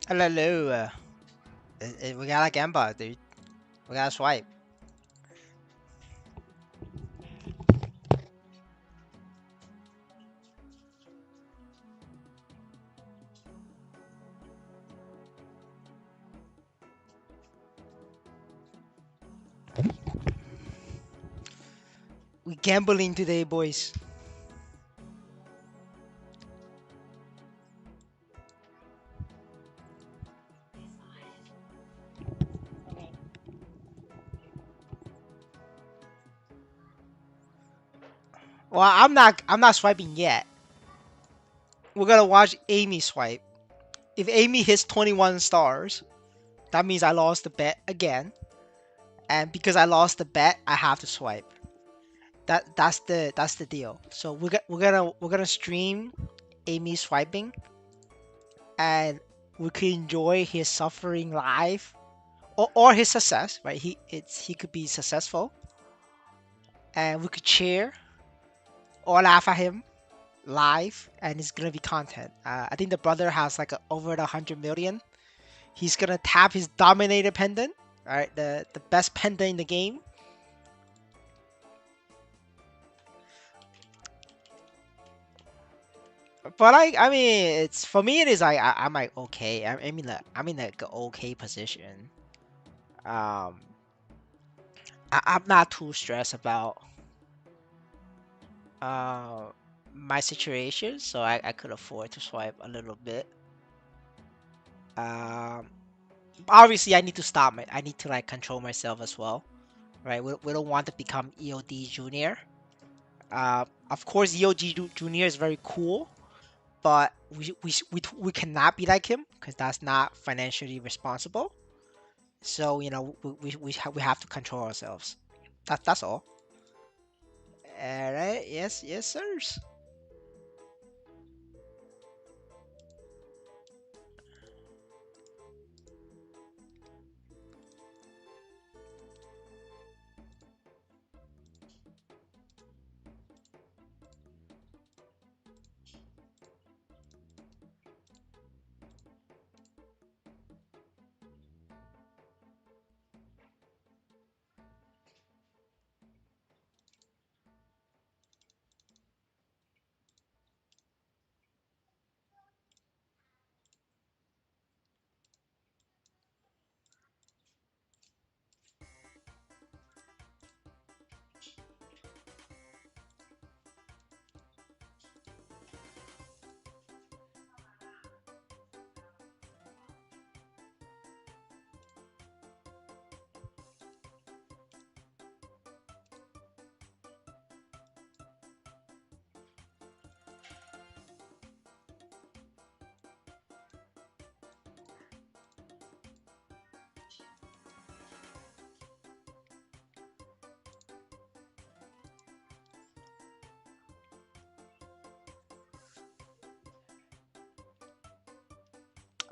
Hello. We got a gamba, dude. We got a swipe. We gambling today, boys. Well, I'm not swiping yet. We're gonna watch Amy swipe. If Amy hits 21 stars, that means I lost the bet again. And because I lost the bet, I have to swipe. That's the deal. So we're gonna stream Amy swiping, and we can enjoy his suffering live, or his success, right? He could be successful, and we could cheer or laugh at him live, and it's gonna be content. I think the brother has like over 100 million. He's gonna tap his Dominator pendant, right? The best pendant in the game. But I mean, it's for me. It is like I'm like okay. I'm in like an okay position. Um, I'm not too stressed about uh my situation, so I could afford to swipe a little bit. Um, obviously I need to stop it. I need to like control myself as well, right? We don't want to become EOD Junior. Of course, EOD Junior is very cool, but we cannot be like him because that's not financially responsible. So we have to control ourselves. That's all. All right. Yes, yes, sirs.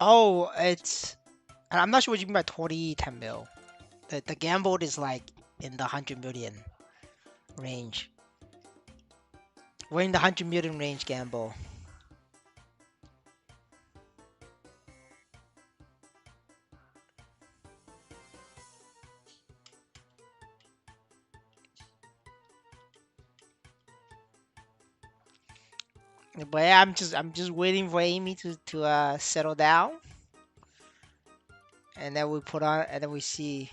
Oh, I'm not sure what you mean by 10 mil. The gamble is like in the 100 million range. We're in the 100 million range gamble. But yeah, I'm just waiting for Amy to settle down, and then we put on, and then we see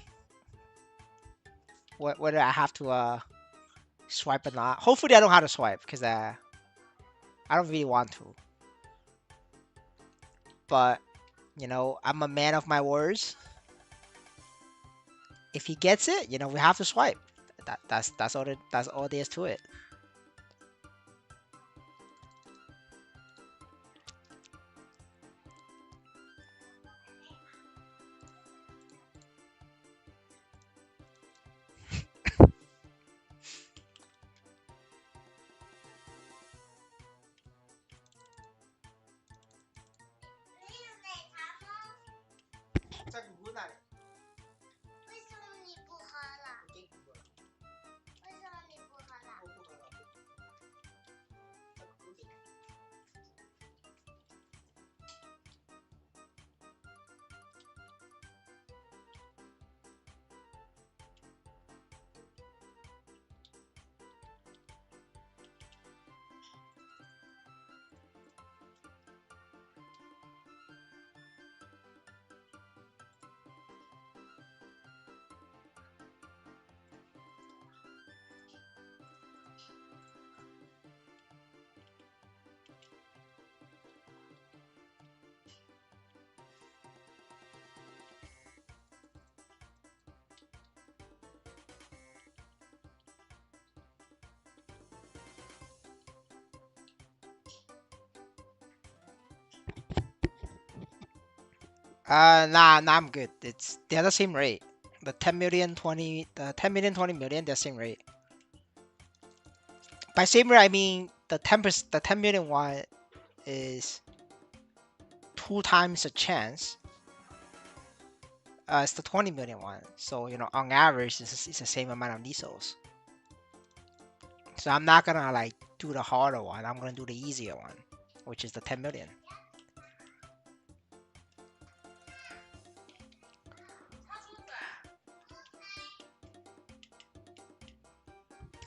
whether I have to swipe or not. Hopefully I don't have to swipe because I don't really want to, but I'm a man of my words. If he gets it, we have to swipe. That's all there is to it. Nah, I'm good. They're the same rate. The 10 million, 20 million, they're same rate. By same rate, I mean the 10 million one is two times the chance as the 20 million one. So, on average, it's the same amount of missiles. So I'm not gonna like do the harder one. I'm gonna do the easier one, which is the 10 million.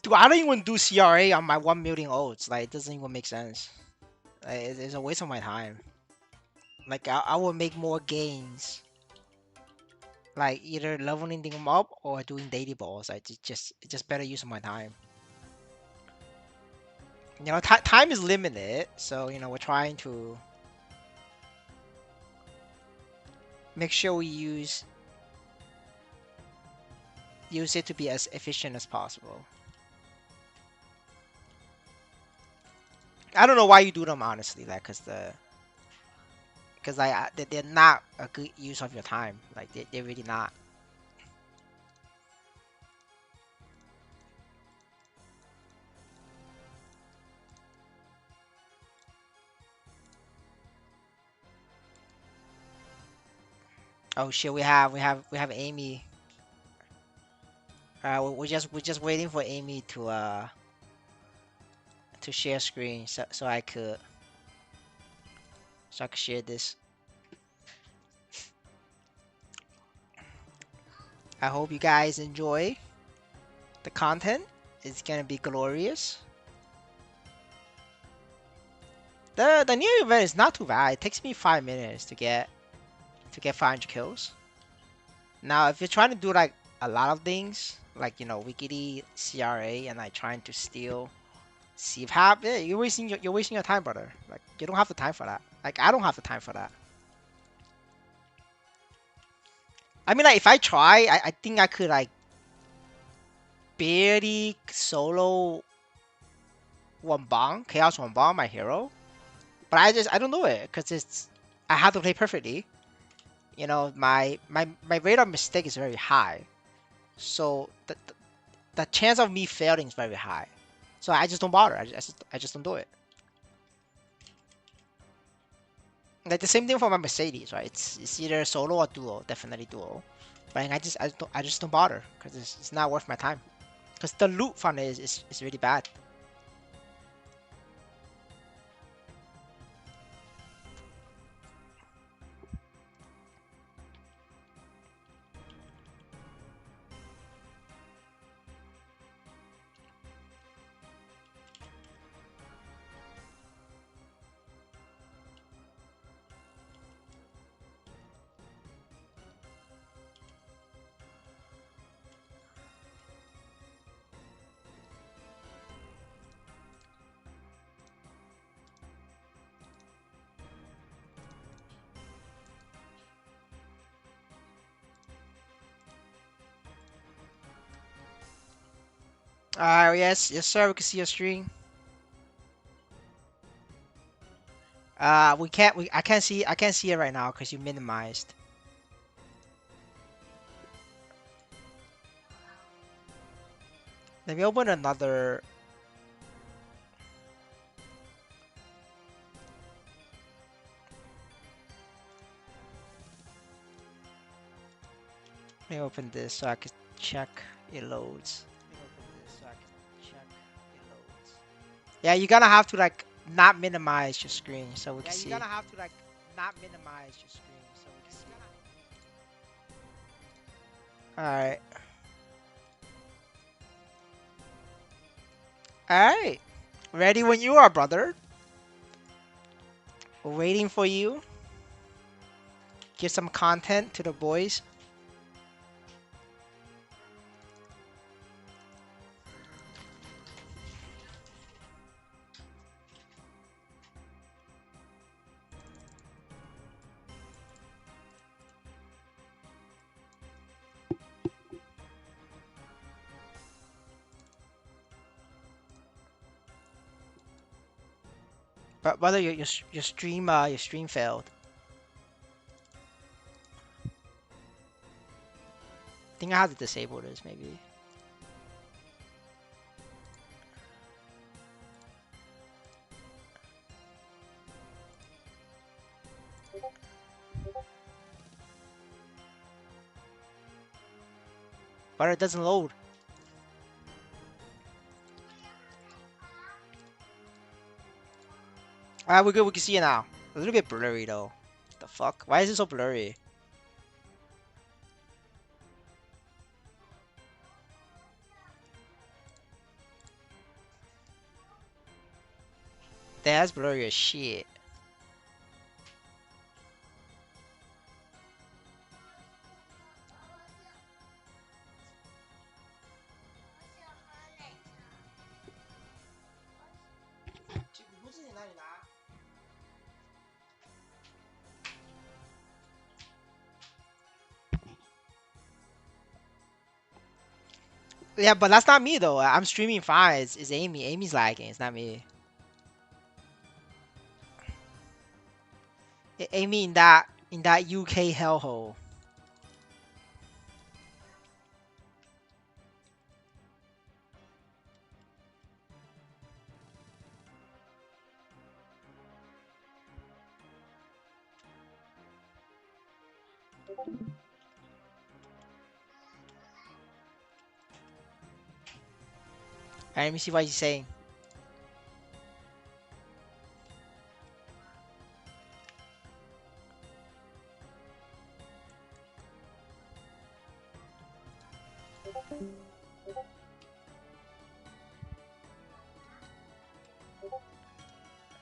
Dude, I don't even do CRA on my 1 million odds. Like, it doesn't even make sense. Like, it's a waste of my time. Like, I will make more gains, like either leveling them up or doing daily balls. It's just better use of my time. Time is limited, so we're trying to make sure we use it to be as efficient as possible. I don't know why you do them honestly, like because they're not a good use of your time. Like they're really not. Oh shit, we have Amy. We're just waiting for Amy to share screen so I could share this. I hope you guys enjoy the content. It's gonna be glorious. The new event is not too bad. It takes me 5 minutes to get 500 kills. Now, if you're trying to do like a lot of things, like Wikidee, CRA, and like trying to steal CPAP, yeah, you're wasting your time, brother. Like you don't have the time for that. Like I don't have the time for that. I mean, like if I try, I think I could like barely solo one bomb, chaos one bomb, my hero. But I don't do it because I have to play perfectly. My rate of mistake is very high, so the chance of me failing is very high. So I just don't bother. I just don't do it. Like the same thing for my Mercedes, right? It's either solo or duo, definitely duo. But I just don't bother because it's not worth my time. Because the loot from it is really bad. Yes, yes, sir. We can see your stream. We can't. I can't see. I can't see it right now because you minimized. Let me open another. Let me open this so I can check it loads. Let me open this so I can check it loads. Yeah, you're gonna have to like not minimize your screen so we can see. You're gonna have to like not minimize your screen so we can see. All right. All right. Ready when you are, brother. We're waiting for you. Give some content to the boys. But brother, your stream failed. I think I have to disable this maybe. But it doesn't load. Alright, we're good. We can see it now. A little bit blurry though. What the fuck? Why is it so blurry? That's blurry as shit. Yeah, but that's not me though. I'm streaming fine. It's Amy. Amy's lagging. It's not me. Amy in that UK hellhole. Alright, let me see what he's saying.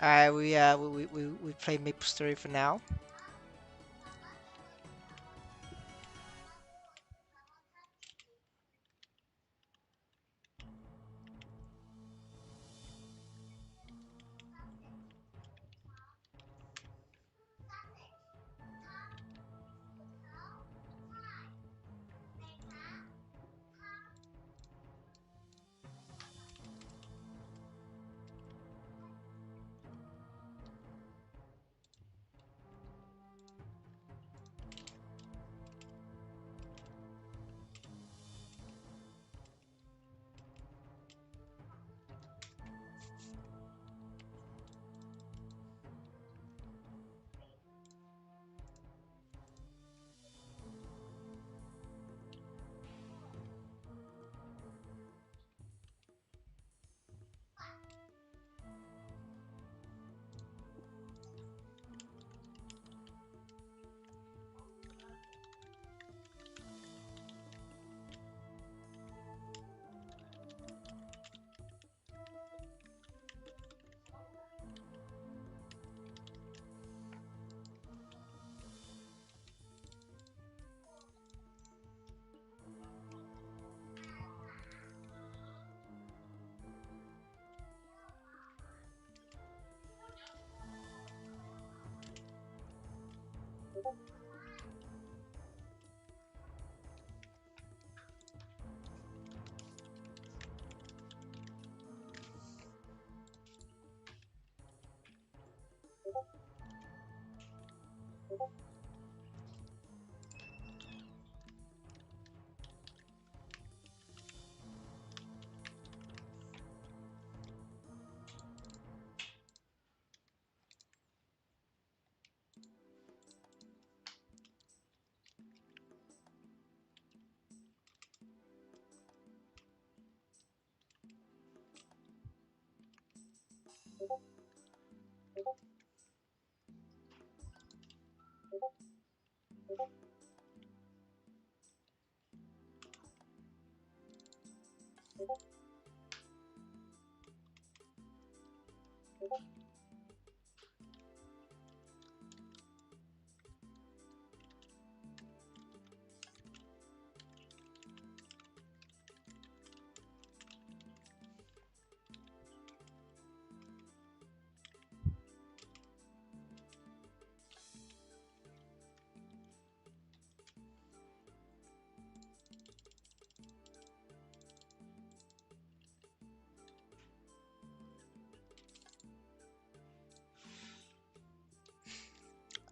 Alright, we play Maplestory for now.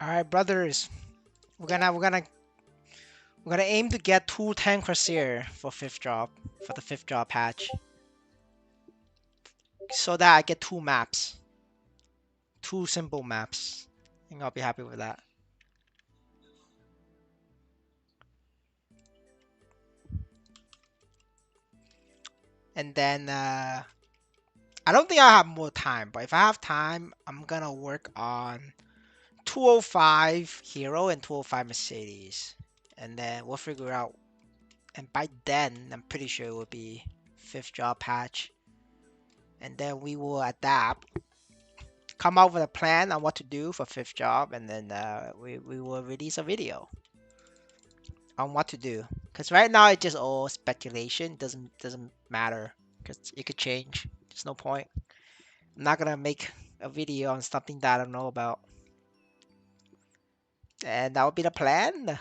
All right, brothers. We're gonna aim to get 210 Corsair for fifth drop for the fifth drop patch, so that I get two maps, two simple maps. I think I'll be happy with that. And then I don't think I have more time, but if I have time, I'm gonna work on 205 Hero and 205 Mercedes, and then we'll figure out. And by then, I'm pretty sure it will be fifth drop patch, and then we will adapt, come up with a plan on what to do for fifth job, and then we will release a video on what to do. Because right now it's just all speculation. Doesn't matter because it could change. There's no point. I'm not gonna make a video on something that I don't know about, and that would be the plan.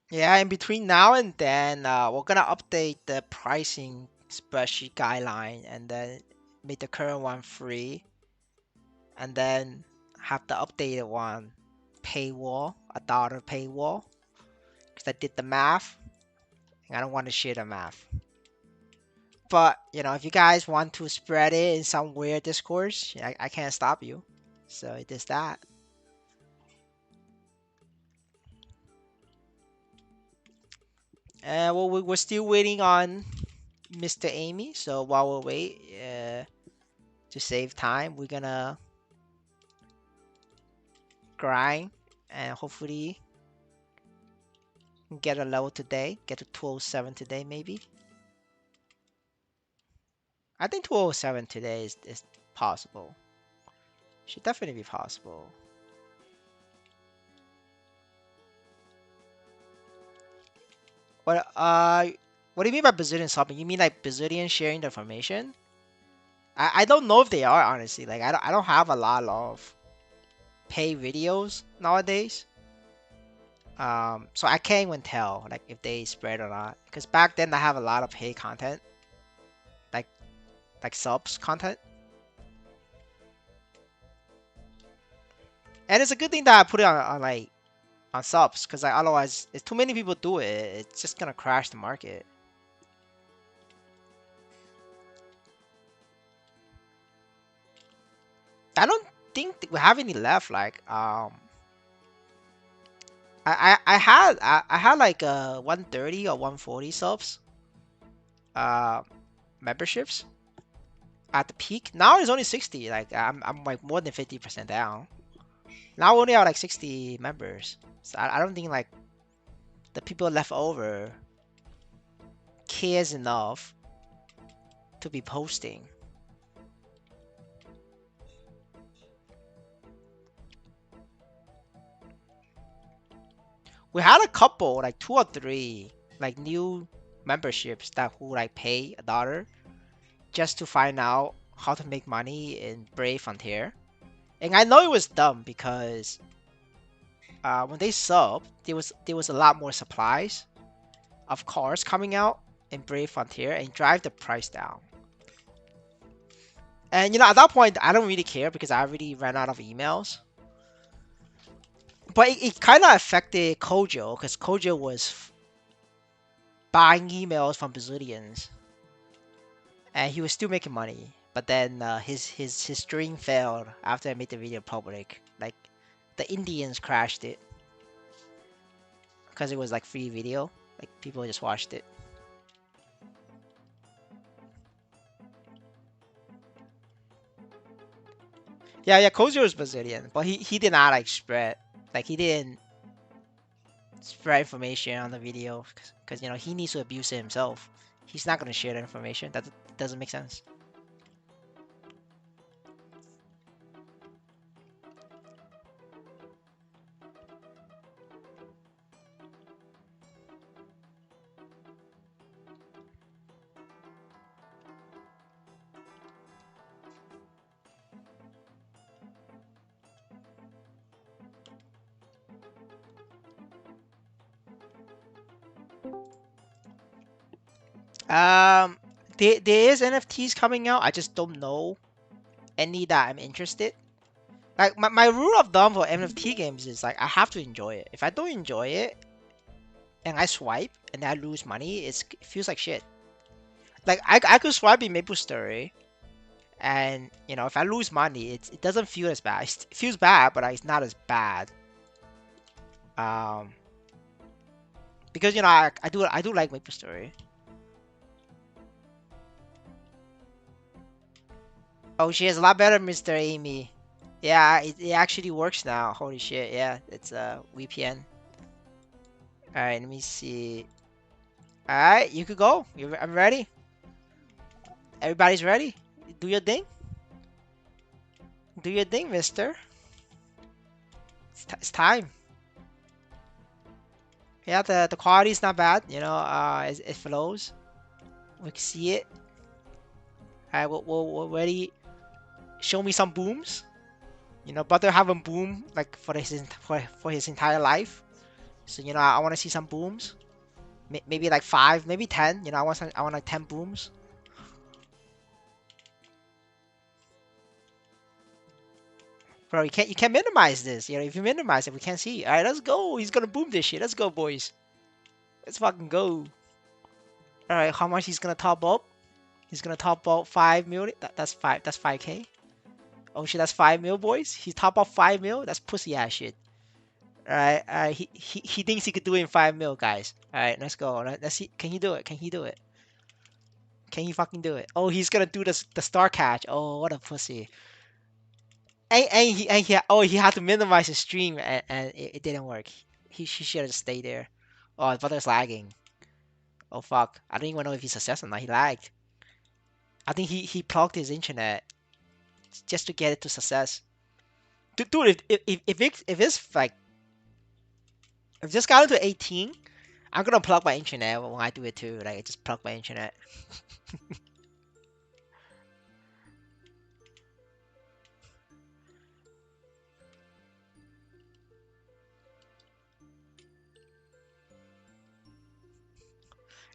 Yeah, in between now and then, we're gonna update the pricing spreadsheet guideline, and then make the current one free, and then have the updated one paywall, $1 paywall, because I did the math and I don't want to share the math. But if you guys want to spread it in some weird discourse, I can't stop you. So it is that. Well, we're still waiting on Mr. Amy. So while we wait, to save time, we're gonna grind and hopefully get a level today. Get to 207 today, maybe. I think 207 today is possible. Should definitely be possible. What do you mean by Brazilian swapping? You mean like Brazilian sharing the information? I don't know if they are, honestly. Like I don't have a lot of pay videos nowadays. So I can't even tell like if they spread or not. Because back then I have a lot of pay content, like like subs content, and it's a good thing that I put it on like on subs, because like otherwise, if too many people do it, it's just gonna crash the market. I don't think we have any left. Like I had like 130 or 140 subs memberships at the peak. Now it's only 60. Like I'm like more than 50% down. Now we only have like 60 members. So I don't think like the people left over cares enough to be posting. We had a couple, like two or three, like new memberships that who like pay $1 just to find out how to make money in Brave Frontier. And I know it was dumb because when they sub, there was a lot more supplies of cars coming out, in Brave Frontier and drive the price down. And at that point, I don't really care because I already ran out of emails. But it kind of affected Kojo because Kojo was buying emails from Brazilians, and he was still making money. But then his stream failed after I made the video public. Like the Indians crashed it because it was like free video. Like people just watched it. Yeah, yeah, Kojo is Brazilian, but he did not like spread. Like he didn't spread information on the video because he needs to abuse it himself. He's not gonna share the information. That doesn't make sense. Um, there is NFTs coming out. I just don't know any that I'm interested. Like my rule of thumb for NFT games is like I have to enjoy it. If I don't enjoy it and I swipe and I lose money, it feels like shit. Like I could swipe in Maplestory and if I lose money, it doesn't feel as bad. It feels bad, but it's not as bad. Um, because I do like Maplestory. Oh, she has a lot better, Mr. Amy. Yeah, it actually works now. Holy shit, yeah, it's a VPN. Alright, let me see. Alright, you could go. I'm ready. Everybody's ready. Do your thing. Do your thing, mister. It's time. Yeah, the quality is not bad. It flows. We can see it. Alright, we're ready. Show me some booms. Butter haven't boomed like for his entire life. So I want to see some booms. Maybe like 5, maybe 10. I want like 10 booms. Bro, you can't minimize this. If you minimize it, we can't see. All right, let's go. He's gonna boom this shit. Let's go, boys. Let's fucking go. All right, how much he's gonna top up? He's gonna top up 5 million. That's 5. That's 5K. Oh shit, that's 5 mil, boys. He top up 5 mil. That's pussy ass shit. All right, all right. He thinks he could do it in 5 mil, guys. All right, let's go. Let's see. Can he do it? Can he do it? Can he fucking do it? Oh, he's gonna do the star catch. Oh, what a pussy. And he had to minimize his stream and it didn't work. He should have stayed there. Oh, his brother's lagging. Oh fuck. I don't even know if he's successful or not. He lagged. I think he plugged his internet just to get it to success. Dude, if it's like if this got into 18, I'm gonna plug my internet when I do it too. Like I just plug my internet.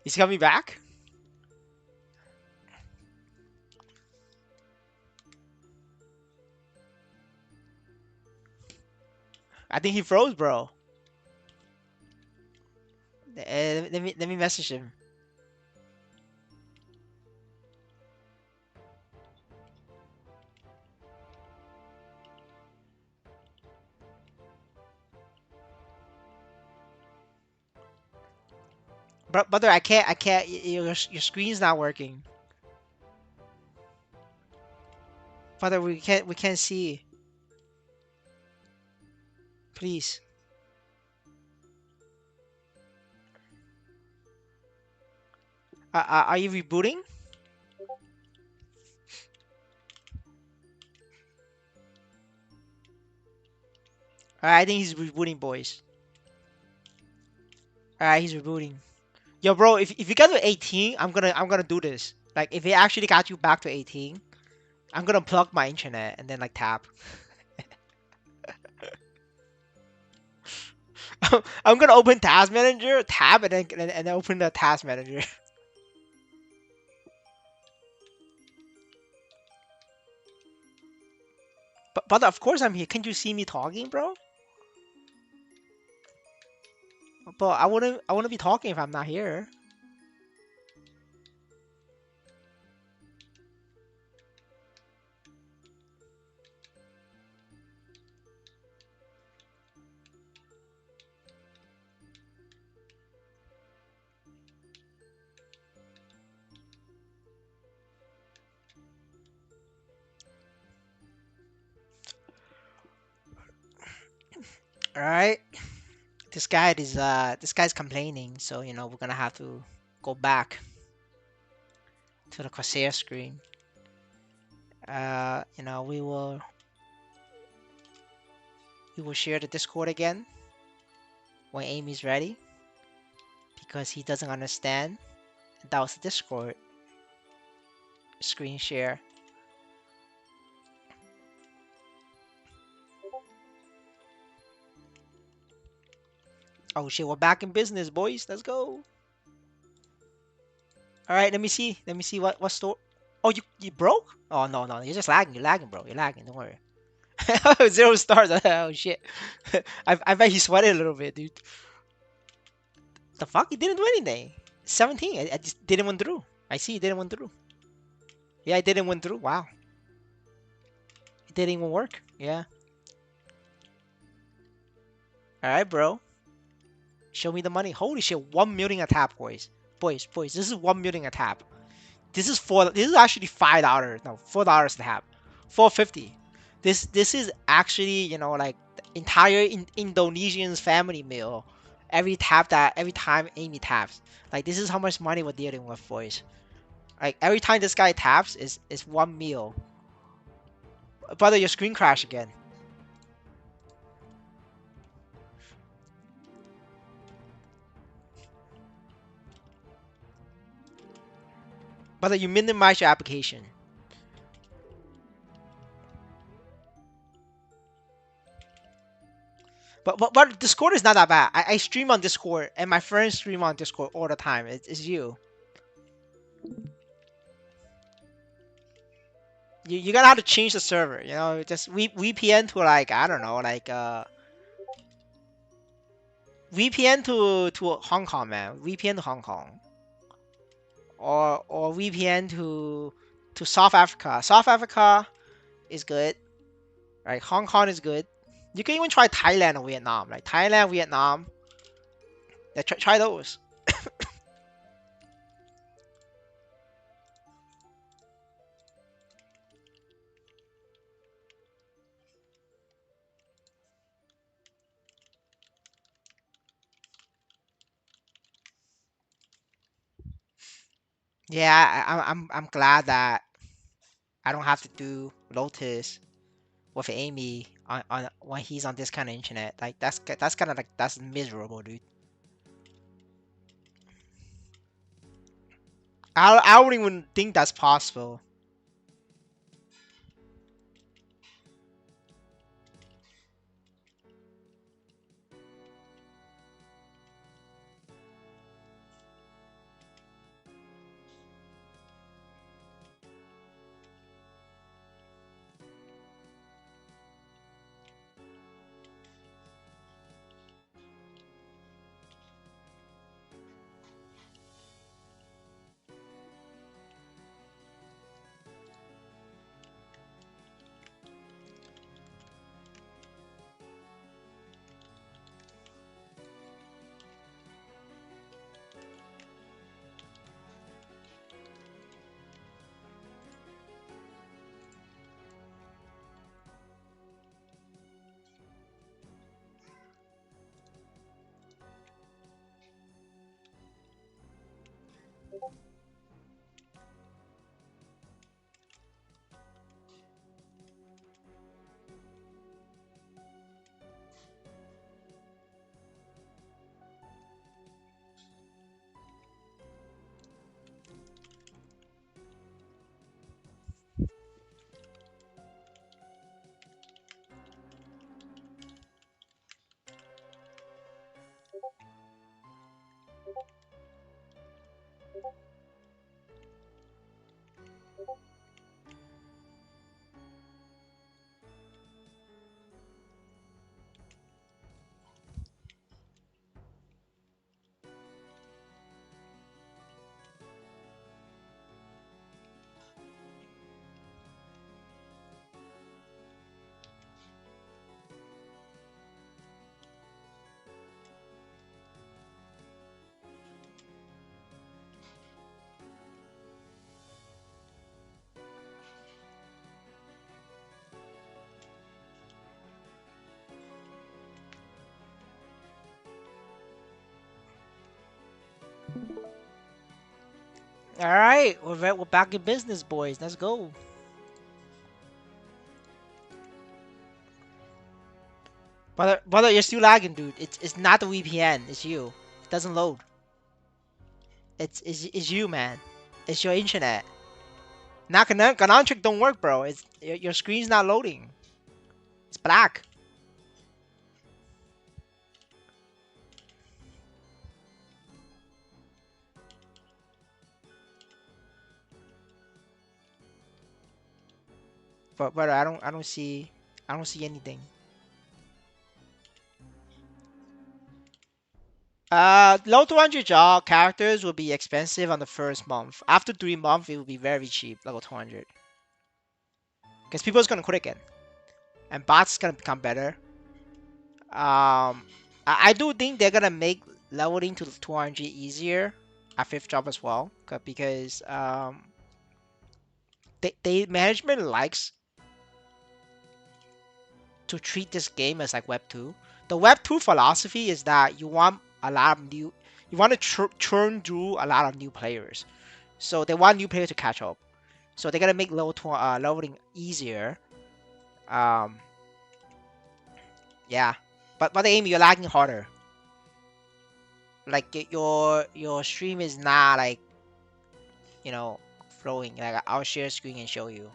He's coming back. I think he froze, bro. Let me message him. Brother, I can't. Your screen's not working. Brother, we can't see. Please. Are you rebooting? I think he's rebooting, boys. He's rebooting. Yo, bro, if you get to 18, I'm gonna do this. Like, if it actually got you back to 18, I'm gonna plug my internet and then like tap. I'm gonna open Task Manager, tab, and then open the Task Manager. But of course I'm here. Can't you see me talking, bro? But I wouldn't be talking if I'm not here. All right. This guy's complaining, so we're gonna have to go back to the Corsair screen. We will share the Discord again when Amy's ready because he doesn't understand. That was the Discord screen share. Oh shit, we're back in business, boys. Let's go. All right, let me see. Let me see what store. Oh, you broke? Oh no no, you're just lagging. You're lagging, bro. You're lagging. Don't worry. 0 stars. Oh shit. I bet he sweated a little bit, dude. The fuck? He didn't do anything. 17. I just didn't win through. I see. He didn't win through. Yeah, I didn't win through. Wow. It didn't even work. Yeah. All right, bro. Show me the money. Holy shit, 1 million a tap, boys. Boys, this is 1 million a tap. This is four. This is actually $5. No, $4 a tap. 450. This is actually like the entire Indonesian's family meal. Every time Amy taps, like this is how much money we're dealing with, boys. Like every time this guy taps is one meal. Brother, your screen crash again. Brother, you minimize your application. But Discord is not that bad. I stream on Discord and my friends stream on Discord all the time. It's you. You gotta have to change the server. Just VPN to like I don't know, like VPN to Hong Kong, man. VPN to Hong Kong, or VPN to South Africa. South Africa is good, right? Hong Kong is good. You can even try Thailand or Vietnam, like Thailand, Vietnam. Yeah, try those. Yeah, I'm glad that I don't have to do Lotus with Amy on when he's on this kind of internet. Like that's kind of like that's miserable, dude. I don't even think that's possible. All right, we're back in business, boys. Let's go. Brother, you're still lagging, dude. It's not the VPN. It's you. It doesn't load. It's you, man. It's your internet. Not Canonic don't work, bro. It's your screen's not loading. It's black. But brother, I don't see anything. Low 200 job characters will be expensive on the first month. After 3 months, it will be very cheap, level 200. Because people's gonna quit again, and bots gonna become better. I do think they're gonna make leveling to 200 easier at fifth job as well, because they management likes to treat this game as like Web 2. The Web 2 philosophy is that you want to churn through a lot of new players. So they want new players to catch up. So they're gonna make leveling easier. Um, yeah, but Amy, you're lagging harder. Like your stream is not like you know flowing. Like I'll share screen and show you.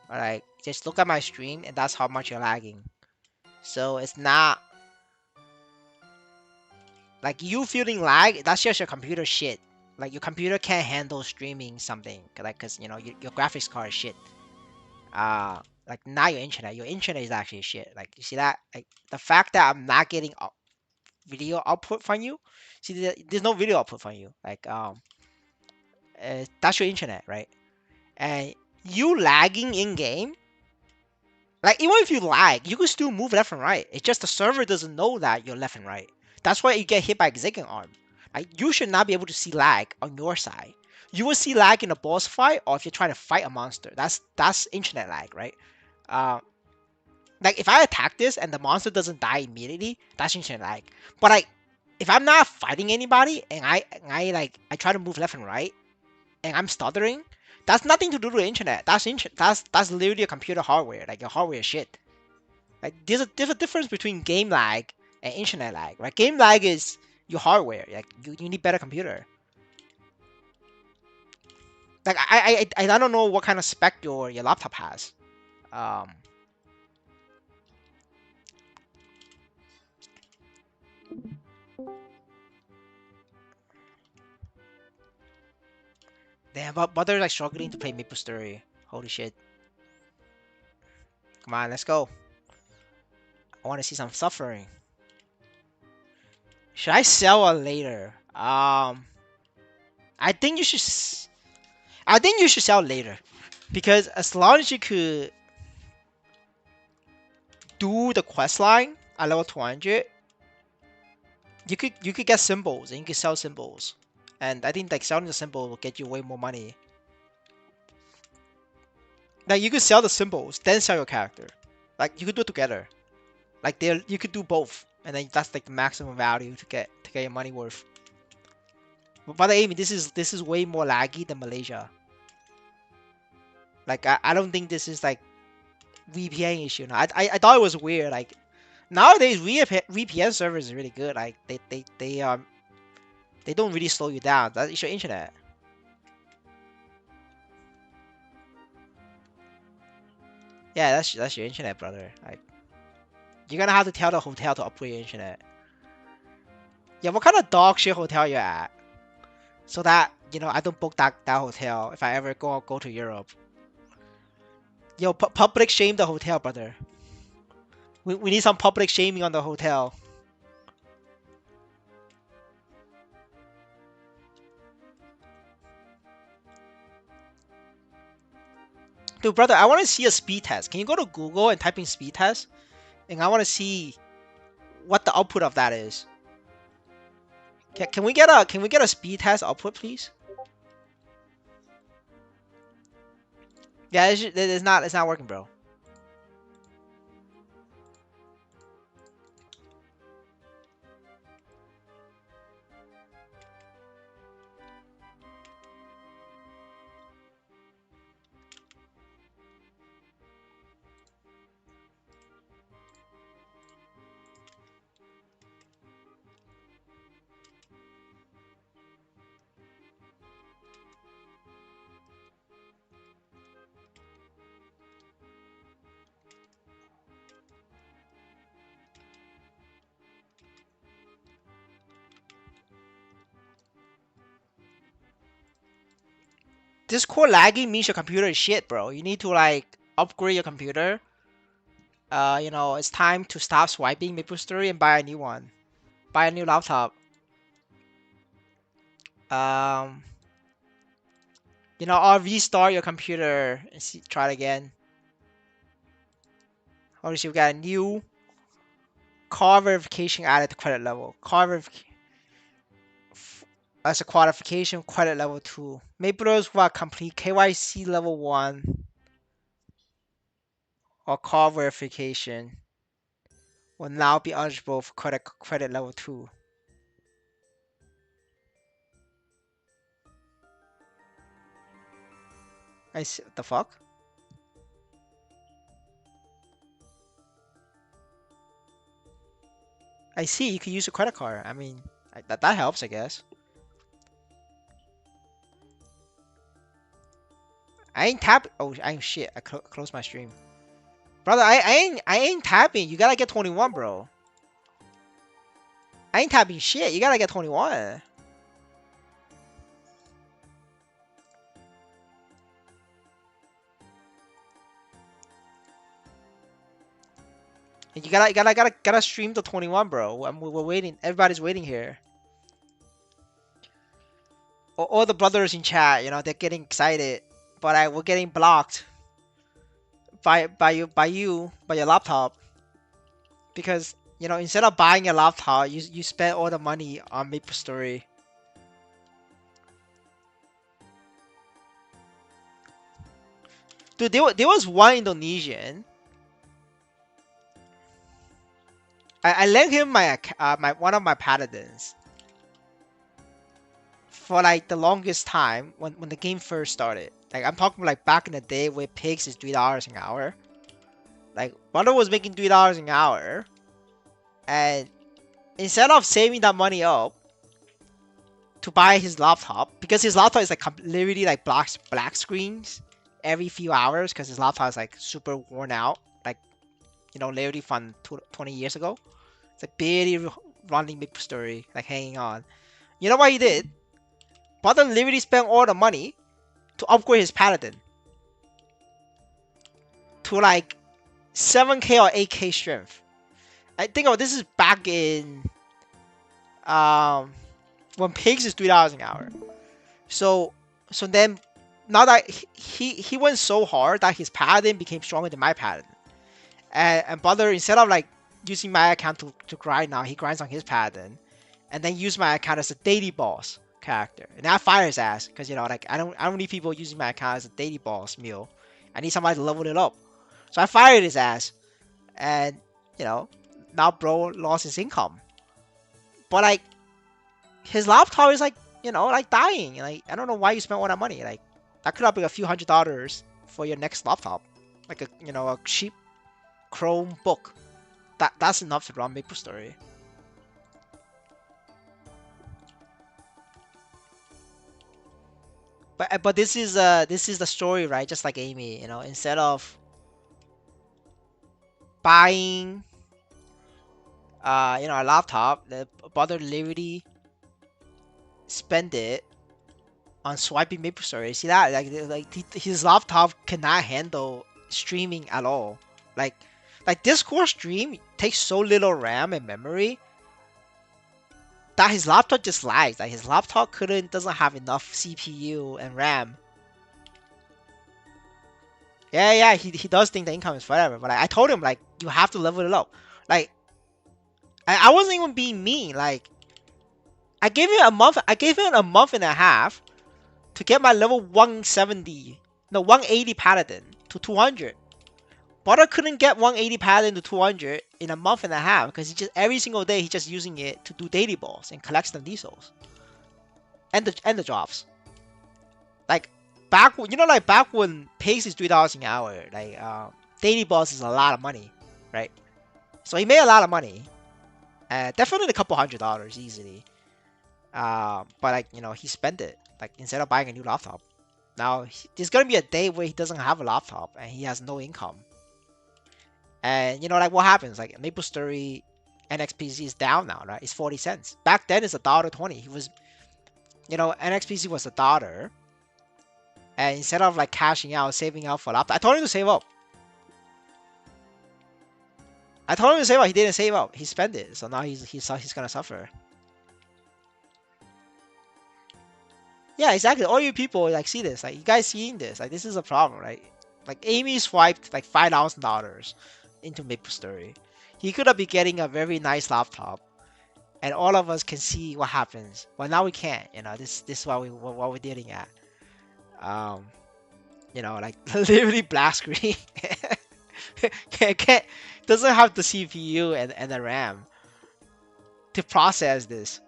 Alright, just look at my stream and that's how much you're lagging. So it's not like you feeling lag. That's just your computer shit. Like your computer can't handle streaming something. Like cause your graphics card is shit. Like not your internet. Your internet is actually shit. Like you see that? Like the fact that I'm not getting video output from you. See, there's no video output from you. Like that's your internet, right? And you lagging in game. Like even if you lag, you can still move left and right. It's just the server doesn't know that you're left and right. That's why you get hit by Zigging arm. Like you should not be able to see lag on your side. You will see lag in a boss fight or if you're trying to fight a monster. That's internet lag, right? Uh, like if I attack this and the monster doesn't die immediately, that's internet lag. But like if I'm not fighting anybody and I try to move left and right and I'm stuttering, that's nothing to do with the internet. That's literally a computer hardware. Like your hardware is shit. Like there's a difference between game lag and internet lag. Right? Game lag is your hardware. Like you need better computer. Like I don't know what kind of spec your laptop has. Um, damn, but they're like struggling to play Maplestory. Holy shit! Come on, let's go. I want to see some suffering. Should I sell it later? I think you should. I think you should sell later because as long as you could do the quest line at level 200, you could get symbols and you could sell symbols. And I think like selling the symbol will get you way more money. Like you could sell the symbols, then sell your character. Like you could do it together. Like there, you could do both, and then that's like the maximum value to get your money worth. But Amy, this is way more laggy than Malaysia. Like I don't think this is like VPN issue. Now. I thought it was weird. Like nowadays VPN servers is really good. Like they don't really slow you down. That's your internet. Yeah, that's your internet, brother. Like you're gonna have to tell the hotel to upgrade your internet. Yeah, what kind of dog shit hotel you at? So that I don't book that hotel if I ever go to Europe. Yo, public shame the hotel, brother. We need some public shaming on the hotel. Dude, brother, I want to see a speed test. Can you go to Google and type in speed test? And I want to see what the output of that is. Can we get a speed test output, please? Yeah, it's not working, bro. Discord lagging means your computer is shit, bro. You need to like upgrade your computer. It's time to stop swiping Maplestory and buy a new one. Buy a new laptop. Um, or restart your computer and see, try it again. Obviously, we got a new card verification added to credit level. Card verification as a qualification, credit level 2. Maplestory will complete KYC level 1 or card verification will now be eligible for credit level 2. I see, the fuck? I see you can use a credit card. I mean, that helps, I guess. I ain't tap. Oh, I shit. I closed my stream, brother. I ain't tapping. You gotta get 21, bro. I ain't tapping shit. You gotta get 21. And you gotta stream to 21, bro. We're waiting. Everybody's waiting here. All the brothers in chat, they're getting excited, but we're getting blocked by your laptop because instead of buying a laptop, you spend all the money on Maplestory. Dude, there was one Indonesian. I lent him my one of my paladins for like the longest time when the game first started. Like I'm talking like back in the day where pigs is $3 an hour. Like brother was making $3 an hour, and instead of saving that money up to buy his laptop, because his laptop is like literally like black screens every few hours because his laptop is like super worn out, like literally from 20 years ago. It's like barely running Maplestory, like hanging on. You know what he did? Brother literally spent all the money to upgrade his paladin to like 7K or 8K strength. I think this is back in um when pigs is $3 an hour. So then now that he went so hard that his paladin became stronger than my paladin. And brother, instead of like using my account to grind now, he grinds on his paladin and then use my account as a daily boss character. And I fire his ass because like I don't need people using my account as a daily boss meal. I need somebody to level it up. So I fired his ass, and now bro lost his income. But like his laptop is like like dying. Like I don't know why you spent all that money. Like that could have been a few $100s for your next laptop, like a cheap Chromebook. That's enough to run Maplestory. But this is the story, right? Just like Amy, instead of buying a laptop, the brother literally spend it on swiping Maplestory. See that? His laptop cannot handle streaming at all. Like Discord stream takes so little RAM and memory that his laptop just lags. Like his laptop doesn't have enough CPU and RAM. Yeah, he does think the income is forever, but I told him like you have to level it up. Like I wasn't even being mean. Like I gave him a month. I gave him a month and a half to get my level 170, no 180 paladin to 200. But I couldn't get 180 paladin to 200 in a month and a half because he just every single day he's just using it to do daily balls and collect some diesels and the drops. Like back when pace is $3 an hour, like daily balls is a lot of money, right? So he made a lot of money, definitely a couple $100s easily. But like he spent it like instead of buying a new laptop. Now there's gonna be a day where he doesn't have a laptop and he has no income. And like what happens? Like Maplestory NXPC is down now, right? It's 40 cents. Back then it's $1.20. He was, NXPC was $1. And instead of like cashing out, saving up for laptop, I told him to save up. I told him to save up. He didn't save up. He spent it. So now he's gonna suffer. Yeah, exactly. All you people like see this. Like you guys seeing this. Like this is a problem, right? Like Amy swiped like $5,000 into Maplestory. He could have been getting a very nice laptop, and all of us can see what happens. Well, now we can't. You know, this is what we're dealing at. Um, like literally black screen. can't, doesn't have the CPU and the RAM to process this.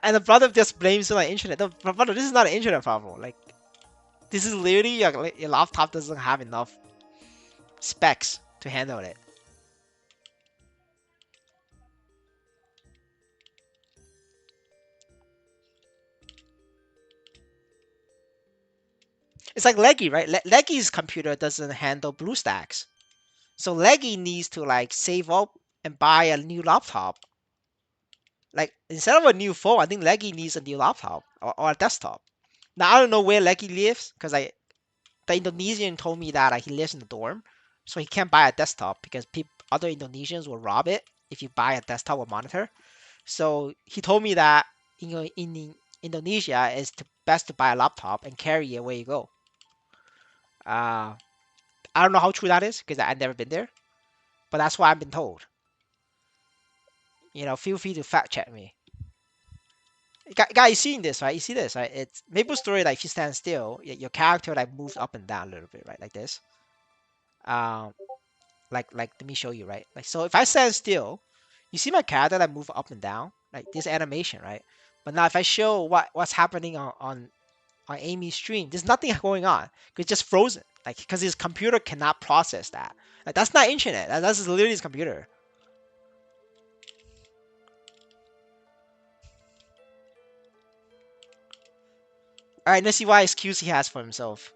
And the brother just blames it on the internet. No, brother, this is not an internet problem. Like this is literally your laptop doesn't have enough specs to handle it. It's like Leggy, right? Leggy's computer doesn't handle BlueStacks, so Leggy needs to like save up and buy a new laptop. Like instead of a new phone, I think Leggy needs a new laptop or a desktop. Now I don't know where Leggy lives because the Indonesian told me that he lives in the dorm, so he can't buy a desktop because other Indonesians will rob it if you buy a desktop or monitor. So he told me that in Indonesia it's best to buy a laptop and carry it where you go. Uh, I don't know how true that is because I've never been there, but that's what I've been told. Feel free to fact check me. Guy, you seeing this, right? You see this, right? It's Maple Story. Like if you stand still, your character like moves up and down a little bit, right? Like this. Um, like let me show you, right? Like so, if I stand still, you see my character that move up and down, like this animation, right? But now if I show what's happening on Amy's stream, there's nothing going on. It's just frozen, like because his computer cannot process that. Like that's not internet. That's literally his computer. All right, let's see what excuse he has for himself.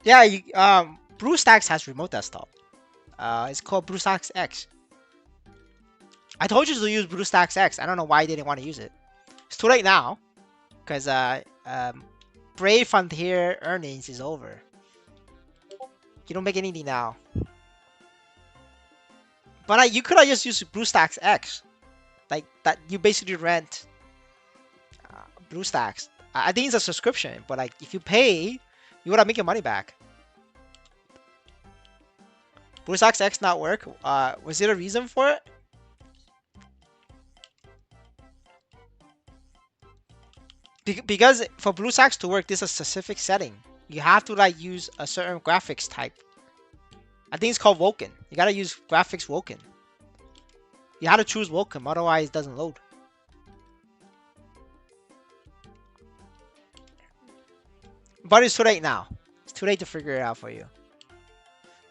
Yeah, BlueStacks has remote desktop. It's called BlueStacks X. I told you to use BlueStacks X. I don't know why you didn't want to use it. It's too late now, because Brave Frontier earnings is over. You don't make anything now. But you could have just used BlueStacks X. Like that, you basically rent BlueStacks. I think it's a subscription, but like if you pay, you gotta make your money back. BlueStacks X not work. Was there a reason for it? Because for BlueStacks to work, there's a specific setting. You have to like use a certain graphics type. I think it's called Vulkan. You gotta use graphics Vulkan. You have to choose Vulkan, otherwise it doesn't load. But it's too late now. It's too late to figure it out for you.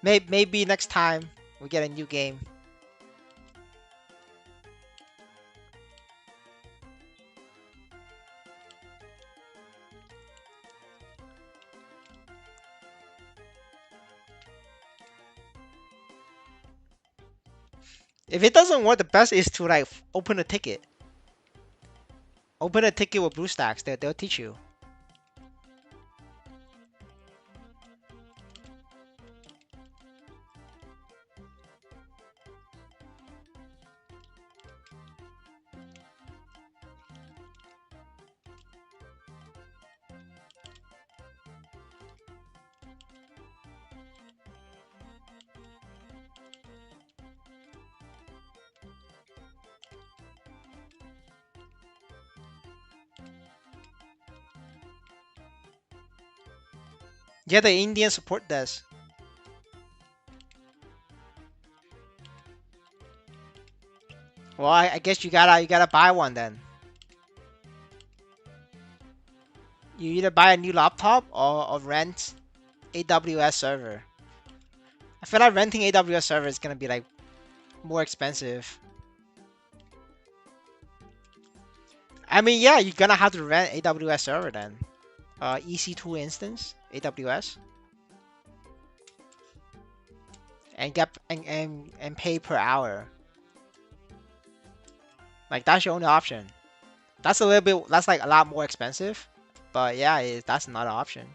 Maybe next time we get a new game. If it doesn't work, the best is to like open a ticket. Open a ticket with BlueStacks. They'll teach you. Yeah, the Indian support desk. Well, I guess you gotta buy one then. You either buy a new laptop or rent AWS server. I feel like renting AWS server is gonna be like more expensive. I mean, yeah, you're gonna have to rent AWS server then. EC2 instance, AWS, and get and pay per hour. Like that's your only option. That's a little bit. That's like a lot more expensive, but yeah, that's another option.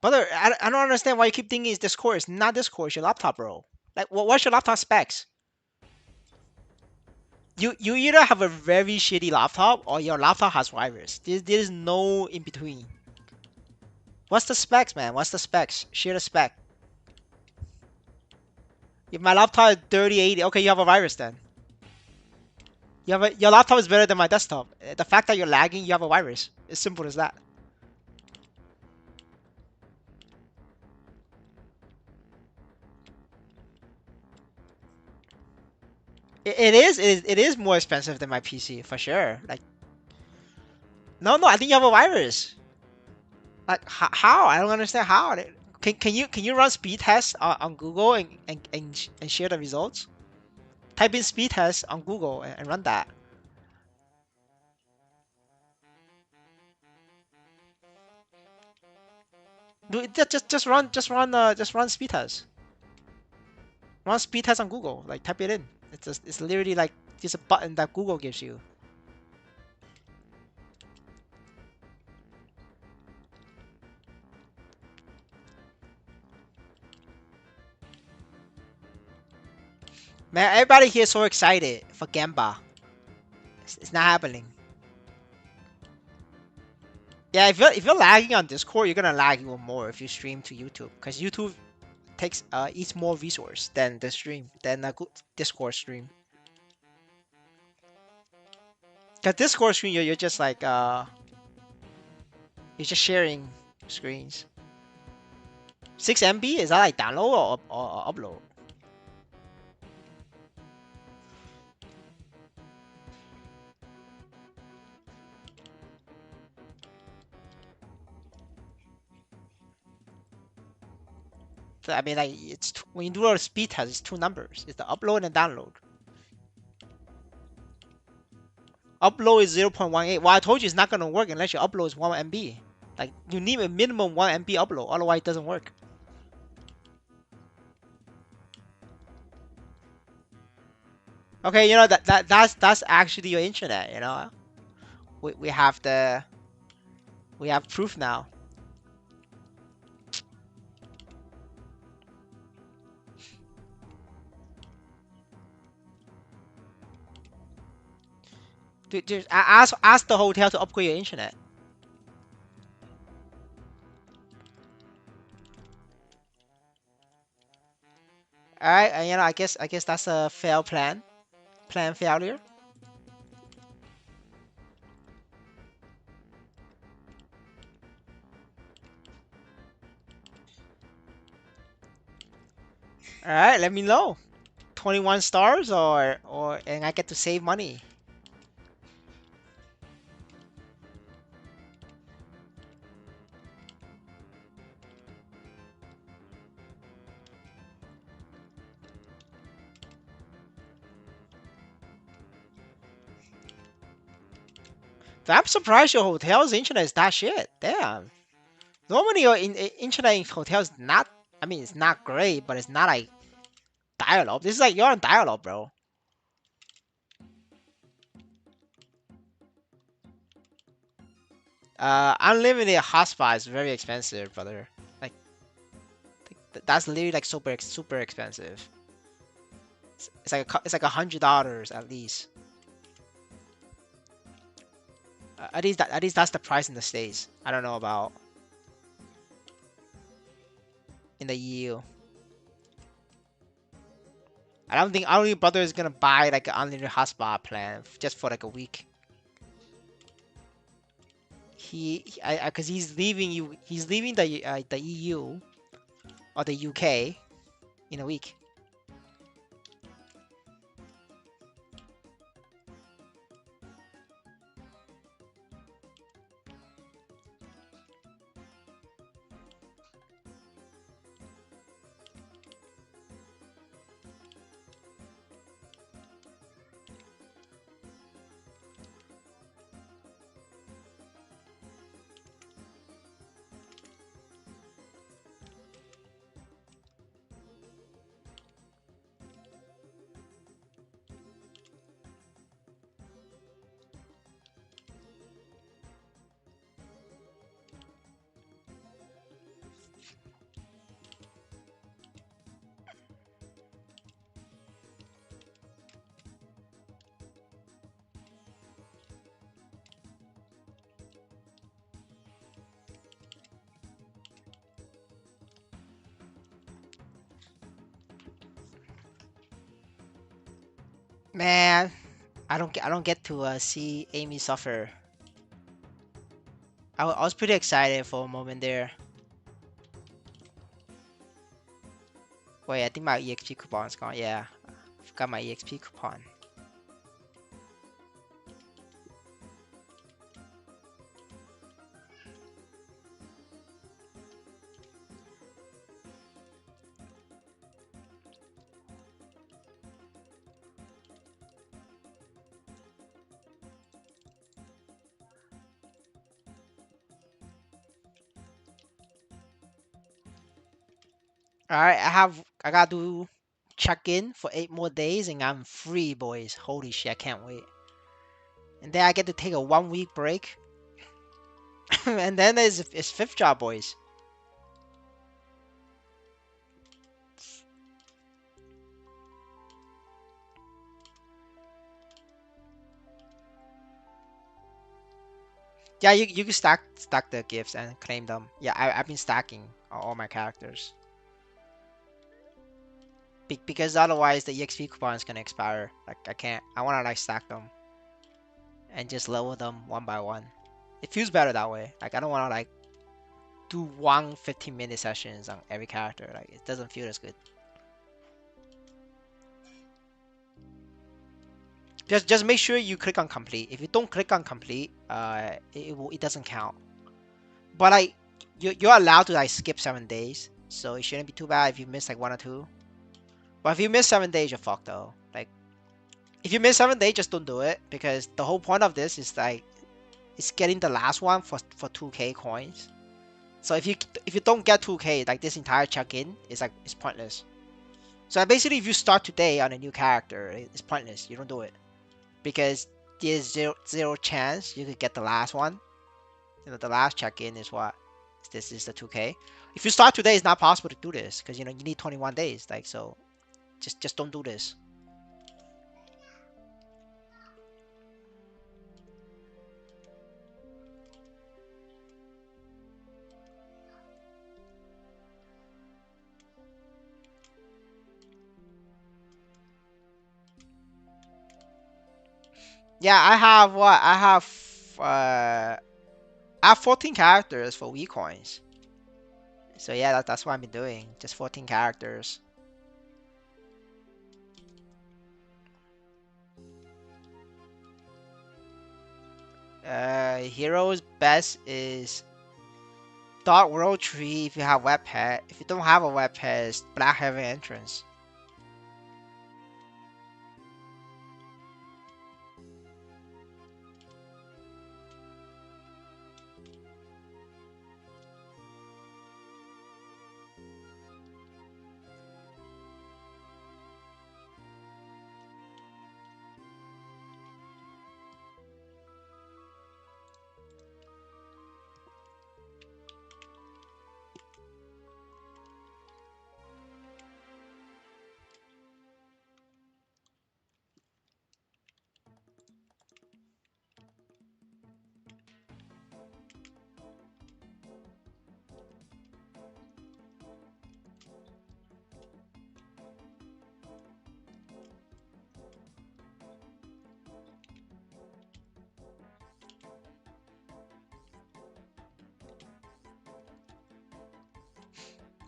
Brother, I don't understand why you keep thinking it's this core. It's not this core. It's your laptop, bro. Like, what's your laptop specs? You either have a very shitty laptop or your laptop has virus. There's no in between. What's the specs, man? What's the specs? Share the spec. If my laptop is 3080, okay, you have a virus then. Your laptop is better than my desktop. The fact that you're lagging, you have a virus. It's simple as that. It is more expensive than my PC for sure. Like, no, I think you have a virus. Like, how? I don't understand how. Can you run speed tests on Google and share the results? Type in speed test on Google and run that. Do it, just run speed test. Run speed test on Google. Like type it in. It's literally like just a button that Google gives you. Man, everybody here is so excited for Gamba. It's not happening. Yeah, if you're lagging on Discord, you're gonna lag even more if you stream to YouTube, because YouTube takes eats more resource than the stream than a good Discord stream. Cause Discord stream, you're just like you're just sharing screens. 6 MB, is that like download or upload? So, I mean, like when you do a speed test, it's two numbers. It's the upload and download. Upload is 0.18. Well, I told you it's not gonna work unless your upload is 1 MB. Like you need a minimum 1 MB upload, otherwise it doesn't work. Okay, that's actually your internet. We have proof now. Just ask the hotel to upgrade your internet. All right, and I guess that's a failed plan failure. All right, let me know. 21 stars or and I get to save money. I'm surprised your hotel's internet is that shit. Damn. Normally your internet in hotels not. I mean, it's not great, but it's not like dial-up. This is like you're on dial-up, bro. Unlimited hotspot is very expensive, brother. Like that's literally like super expensive. It's like it's like $100 at least. At least that's the price in the States. I don't know about in the EU. I don't think brother is gonna buy like an unlimited hotspot plan just for like a week. Cause he's leaving the EU or the UK in a week. Man, I don't get to see Amy suffer. I was pretty excited for a moment there. Wait, I think my EXP coupon's gone. Yeah, I forgot my EXP coupon. All right, I gotta do check in for 8 more days and I'm free, boys. Holy shit, I can't wait. And then I get to take a 1 week break, and then it's fifth job, boys. Yeah, you can stack the gifts and claim them. Yeah, I've been stacking all my characters. Because otherwise the EXP coupon is gonna expire. Like I can't. I wanna like stack them and just level them one by one. It feels better that way. Like I don't wanna like do one 15-minute sessions on every character. Like it doesn't feel as good. Just make sure you click on complete. If you don't click on complete, it doesn't count. But like you're allowed to like skip 7 days, so it shouldn't be too bad if you miss like one or two. But if you miss 7 days, you're fucked though. Like if you miss 7 days, just don't do it because the whole point of this is like it's getting the last one for 2k coins. So if you don't get 2k, like this entire check-in is like it's pointless. So basically, if you start today on a new character, it's pointless. You don't do it because there's zero chance you could get the last one. You know, the last check-in is what this is the 2k. If you start today, it's not possible to do this because you need 21 days. Like so, just don't do this. Yeah, I have what? I have 14 characters for Wii coins. So yeah, that's what I've been doing. Just 14 characters. Heroes best is Dark World Tree if you have web pet. If you don't have a web pet, it's Black Heaven Entrance.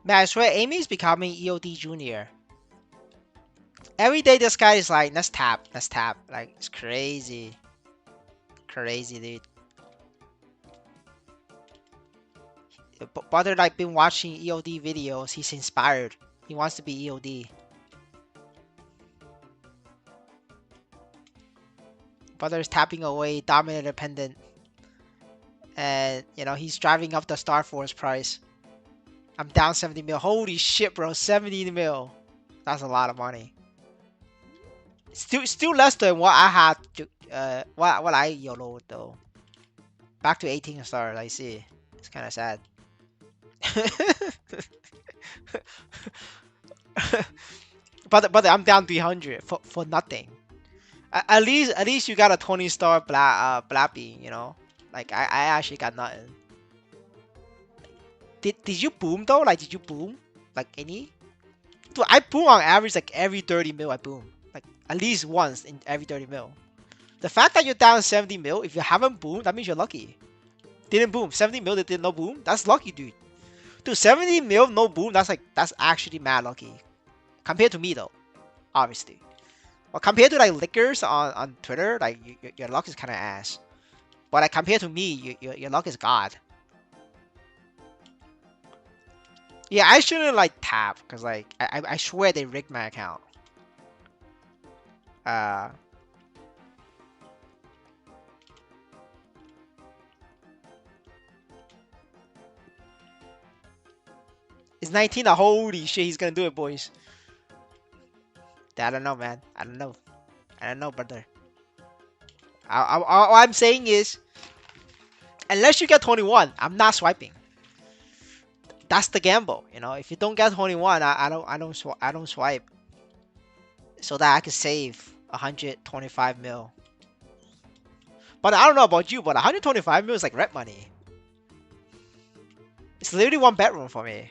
Man, I swear Amy's becoming EOD Junior. Every day this guy is like, let's tap, let's tap. Like, it's crazy. Crazy, dude. Brother like been watching EOD videos, he's inspired. He wants to be EOD. Brother is tapping away dominant dependent. And he's driving up the Star Force price. I'm down 70 mil. Holy shit, bro. 70 mil. That's a lot of money. Still less than what I had to, what I YOLO though. Back to 18 stars, I see. It's kind of sad. but I'm down 300 for nothing. At least you got a 20-star Blappy, Like I actually got nothing. Did you boom though? Like did you boom? Like any? Dude, I boom on average like every 30 mil I boom. Like at least once in every 30 mil. The fact that you're down 70 mil, if you haven't boomed, that means you're lucky. Didn't boom. 70 mil, they did no boom. That's lucky, dude. Dude, 70 mil, no boom. That's actually mad lucky. Compared to me, though, obviously. Well, compared to like lickers on Twitter, like your luck is kind of ass. But like compared to me, your luck is god. Yeah, I shouldn't like tap because like I swear they rigged my account. Uh, it's 19. Holy shit, he's gonna do it, boys. I don't know, man. I don't know. I don't know, brother. All I'm saying is, unless you get 21, I'm not swiping. That's the gamble, If you don't get 21, I don't swipe, so that I can save 125 mil. But I don't know about you, but 125 mil is like rent money. It's literally one bedroom for me.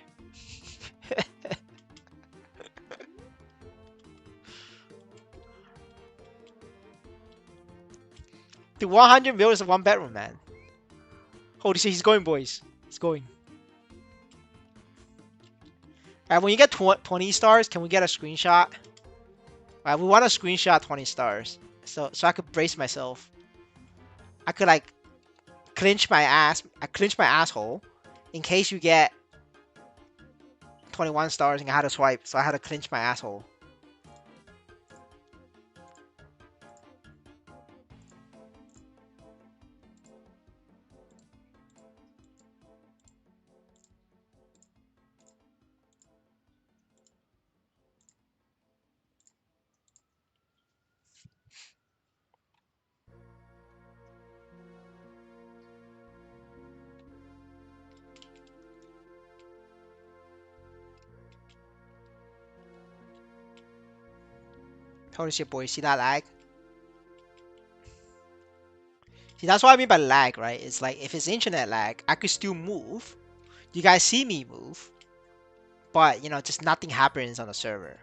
The 100 mil is one bedroom, man. Holy shit, he's going, boys. He's going. Alright, when you get 20 stars, can we get a screenshot? Alright, we want to screenshot 20 stars. So I could brace myself. I could like clinch my ass. I clinch my asshole in case you get 21 stars and I had to swipe. So I had to clinch my asshole. Holy shit, boys. See that lag? See, that's what I mean by lag, right? It's like if it's internet lag, I could still move. You guys see me move, but just nothing happens on the server,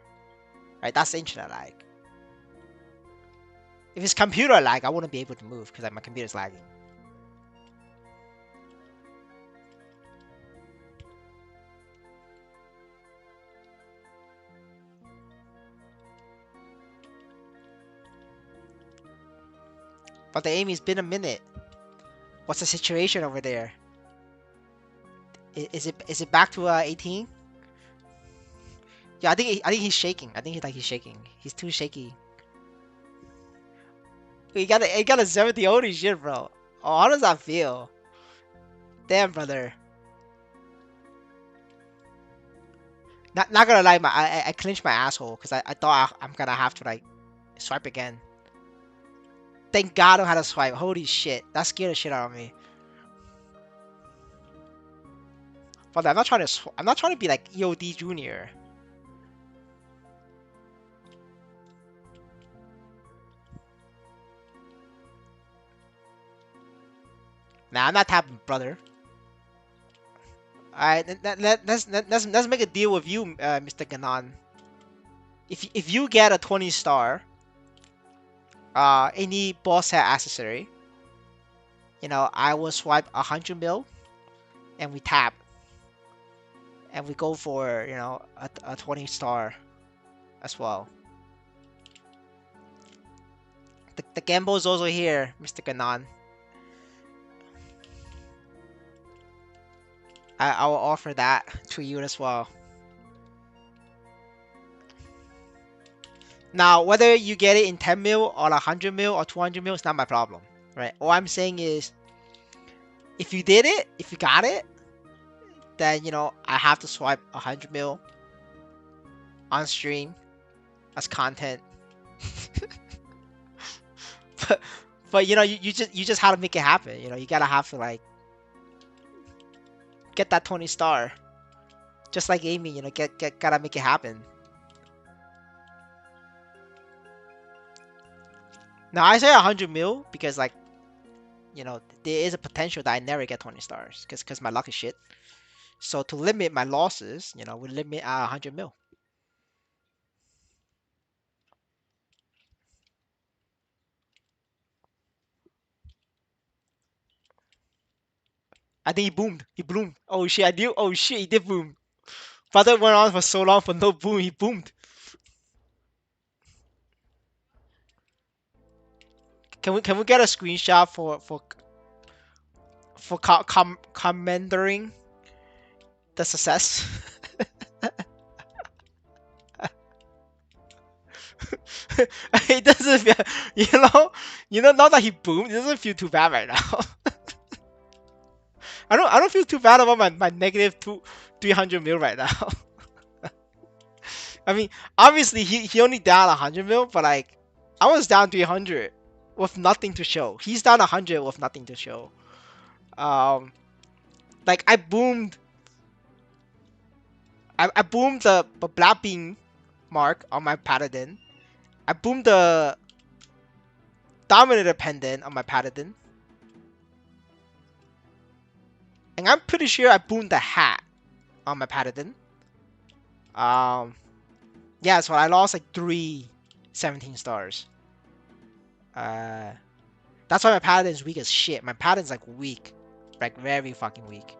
right? That's internet lag. If it's computer lag, I wouldn't be able to move because like, my computer's lagging. But the Amy, it's been a minute. What's the situation over there? Is it back to 18? Yeah, I think he's shaking. I think he's shaking. He's too shaky. He got a 70. Holy shit, bro. Oh, how does that feel? Damn, brother. Not gonna lie, I clenched my asshole because I thought I'm gonna have to like swipe again. Thank God I know how to swipe. Holy shit, that scared the shit out of me. But I'm not trying to. I'm not trying to be like EOD Junior. Nah, I'm not tapping, brother. Alright, let's make a deal with you, Mr. Ganon. If you get a 20 star, any boss set accessory, I will swipe 100 mil, and we tap, and we go for a 20 star as well. The gamble is also here, Mr. Ganon. I will offer that to you as well. Now, whether you get it in 10 mil or 100 mil or 200 mil, it's not my problem, right? All I'm saying is, if you did it, if you got it, then, I have to swipe 100 mil on stream as content. but you just have to make it happen. You gotta have to like get that 20 star, just like Amy. Gotta make it happen. Now I say 100 mil because like there is a potential that I never get 20 stars because my luck is shit. So to limit my losses, we limit at 100 mil. I think he boomed. He boomed. Oh shit! I knew. Oh shit! He did boom. Brother went on for so long for no boom. He boomed. Can we get a screenshot for commenting the success? It doesn't feel, now that he boomed, it doesn't feel too bad right now. I don't feel too bad about my negative 300 mil right now. I mean, obviously he only down 100 mil, but like I was down 300 with nothing to show. He's down 100 with nothing to show. Um, like I boomed the black bean mark on my paladin. I boomed the dominator pendant on my paladin, and I'm pretty sure I boomed the hat on my paladin. Yeah, so I lost like 17 stars. That's why my paladin's weak as shit. My paladin's like weak, like very fucking weak.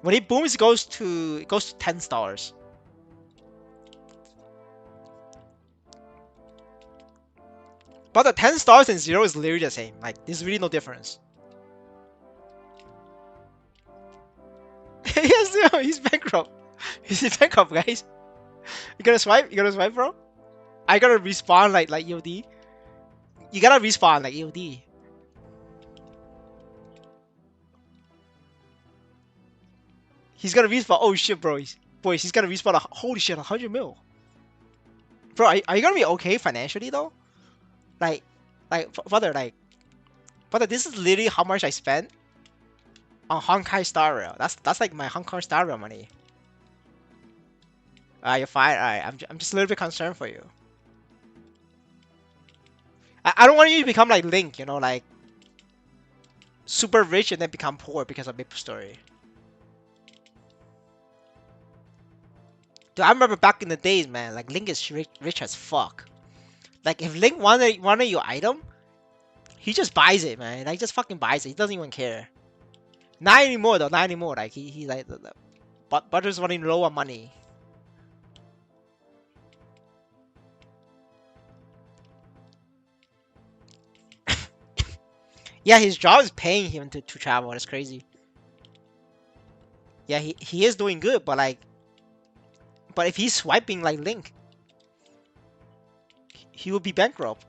When he booms, it goes to 10 stars. But the 10 stars and 0 is literally the same. Like, there's really no difference. Yes, no, he's bankrupt. He's bankrupt, guys. You gonna swipe? You gonna swipe, bro? I gotta respawn like EOD. You gotta respawn like EOD. He's gonna respawn. Oh shit, bro. Boys, he's gonna respawn. Holy shit, 100 mil. Bro, are you gonna be okay financially though? Like, brother, this is literally how much I spent on Honkai Star Rail. That's like my Honkai Star Rail money. You're fine. Alright, I'm just a little bit concerned for you. I don't want you to become like Link, like super rich and then become poor because of Maplestory. Dude, I remember back in the days, man. Like Link is rich as fuck. Like if Link wanted your item, he just buys it, man. Like just fucking buys it. He doesn't even care. Not anymore though. Not anymore. Like he like but Butter's running low on money. Yeah, his job is paying him to travel. That's crazy. Yeah, he is doing good, but like, but if he's swiping like Link, he would be bankrupt.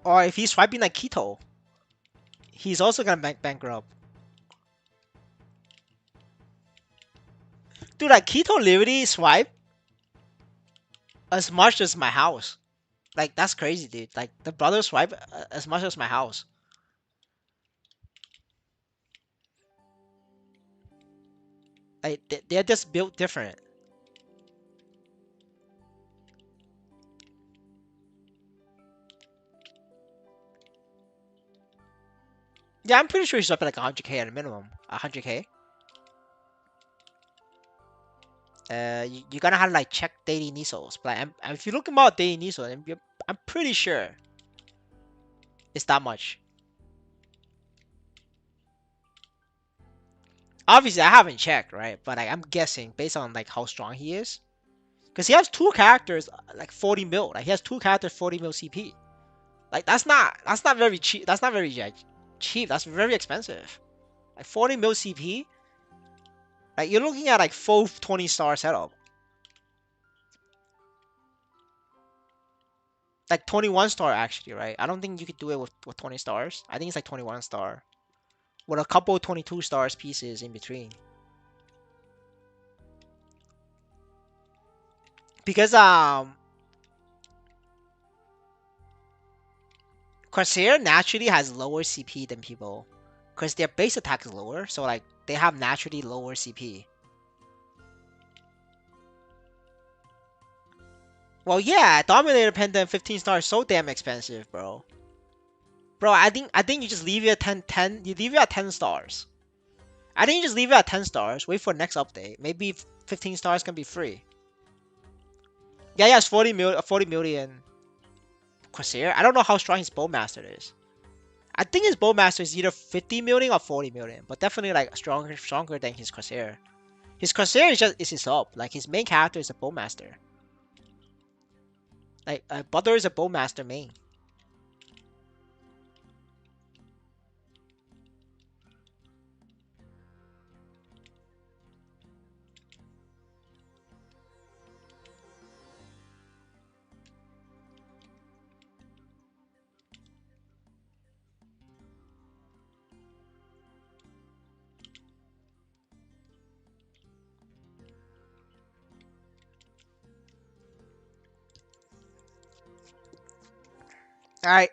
Or if he's swiping like Keto, he's also gonna bankrupt. Dude, like Keto literally swipe as much as my house. Like that's crazy, dude. Like the brother swipe as much as my house. Like they're just built different. Yeah, I'm pretty sure he's up at like 100k at a minimum. 100k. You're gonna have to like check daily Nisos, but if you look about daily Nisos, I'm pretty sure it's that much. Obviously, I haven't checked, right? But like, I'm guessing based on like how strong he is, because he has two characters like 40 mil. Like he has two characters 40 mil CP. Like that's not very cheap. That's not very cheap. That's very expensive. Like 40 mil CP. Like you're looking at like full 20-star setup. Like 21 star actually, right? I don't think you could do it with 20 stars. I think it's like 21 star with a couple 22 stars pieces in between. Because Corsair naturally has lower CP than people, because their base attack is lower, so like they have naturally lower CP. Well, yeah, Dominator Pendant 15 stars so damn expensive, bro. Bro, I think you just leave it at 10. You leave it at 10 stars. I think you just leave it at 10 stars. Wait for next update. Maybe 15 stars can be free. Yeah, yeah, it's 40 million Corsair. I don't know how strong his Bowmaster is. I think his Bowmaster is either 50 million or 40 million, but definitely like stronger than his Corsair. His Corsair is his up. Like his main character is a Bowmaster. Like Butter is a Bowmaster main. All right.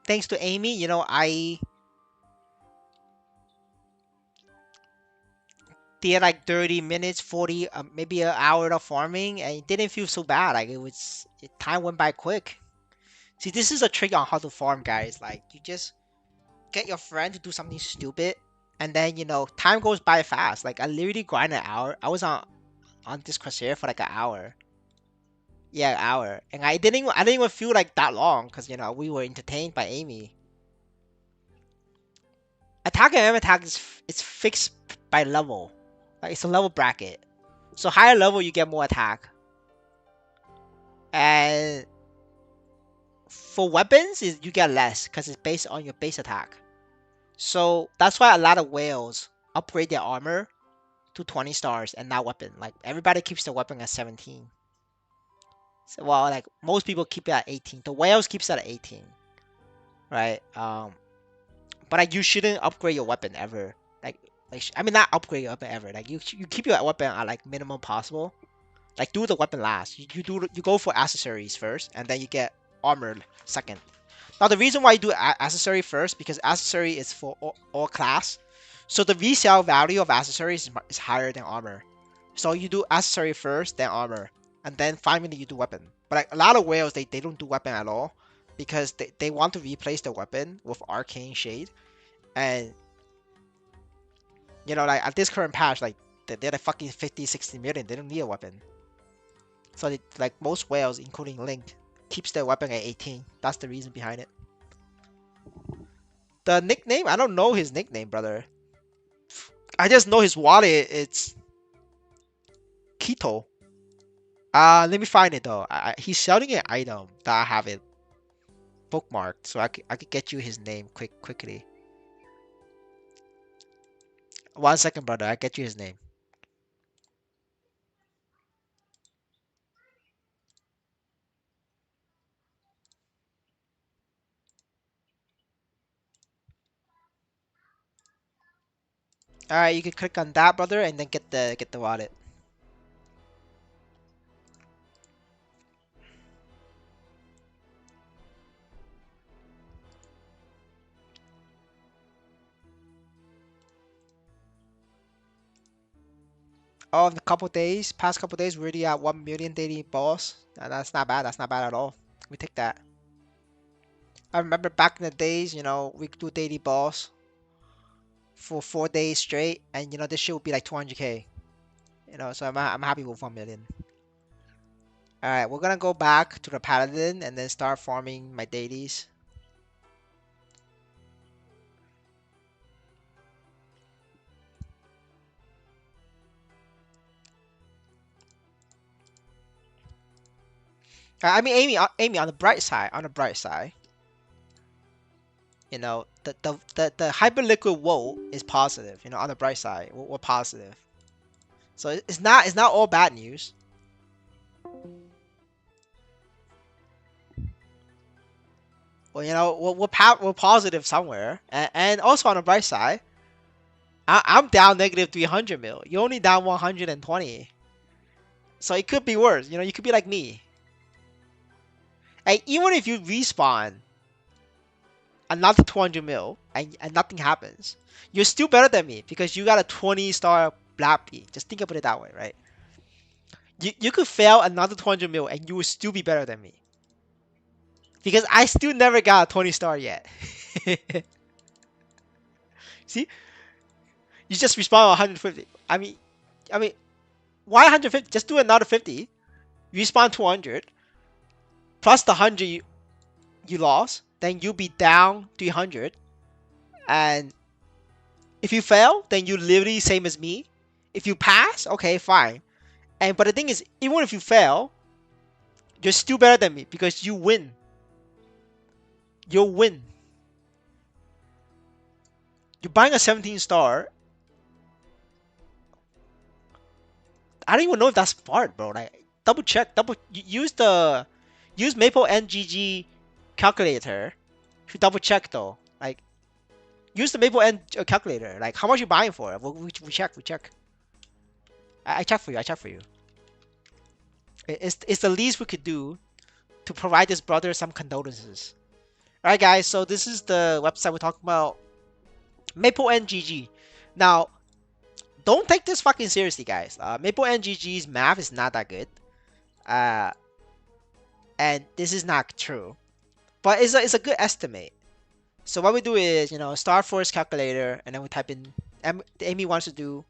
Thanks to Amy, I did like 30 minutes, 40, maybe an hour of farming, and it didn't feel so bad. Like time went by quick. See, this is a trick on how to farm, guys. Like you just get your friend to do something stupid, and then time goes by fast. Like I literally grind an hour. I was on this Corsair for like an hour. Yeah, an hour, and I didn't even feel like that long because we were entertained by Amy. Attack and attack is fixed by level. Like it's a level bracket. So higher level you get more attack. And for weapons is you get less because it's based on your base attack. So that's why a lot of whales upgrade their armor to 20 stars and not weapon. Like everybody keeps their weapon at 17. So, well, like most people keep it at 18. The whales keeps it at 18, right? But like you shouldn't upgrade your weapon ever. I mean not upgrade your weapon ever. Like you keep your weapon at like minimum possible. Like do the weapon last. You go for accessories first, and then you get armor second. Now the reason why you do accessory first because accessory is for all class, so the resale value of accessories is higher than armor. So you do accessory first, then armor, and then finally you do weapon. But like a lot of whales, they don't do weapon at all because they want to replace the weapon with arcane shade, and You know, like at this current patch, like they're like fucking 50, 60 million. They don't need a weapon. So they, like most whales, including Link, keeps their weapon at 18. That's the reason behind it. The nickname? I don't know his nickname, brother. I just know his wallet. It's Kito. Let me find it though. He's selling an item that I have it bookmarked, so I could get you his name quickly. 1 second, brother. I get you his name. All right, you can click on that, brother, and then get the wallet. Oh, in a couple days, past couple days, we're already at 1 million daily balls. And that's not bad. That's not bad at all. We take that. I remember back in the days, we could do daily balls for 4 days straight, and this shit would be like 200K. So I'm happy with 1 million. All right, we're gonna go back to the paladin and then start farming my dailies. I mean, Amy, on the bright side, the hyperliquid wool is positive. On the bright side, we're positive. So it's not all bad news. Well, we're positive somewhere, and also on the bright side, I'm down negative 300 mil. You're only down 120, so it could be worse. You could be like me. And even if you respawn another 200 mil and nothing happens, you're still better than me because you got a 20-star black P. Just think about it that way, right? You could fail another 200 mil and you would still be better than me because I still never got a 20-star yet. See, you just respawn 150. I mean, why 150? Just do another 50. Respawn 200 plus the 100 you lost, then you'll be down 300. And if you fail, then you literally same as me. If you pass, okay, fine. But the thing is, even if you fail, you're still better than me because you win. You'll win. You're buying a 17 star. I don't even know if that's smart, bro. Like, double check, use Maple NGG calculator to double check though. Like, use the Maple N calculator. Like, how much you buying for? We check. I check for you. I check for you. It's the least we could do to provide this brother some condolences. All right, guys. So this is the website we're talking about, Maple NGG. Now, don't take this fucking seriously, guys. Maple NGG's math is not that good, uh, and this is not true. But it's a good estimate. So what we do is, Star Force calculator, and then we type in. Amy wants to do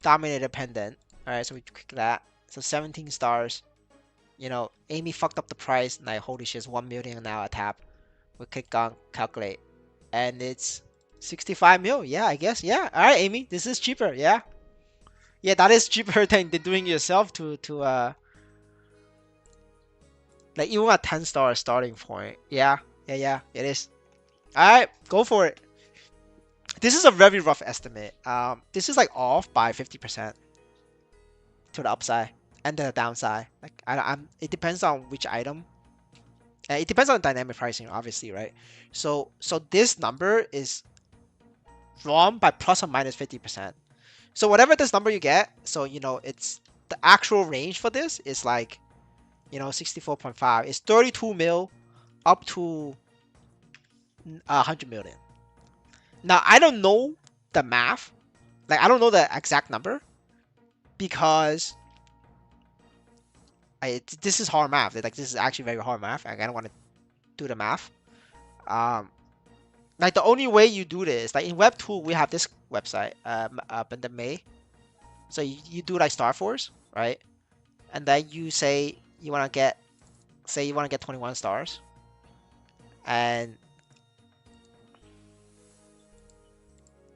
Dominator Pendant. All right, so we click that. So 17 stars. Amy fucked up the price. And like, holy shit, it's 1 million now a tap. We click on calculate, and it's 65 mil. Yeah, I guess. Yeah. All right, Amy, this is cheaper. Yeah. Yeah, that is cheaper than doing it yourself to like even a 10-star starting point. Yeah. Yeah, it is. All right, go for it. This is a very rough estimate. This is like off by 50% to the upside and then the downside. Like it depends on which item. It depends on dynamic pricing, obviously, right? So this number is wrong by plus or minus 50%. So whatever this number you get, so it's the actual range for this is like 64.5. It's 32 mil up to 100 million. Now I don't know the math, like I don't know the exact number because this is hard math. Like this is actually very hard math. Like, I don't want to do the math. Um, Like the only way you do this, like in Web 2, we have this website up in the May. So you do like Star Force, right? And then you say you want to get, say you want to get 21 stars, and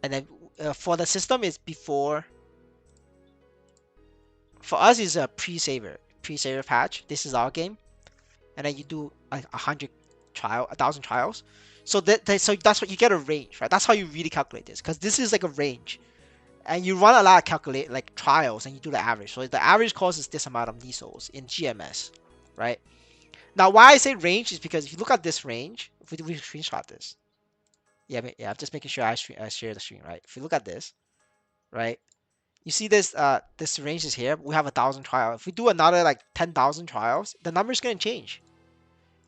then for the system is before. For us is a pre-saver patch. This is our game, and then you do like 1,000 trials. So so that's what you get, a range, right? That's how you really calculate this, because this is like a range, and you run a lot of calculate like trials, and you do the average. So the average cost is this amount of Nisos in GMS, right? Now, why I say range is because if you look at this range, if we screenshot this, yeah, yeah, I'm just making sure I share the screen, right? If you look at this, right, you see this range is here. We have 1,000 trials. If we do another like 10,000 trials, the number is gonna change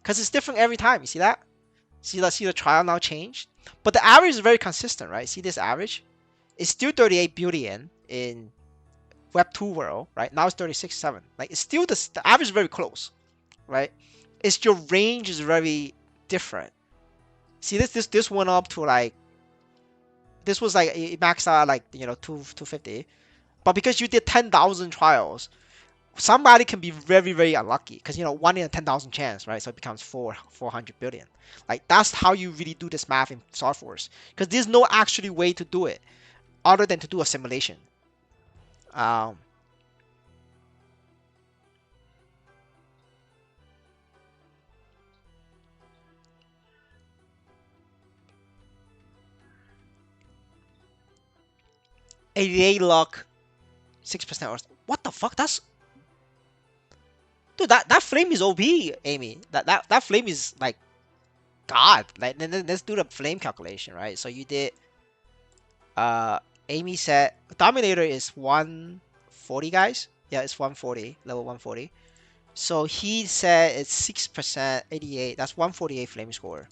because it's different every time. You see that? See the trial now change, but the average is very consistent, right? See this average? It's still 38 billion in Web 2 world, right? Now it's 36.7. Like it's still the average is very close, right? It's your range is very different. See this went up to like, this was like it maxed out like 250, but because you did 10,000 trials, somebody can be very very unlucky because 1 in 10,000 chance, right? So it becomes 400 billion. Like that's how you really do this math in softwares, because there's no actually way to do it other than to do a simulation. Um, 88 luck, 6% or what the fuck? That's dude. That flame is OP, Amy. That flame is like God. Like then let's do the flame calculation, right? So you did uh Amy said Dominator is 140, guys. Yeah, it's 140, level 140. So he said it's 6%, 88. That's 148 flame score.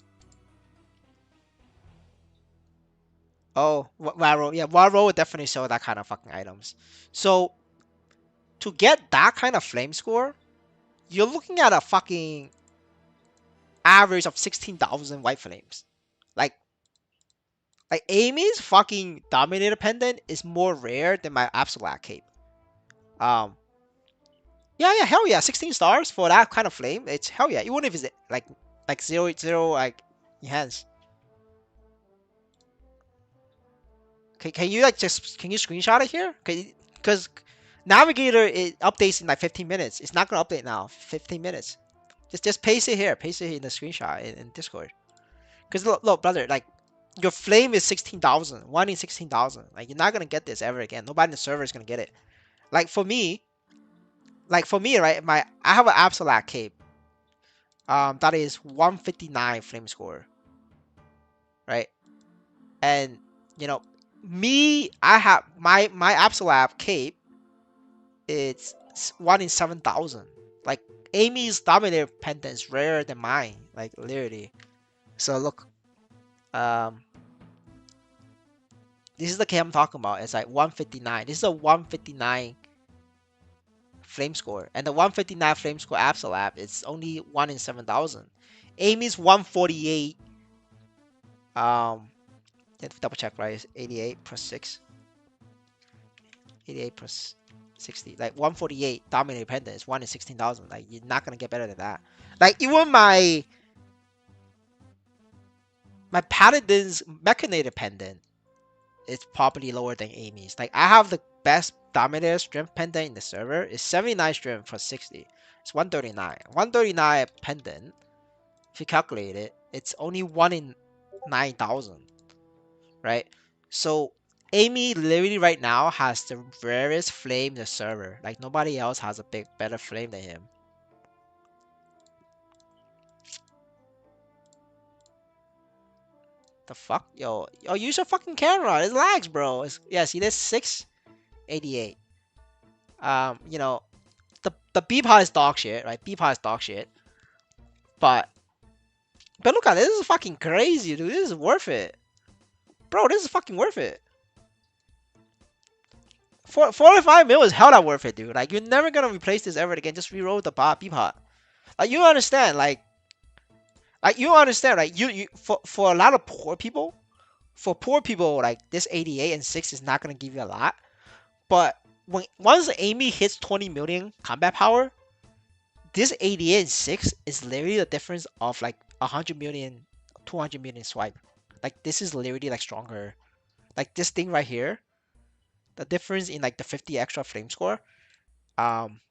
Oh, Waro, yeah, Waro would definitely sell that kind of fucking items. So to get that kind of flame score, you're looking at a fucking average of 16,000 white flames. Like Amy's fucking Dominator pendant is more rare than my Absolute cape. Um, yeah, hell yeah, 16 stars for that kind of flame. It's hell yeah. Even if it's like zero like enhance. Can you like just can you screenshot it here? Because Navigator it updates in like 15 minutes. It's not gonna update now. 15 minutes. Just paste it here. Paste it in the screenshot in Discord. Because look, brother, like your flame is 16,000. 1 in 16,000. Like you're not gonna get this ever again. Nobody in the server is gonna get it. Like for me, right? I have an Absolute cape. That is 159 flame score, right? And you know, me, I have my Absolute cape. It's 1 in 7,000. Like Amy's Dominator pendant is rarer than mine. Like literally. So look, um, this is the cape I'm talking about. It's like 159. This is a 159 flame score, and the 159 flame score Absolute is only 1 in 7,000. Amy's 148. You have to double check, right? It's 88 plus 6. 88 plus 60. Like 148 Dominator pendant is 1 in 16,000. Like you're not gonna get better than that. Like even my Paladin's Mechanator pendant is probably lower than Amy's. Like I have the best Dominator strength pendant in the server. It's 79 strength for 60. It's 139. 139 pendant. If you calculate it, it's only 1 in 9,000, right? So Amy literally right now has the rarest flame in the server. Like nobody else has a better flame than him. The fuck, yo, use your fucking camera. It lags, bro. Yeah, see this 688. The Beepod is dog shit, right? Beepod is dog shit. But look at this. This is fucking crazy, dude. This is worth it, bro. This is fucking worth it. 45 mil is hella worth it, dude. Like you're never gonna replace this ever again. Just reroll the Beepod. Like you understand, like Like you don't understand, right? You for a lot of poor people, for poor people, like this 88 and 6 is not gonna give you a lot. But when once Amy hits 20 million combat power, this 88 and 6 is literally the difference of like 100 million, 200 million swipe. Like this is literally like stronger. Like this thing right here, the difference in like the 50 extra flame score. Um,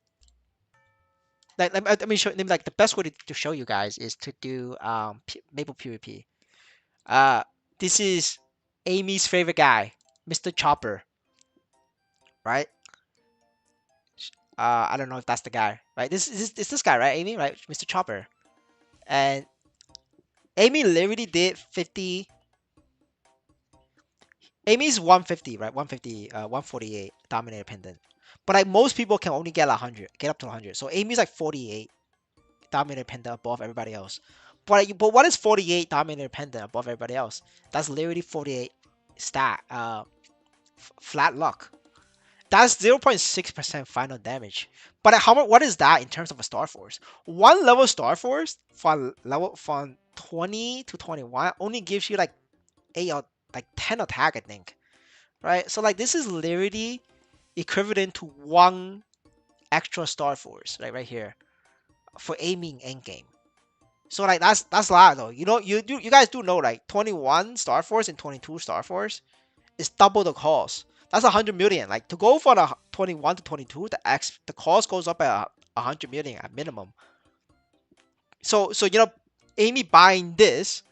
let me show. Like the best way to show you guys is to do Maple PvP. Uh, this is Amy's favorite guy, Mr. Chopper, right? I don't know if that's the guy, right? This guy, right? Amy, right? Mr. Chopper. And Amy literally did 50. Amy's 150, right? 150, 148 Dominator Pendant. But like most people can only get 100, get up to 100. So Amy's like 48 Dominator Pendant above everybody else. But what is 48 Dominator Pendant above everybody else? That's literally 48 stat, flat luck. That's 0.6% final damage. But how much? What is that in terms of a Star Force? One level Star Force from 20 to 21 only gives you like 8 or like 10 attack, I think. Right? So like this is literally equivalent to one extra Star Force, right here for aiming endgame. So like that's a lot though. You know you guys do know like 21 Star Force and 22 Star Force is double the cost. That's 100 million. Like to go from the 21 to 22, the cost goes up at 100 million at minimum. So Amy buying this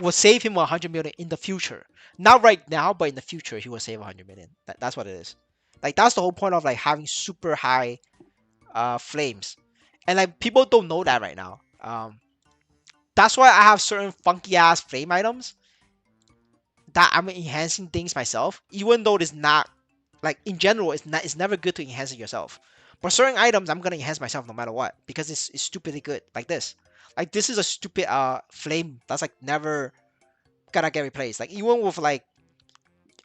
will save him 100 million in the future. Not right now, but in the future he will save 100 million. That's what it is. Like that's the whole point of like having super high flames, and like people don't know that right now. That's why I have certain funky ass flame items that I'm enhancing things myself, even though it's not like in general it's never good to enhance it yourself. But certain items I'm gonna enhance myself no matter what because it's stupidly good. Like this. Like this is a stupid flame that's like never gonna get replaced. Like even with like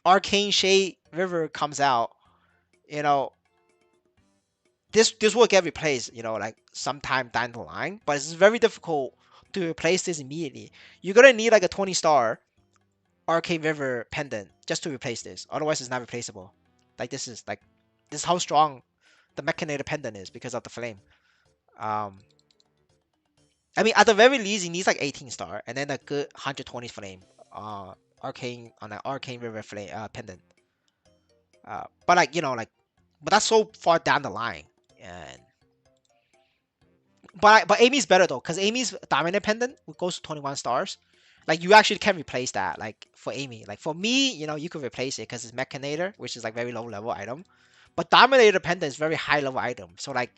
Arcane Shade River comes out, you know, this will get replaced, like sometime down the line, but it's very difficult to replace this immediately. You're gonna need like a 20 star Arcane River pendant just to replace this. Otherwise, it's not replaceable. Like this is how strong the Mechanator pendant is because of the flame. Um, I mean, at the very least, it needs like 18 star and then a good 120 flame. Arcane on an Arcane River flame pendant. But like but that's so far down the line. And but Amy's better though, because Amy's Dominant Pendant goes to 21 stars. Like you actually can replace that. Like for Amy, like for me, you could replace it because it's Mechanator, which is like very low level item. But Dominator Pendant is very high level item. So like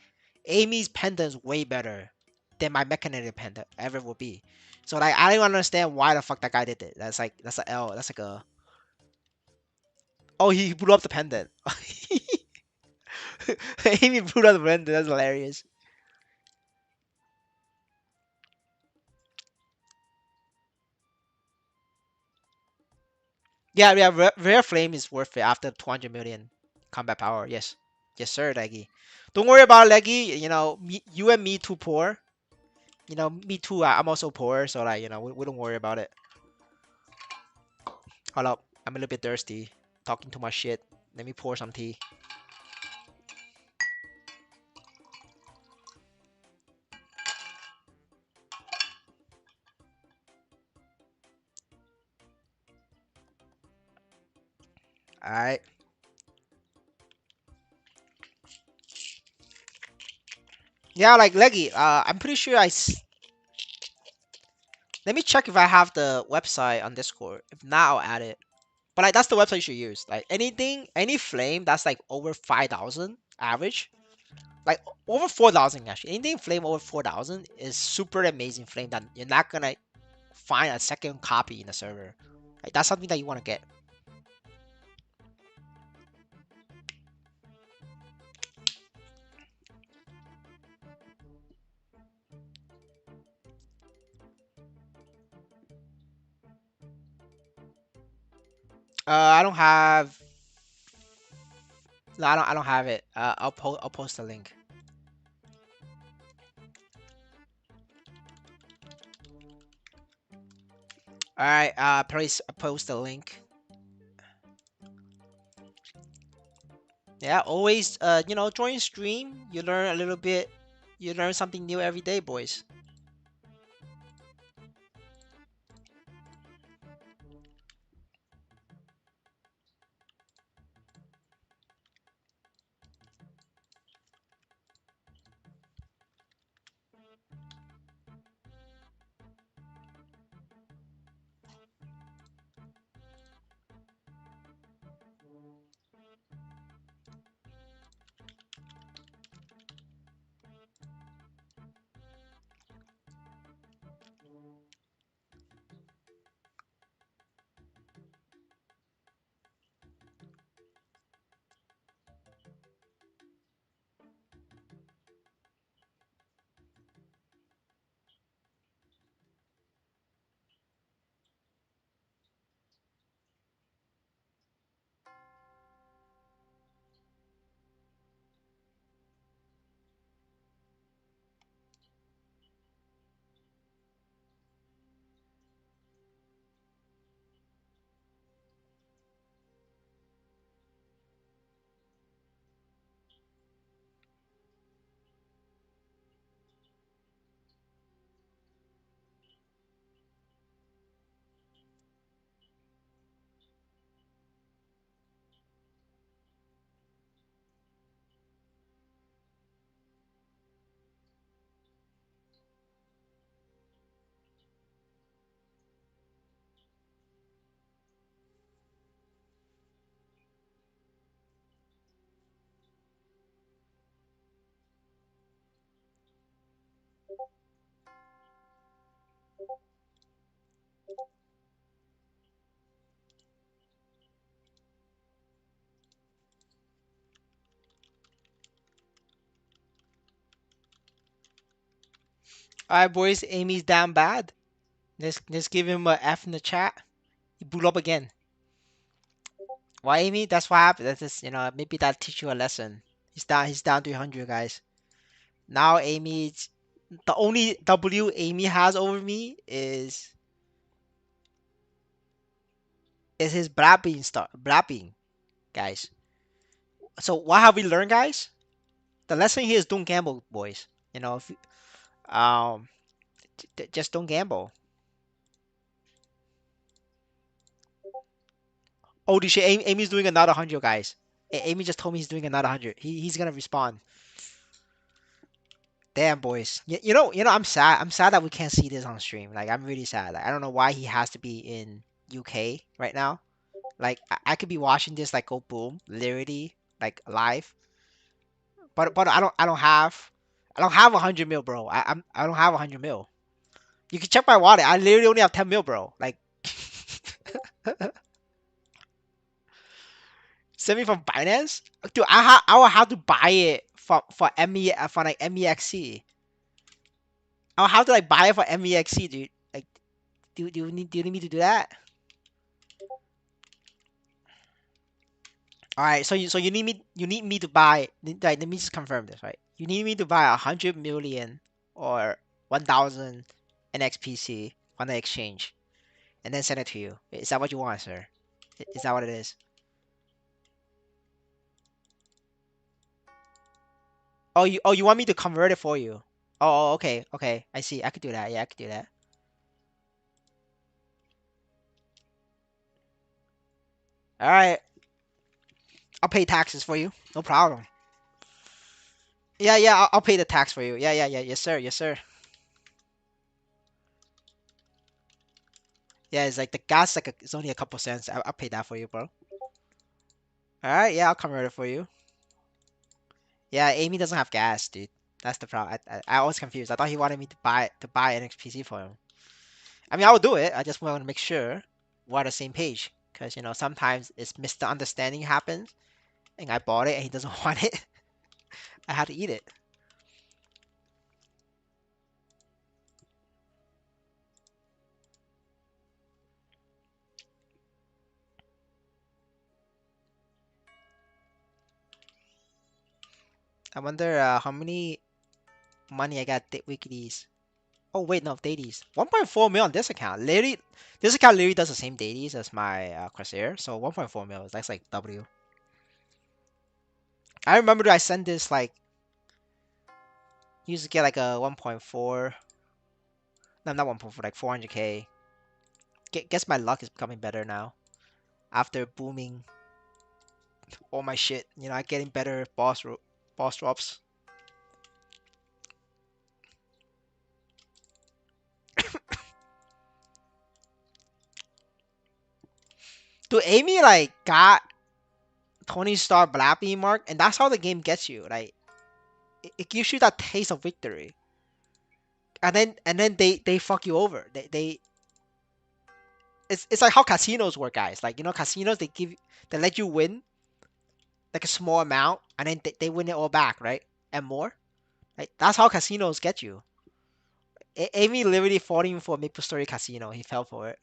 Amy's pendant is way better than my Mechanator pendant ever will be. So like I don't understand why the fuck that guy did it. That's a L. That's like a oh he blew up the pendant. Amy blew up the pendant. That's hilarious. Yeah, yeah, rare flame is worth it after 200 million combat power. Yes, yes, sir, Leggy. Don't worry about Leggy. You and me too poor. Me too. I'm also poor, so like we don't worry about it. Hold up, I'm a little bit thirsty. Talking too much shit. Let me pour some tea. All right. Yeah, like Leggy. I'm pretty sure let me check if I have the website on Discord. If not, I'll add it. But like that's the website you should use. Like any flame that's like over 5,000 average. Like over 4,000 actually. Anything flame over 4,000 is super amazing flame that you're not gonna find a second copy in the server. Like that's something that you want to get. I don't have. No, I don't have it. I'll post a link. All right, please post the link. Yeah, always, join stream. You learn a little bit. You learn something new every day, boys. All right, boys. Amy's down bad. Let's give him a F in the chat. He blew up again. Why, Amy? That's what happened. That's just, maybe that teach you a lesson. He's down 300, guys. Now Amy's the only W Amy has over me is his blabbing, guys. So what have we learned, guys? The lesson here is don't gamble, boys. If um just don't gamble. Oh, did she? Amy's doing another 100, guys. Amy just told me he's doing another 100. He's gonna respond. Damn, boys. I'm sad. I'm sad that we can't see this on stream. Like, I'm really sad. Like, I don't know why he has to be in UK right now. Like, I could be watching this like go boom, literally, like live. But I don't have 100 mil, bro. I don't have 100 mil. You can check my wallet. I literally only have 10 mil, bro. Like, send me from Binance, dude. I will have to buy it for ME for like MEXC. I'll have to like buy it for MEXC, dude. Like, do you need me to do that? All right. So you need me to buy. Like, let me just confirm this, right? You need me to buy 100 million or 1,000 NXPC on the exchange, and then send it to you. Is that what you want, sir? Is that what it is? Oh, you want me to convert it for you? Oh, okay, okay. I see. I could do that. Yeah, I could do that. All right. I'll pay taxes for you. No problem. Yeah, yeah. I'll pay the tax for you. Yeah, yeah, yeah. Yes, sir. Yes, sir. Yeah, it's like the gas. Like it's only a couple cents. I'll pay that for you, bro. All right. Yeah, I'll convert it for you. Yeah, Amy doesn't have gas, dude. That's the problem. I was confused. I thought he wanted me to buy an XPC for him. I mean, I will do it. I just want to make sure we're on the same page, because sometimes it's misunderstanding happens, and I bought it and he doesn't want it. I had to eat it. I wonder how many money I got weeklies. Oh wait, no, dailies. 1.4 mil on this account. Literally, this account literally does the same dailies as my Corsair. So 1.4 mil. That's like W. I remember that I sent this like used to get like a 1.4. No, not 1.4, like 400k. Guess my luck is becoming better now after booming all my shit. You know, getting better boss drops. Dude, Amy like got 20-star Blappy mark, and that's how the game gets you. Like it gives you that taste of victory, and then they fuck you over. They it's like how casinos work, guys. Like casinos they let you win like a small amount, and then they win it all back, right? And more. Like that's how casinos get you. Amy literally falling for Maplestory Casino. He fell for it.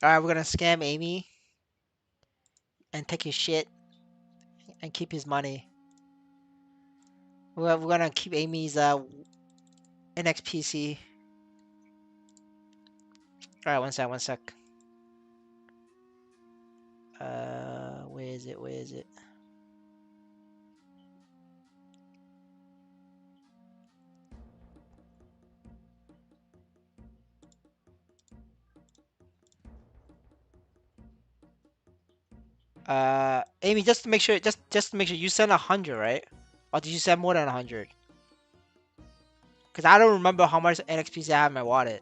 All right, we're gonna scam Amy and take his shit and keep his money. We're gonna keep Amy's NXPC. All right, one sec. Where is it? Where is it? Amy, just to make sure you sent 100, right? Or did you send more than 100? Because I don't remember how much NXPC I have in my wallet.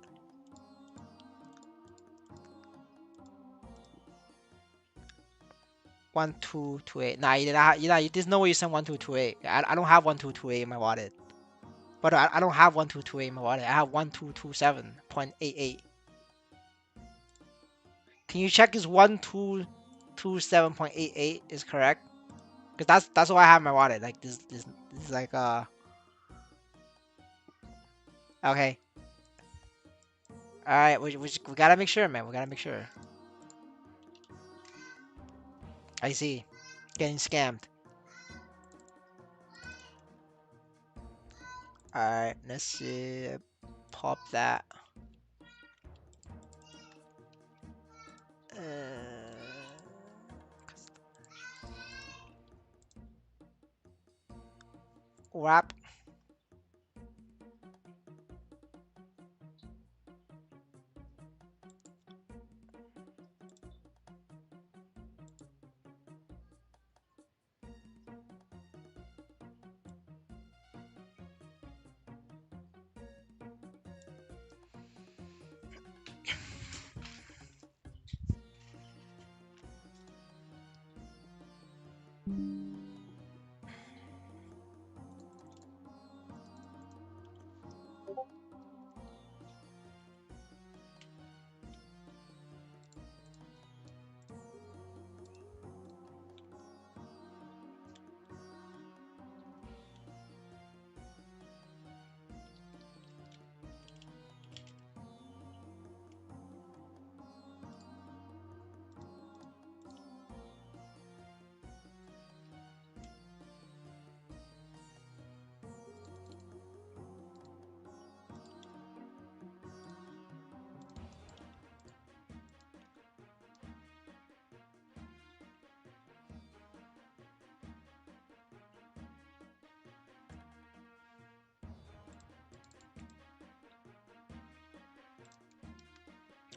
1228. Nah, there's no way you sent 1228. I don't have 1228 in my wallet. But I don't have 1228 in my wallet. I have 1227.88. Can you check is 1227.88 is correct? Because that's what I have in my wallet. Like this is like okay. All right, we gotta make sure, man. We gotta make sure. I see. Getting scammed. All right, let's see. Pop that. Wrap.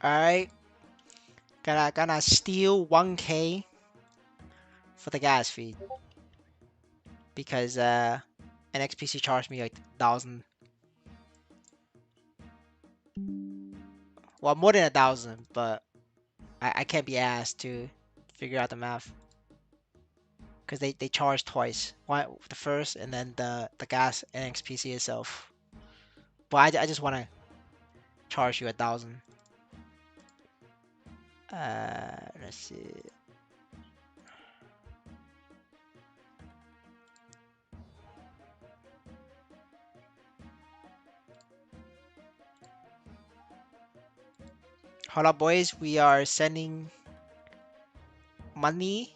All right, gonna steal 1K for the gas fee because NXPC charged me like 1,000. Well, more than 1,000, but I can't be asked to figure out the math because they charge twice. One the first and then the gas NXPC itself. But I just want to charge you 1,000. Let's see. Hold up, boys. We are sending money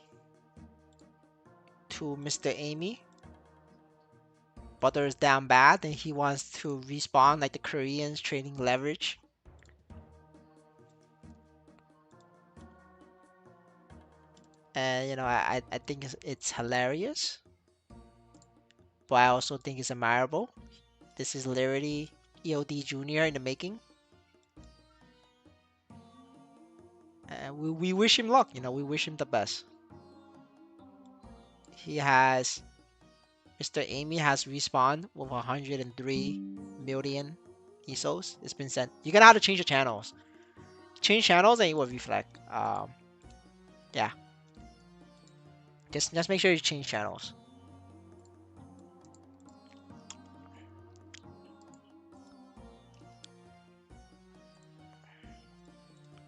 to Mr. Amy. Butter is down bad and he wants to respawn like the Koreans trading leverage. And you know, I think it's hilarious, but I also think it's admirable. This is literally EOD Junior in the making. And we wish him luck, you know, we wish him the best. He has Mr. Amy has respawned with 103 million ESOs. It's been sent. You're gonna have to change the channels. Change channels and it will reflect. Yeah. Just make sure you change channels.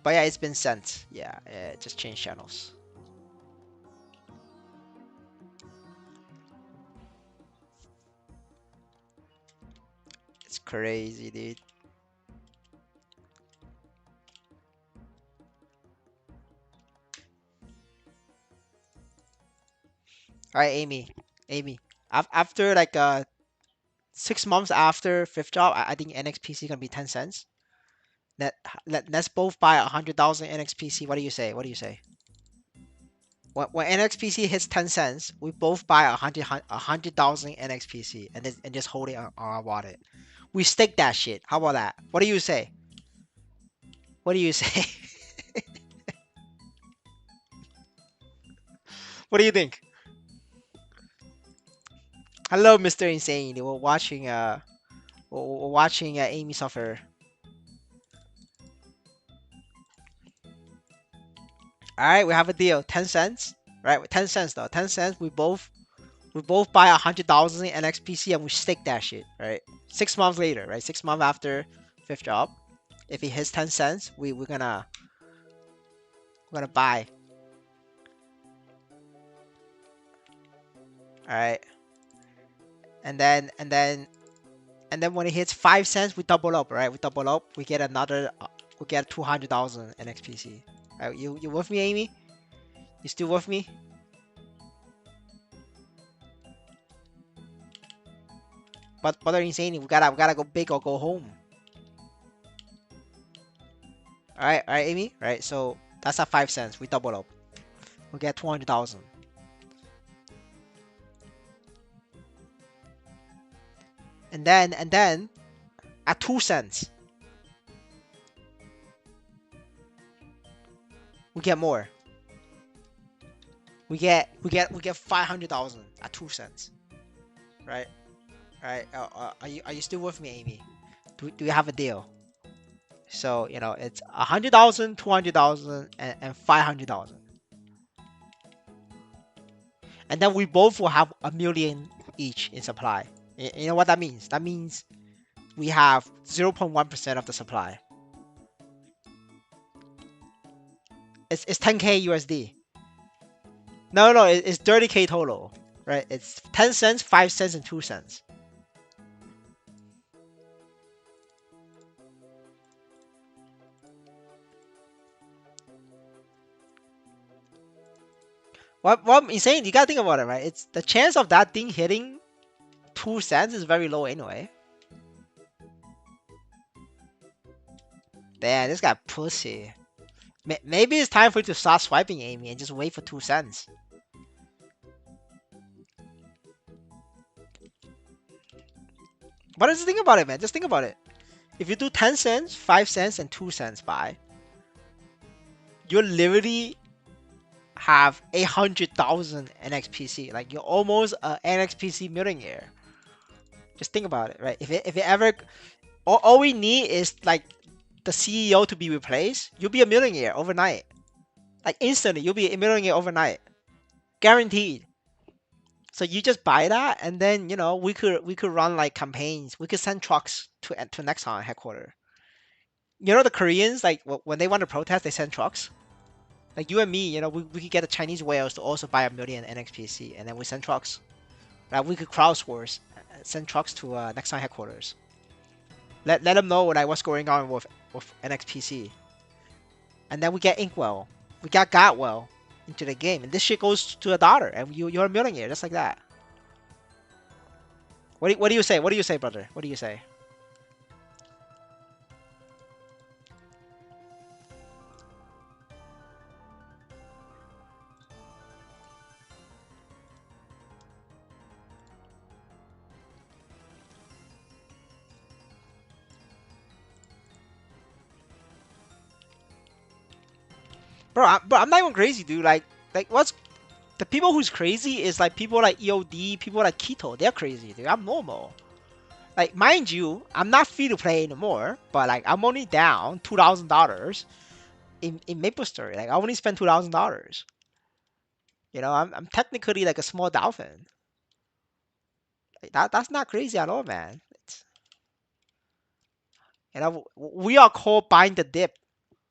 But yeah, it's been sent. Yeah, just change channels. It's crazy, dude. All right, Amy. Amy. After like 6 months after fifth job, I think NXPC gonna be 10 cents. Let's both buy 100,000 NXPC. What do you say? What do you say? When NXPC hits 10 cents, we both buy 100,000 NXPC and just hold it on our wallet. We stake that shit. How about that? What do you say? What do you say? What do you think? Hello, Mr. Insane. We're watching Amy suffer. All right, we have a deal. 10 cents, right? 10 cents though. 10 cents. We both buy 100,000 NXPC and we stake that shit, right? 6 months later, right? 6 months after fifth job, if it hits 10 cents, we're gonna buy. All right, and then when it hits 5 cents, we double up, right? We double up. We get another. We get 200,000 NXPC. Right, you with me, Amy? You still with me? But they're insane. We gotta go big or go home. All right, Amy. Right. So that's at 5 cents. We double up. We get 200,000. And then at 2 cents, we get more. We get 500,000 at 2 cents. Right. Right. Are you still with me, Amy? Do you have a deal? So you know it's 100,000, 200,000, and 500,000. And then we both will have a million each in supply. You know what that means? That means we have 0.1% of the supply. It's 10K USD. No, it's 30K total, right? It's 10 cents, 5 cents, and 2 cents. What I'm saying, you gotta think about it, right? It's the chance of that thing hitting 2 cents is very low anyway. Damn, this guy pussy. Maybe it's time for you to start swiping, Amy, and just wait for 2 cents. But just think about it, man. Just think about it. If you do 10 cents, 5 cents, and 2 cents buy, you literally have 800,000 NXPC. Like you're almost a NXPC millionaire. Just think about it, right? If it ever, all we need is like the CEO to be replaced, you'll be a millionaire overnight. Like instantly, you'll be a millionaire overnight, guaranteed. So you just buy that, and then we could run like campaigns. We could send trucks to Nexon headquarters. The Koreans, like when they want to protest, they send trucks. Like you and me, we could get the Chinese whales to also buy a million NXPC, and then we send trucks. Right? We could crowdsource, send trucks to Nexon headquarters. Let them know like what's going on with NXPC, and then we get Inkwell, we got Gotwell into the game, and this shit goes to $1, and you're a millionaire just like that. What do you say? What do you say, brother? What do you say? Bro, I'm not even crazy, dude. Like what's the people who's crazy is like people like EOD, people like Keto. They're crazy, dude. I'm normal. Like, mind you, I'm not free to play anymore, but like I'm only down $2,000 in Maplestory. Like I only spent $2,000. I'm technically like a small dolphin. Like, that's not crazy at all, man. We are called buying the dip.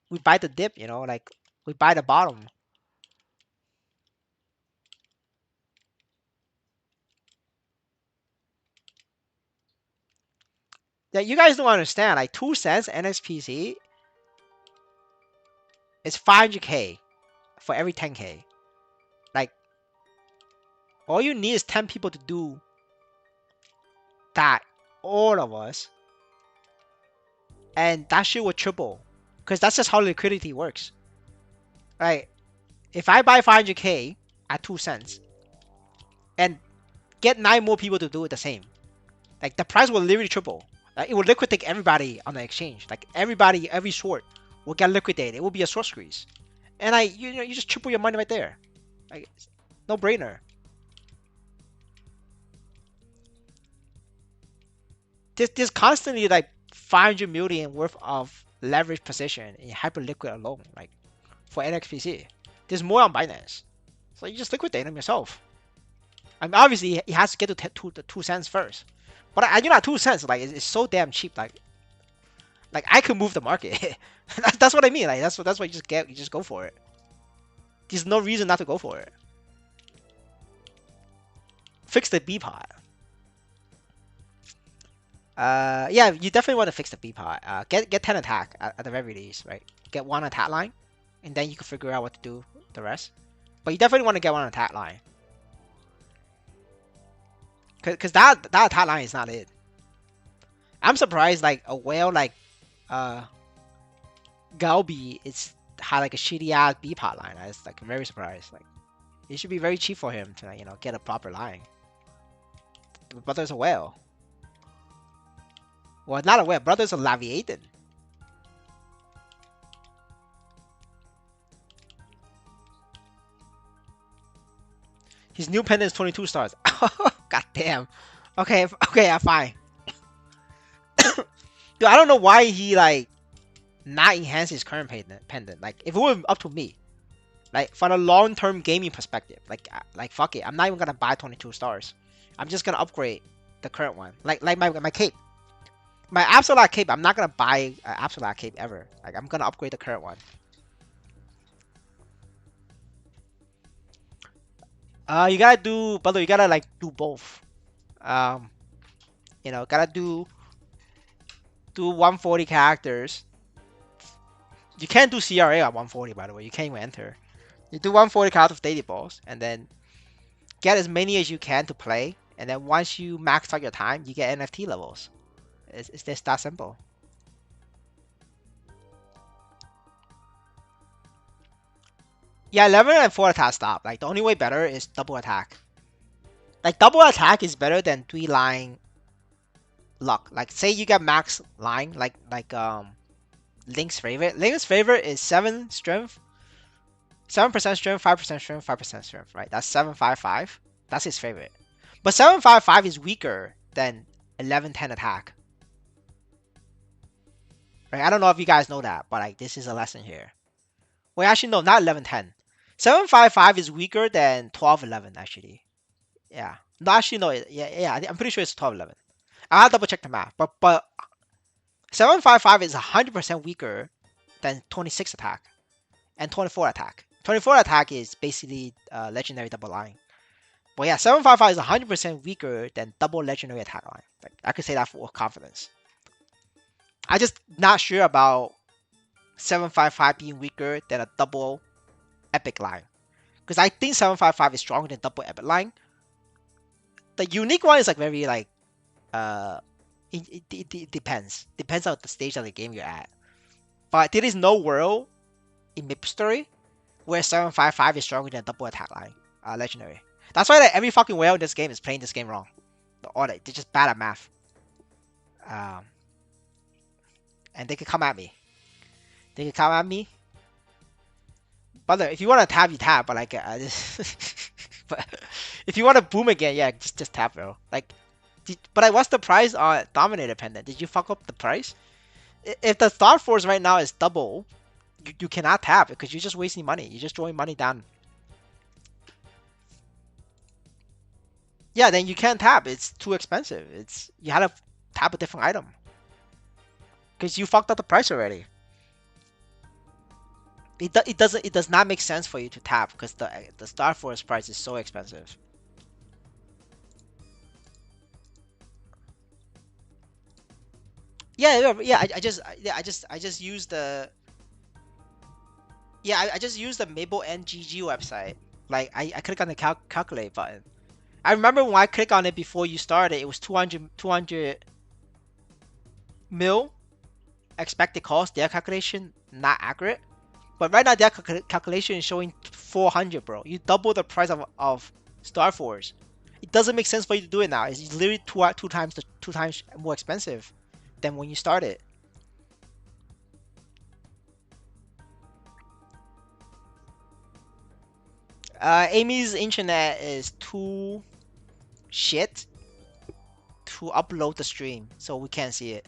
We buy the dip, like we buy the bottom. Yeah, you guys don't understand. Like 2 cents NXPC is 500K for every 10K. Like all you need is 10 people to do that. All of us, and that shit will triple. Because that's just how liquidity works. Right? If I buy 500K at 2 cents and get 9 more people to do it the same, like the price will literally triple. Like, it will liquidate everybody on the exchange. Like everybody, every short will get liquidated. It will be a short squeeze, and you just triple your money right there. Like no brainer. There's constantly like 500 million worth of leverage position in Hyperliquid alone. Like for NXPC, there's more on Binance. So you just liquidate them yourself. I mean, obviously it has to get to 2 cents first. But at 2 cents, like it's so damn cheap. Like I could move the market. That's what I mean. Like that's what you just get. You just go for it. There's no reason not to go for it. Fix the B pot. Yeah, you definitely want to fix the B pot. Get 10 attack at the very least, right? Get one attack line, and then you can figure out what to do the rest. But you definitely want to get one attack line, cause that attack line is not it. I'm surprised like a whale like uh Galbi is had like a shitty ass B pot line. I was like very surprised. Like it should be very cheap for him to get a proper line. But there's a whale. Well, not a whale. Brothers of Laviated. His new pendant is 22 stars. God damn. Okay, okay, I'm fine. Dude, I don't know why he like not enhance his current pendant. Like if it were up to me, like from a long-term gaming perspective, like fuck it, I'm not even gonna buy 22 stars. I'm just gonna upgrade the current one. Like my cape, my absolute cape. I'm not gonna buy absolute cape ever. Like I'm gonna upgrade the current one. You gotta do, brother. You gotta like do both. Um, gotta do 140 characters. You can't do CRA at 140, by the way. You can't even enter. You do 140 characters of daily balls, and then get as many as you can to play. And then once you max out your time, you get NFT levels. It's just that simple. Yeah, 11 and 4 attack stop. Like the only way better is double attack. Like double attack is better than 3 line luck. Like say you get max line, like Link's favorite. Link's favorite is 7 strength, 7% strength, 5% strength, 5% strength, right? That's 755. That's his favorite. But 755 is weaker than 1110 attack. Right? I don't know if you guys know that, but like this is a lesson here. Wait, actually no, not 1110. 755 is weaker than 1211 actually. Yeah. No, actually no. Yeah. I'm pretty sure it's 1211. I'll double check the math. But 755 is 100% weaker than 26 attack and 24 attack. 24 attack is basically legendary double line. But yeah, 755 is 100% weaker than double legendary attack line. Like I could say that for confidence. I just not sure about 755 being weaker than a double epic line. Because I think 755 is stronger than double epic line. The unique one is like very like uh it depends. Depends on the stage of the game you're at. But there is no world in Maplestory where 755 is stronger than double attack line. Legendary. That's why like, every fucking whale in this game is playing this game wrong. Or they're just bad at math. Um, and they can come at me. They can come at me. But look, if you want to tap, you tap. But like, but if you want to boom again, yeah, just tap, bro. Like, but like, what's the price on Dominator Pendant? Did you fuck up the price? If the Star Force right now is double, you cannot tap because you're just wasting money. You're just throwing money down. Yeah, then you can't tap. It's too expensive. It's you had to tap a different item because you fucked up the price already. It does not make sense for you to tap because the Star Force price is so expensive. Yeah. I just used the I just used the Maplestory N website. Like I click on the calculate button. I remember when I click on it before you started, it was 200 mil expected cost. Their calculation not accurate. But right now their calculation is showing 400, bro. You double the price of Star Force. It doesn't make sense for you to do it now. It's literally two times more expensive than when you started. Amy's internet is too shit to upload the stream, so we can't see it.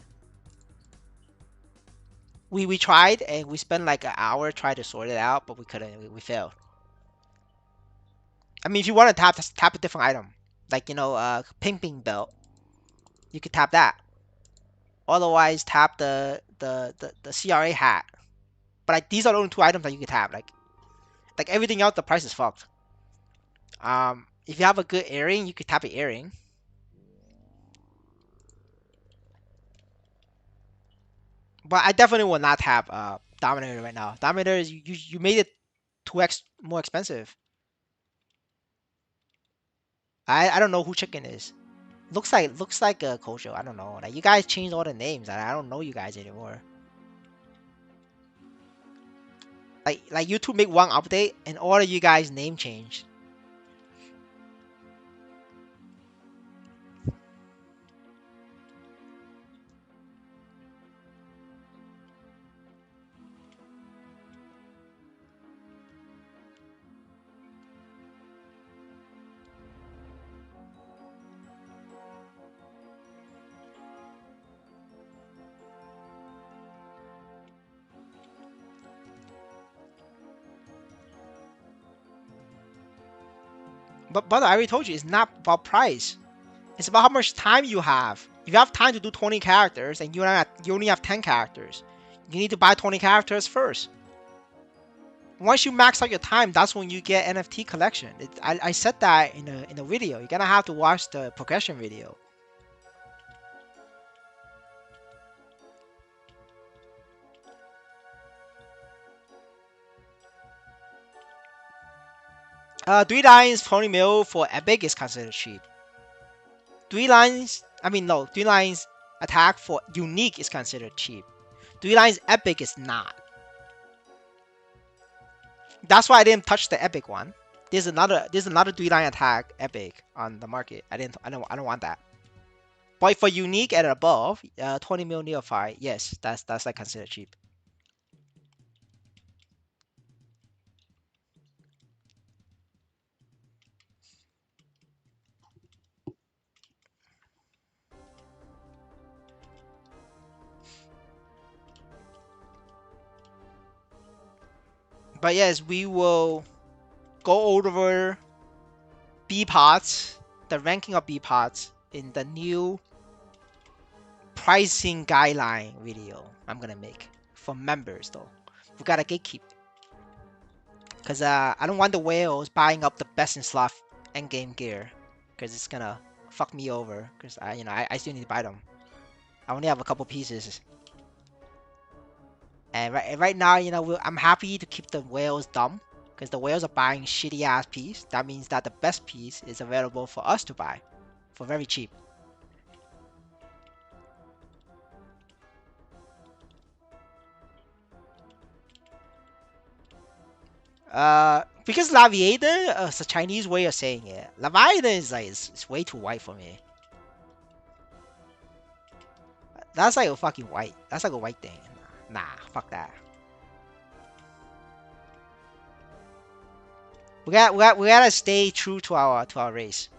We tried and we spent like an hour trying to sort it out, but we couldn't. We failed. I mean, if you want to tap a different item, like ping ping belt, you could tap that. Otherwise, tap the CRA hat. But like these are the only two items that you can tap. Like everything else, the price is fucked. If you have a good earring, you could tap an earring. But I definitely will not tap Dominator right now. Dominator is you made it 2x more expensive. I don't know who Chicken is. Looks like a Kojo. I don't know. Like you guys changed all the names. I don't know you guys anymore. Like YouTube make one update and all of you guys name changed. But brother, I already told you it's not about price. It's about how much time you have. If you have time to do 20 characters and you only have 10 characters, you need to buy 20 characters first. Once you max out your time, that's when you get NFT collection. I said that in a video. You're gonna have to watch the progression video. Three lines 20 mil for epic is considered cheap. Three lines, I mean no, three lines attack for unique is considered cheap. Three lines epic is not. That's why I didn't touch the epic one. There's another three line attack epic on the market. I don't want that. But for unique and above, 20 mil neophyte, yes, that's like considered cheap. But yes, we will go over B pods, the ranking of B pods in the new pricing guideline video I'm gonna make for members though. We gotta gatekeep because I don't want the whales buying up the best in slot endgame gear because it's gonna fuck me over because I still need to buy them. I only have a couple pieces, and right now I'm happy to keep the whales dumb because the whales are buying shitty ass piece. That means that the best piece is available for us to buy for very cheap. Because Laviator is a Chinese way of saying it. Leviathan is like it's way too white for me. That's like a fucking white. That's like a white thing. Nah, fuck that. We gotta stay true to our race.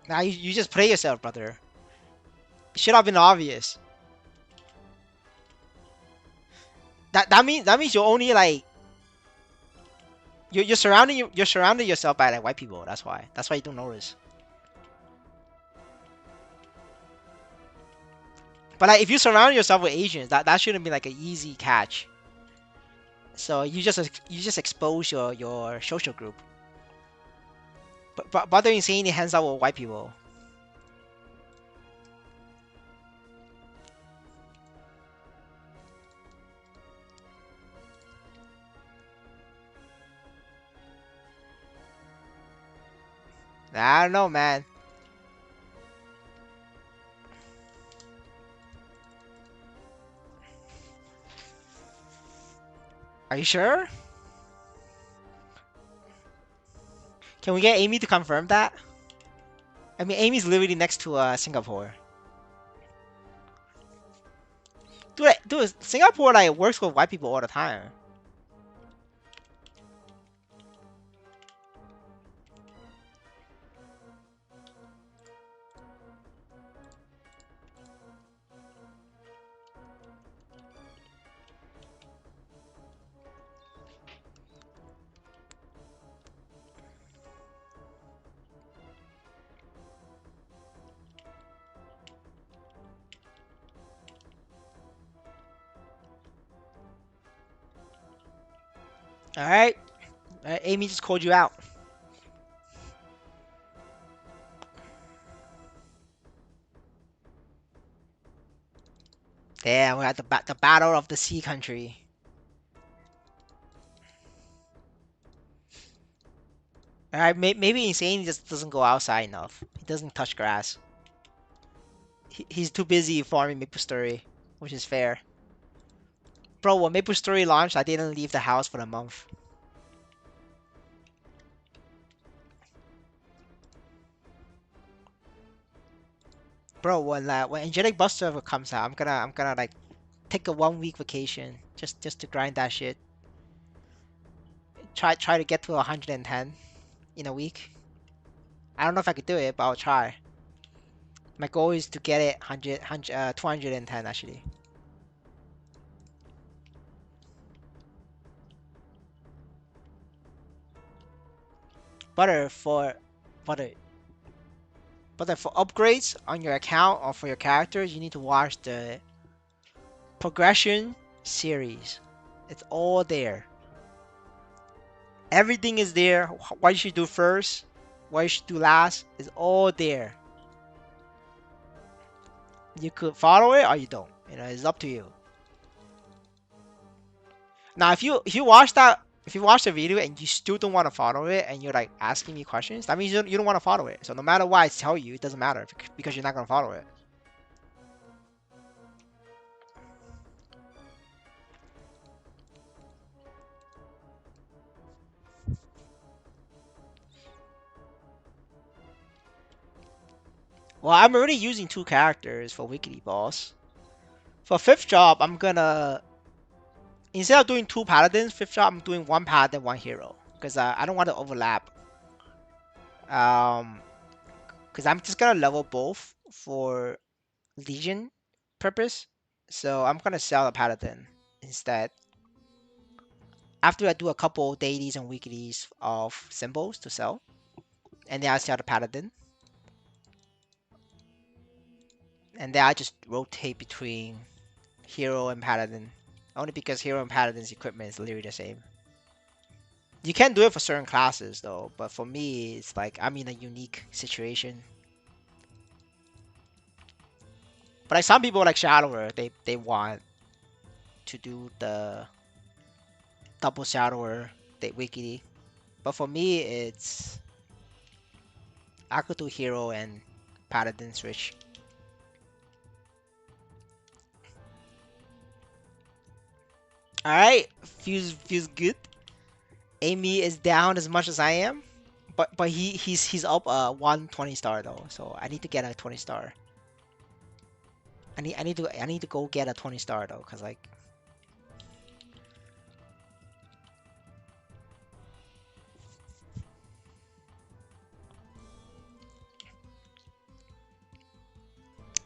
Now you just play yourself, brother. It should have been obvious. That means you're only like you're surrounding yourself by like white people. That's why you don't notice. But like if you surround yourself with Asians, that shouldn't be like an easy catch. So you just expose your social group. But they're insanely hands out with white people. I don't know, man. Are you sure? Can we get Amy to confirm that? I mean, Amy's literally next to Singapore. Dude, Singapore like works with white people all the time. All right. Amy just called you out. Damn, we're at the battle of the sea country. All right, maybe Insane just doesn't go outside enough. He doesn't touch grass. He's too busy farming Maplestory, which is fair. Bro, when Maplestory launched, I didn't leave the house for a month. Bro, when Angelic Buster comes out, I'm gonna like take a 1 week vacation just to grind that shit. Try to get to 110 in a week. I don't know if I could do it, but I'll try. My goal is to get it 210 actually. Butter for butter Butter for upgrades on your account or for your characters, you need to watch the progression series. It's all there. Everything is there. What you should do first, what you should do last is all there. You could follow it or you don't. It's up to you. Now, if you watch the video and you still don't want to follow it and you're like asking me questions, that means you don't want to follow it. So no matter what I tell you, it doesn't matter because you're not gonna follow it. Well, I'm already using two characters for weekly boss. For fifth job, I'm gonna instead of doing two paladins, fifth job I'm doing one paladin, one hero, because I don't want to overlap. Um, because I'm just gonna level both for Legion purpose. So I'm gonna sell the paladin instead. After I do a couple dailies and weeklies of symbols to sell, and then I sell the paladin, and then I just rotate between hero and paladin. Only because hero and paladin's equipment is literally the same. You can do it for certain classes though, but for me, it's like I'm in a unique situation. But like some people like Shadower, they want to do the double Shadower they weekly. But for me, it's I could do hero and paladin switch. All right, feels good. Amy is down as much as I am, but he's up 120 star though, so I need to get a 20 star. I need to go get a 20 star though, cause like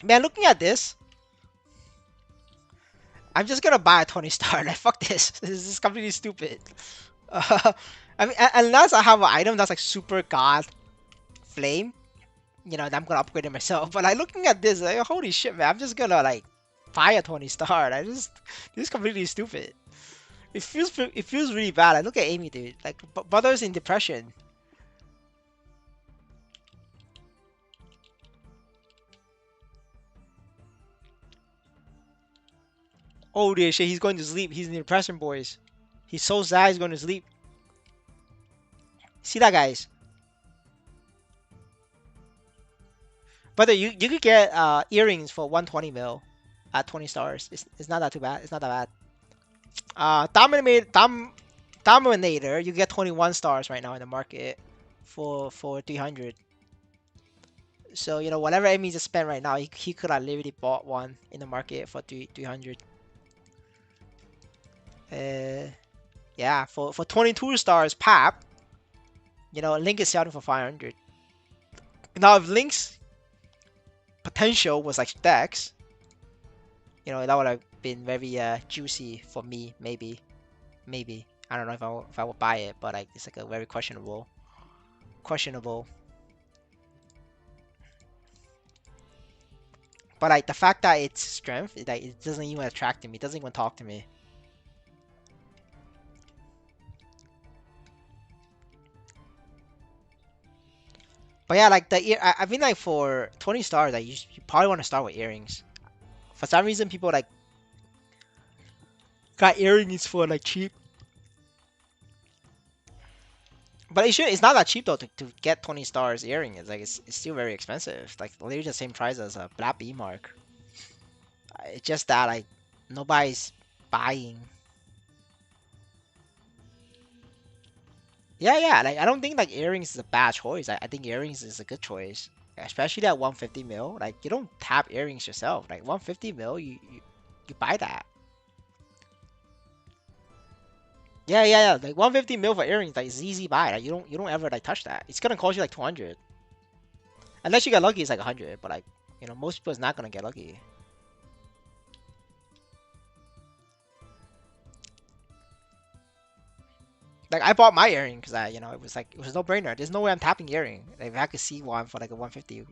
man, looking at this, I'm just gonna buy a 20 star. Like fuck this, this is completely stupid. Uh, I mean, unless I have an item that's like super god flame, you know, then I'm gonna upgrade it myself. But like looking at this, like holy shit, man, I'm just gonna like buy a 20 star. This is completely stupid. It feels really bad. Like look at Amy, dude. Like brother's in depression. Oh dear shit, he's going to sleep. He's in depression, boys. He's so sad. He's going to sleep. See that, guys? Brother, you could get earrings for 120 mil at 20 stars. It's not that too bad. It's not that bad. Dominator, you get 21 stars right now in the market for 300. So you know whatever Amy just spent right now, he could have literally bought one in the market for 300. Uh, yeah, for 22 stars, Pap, you know Link is selling for 500. Now if Link's potential was like Dex, you know that would have been very juicy for me. Maybe I don't know if I would buy it, but like it's like a very questionable. But like the fact that it's strength, like it doesn't even attract me. It doesn't even talk to me. But yeah, like the ear, I mean like for 20 stars, like you probably want to start with earrings. For some reason, people like got earrings for like cheap. But it's not that cheap though to get 20 stars earring. It's like it's still very expensive. Like literally the same price as a Black B mark. It's just that like nobody's buying. Yeah. Like I don't think like earrings is a bad choice. I think earrings is a good choice, especially at 150 mil. Like you don't tap earrings yourself. Like 150 mil, you buy that. Yeah. Like 150 mil for earrings, like it's easy buy. Like you don't ever like touch that. It's gonna cost you like 200. Unless you get lucky, it's like 100. But like you know, most people is not gonna get lucky. Like I bought my earring because I, you know, it was no brainer. There's no way I'm tapping earring. Like, if I could see one for like a 150,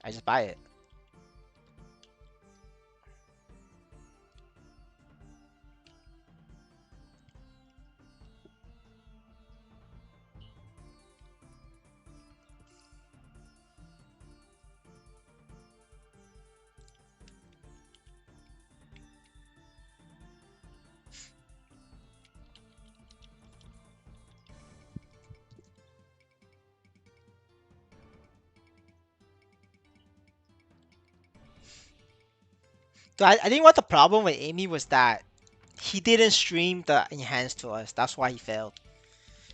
I just buy it. So I think what the problem with Amy was that he didn't stream the enhance to us. That's why he failed.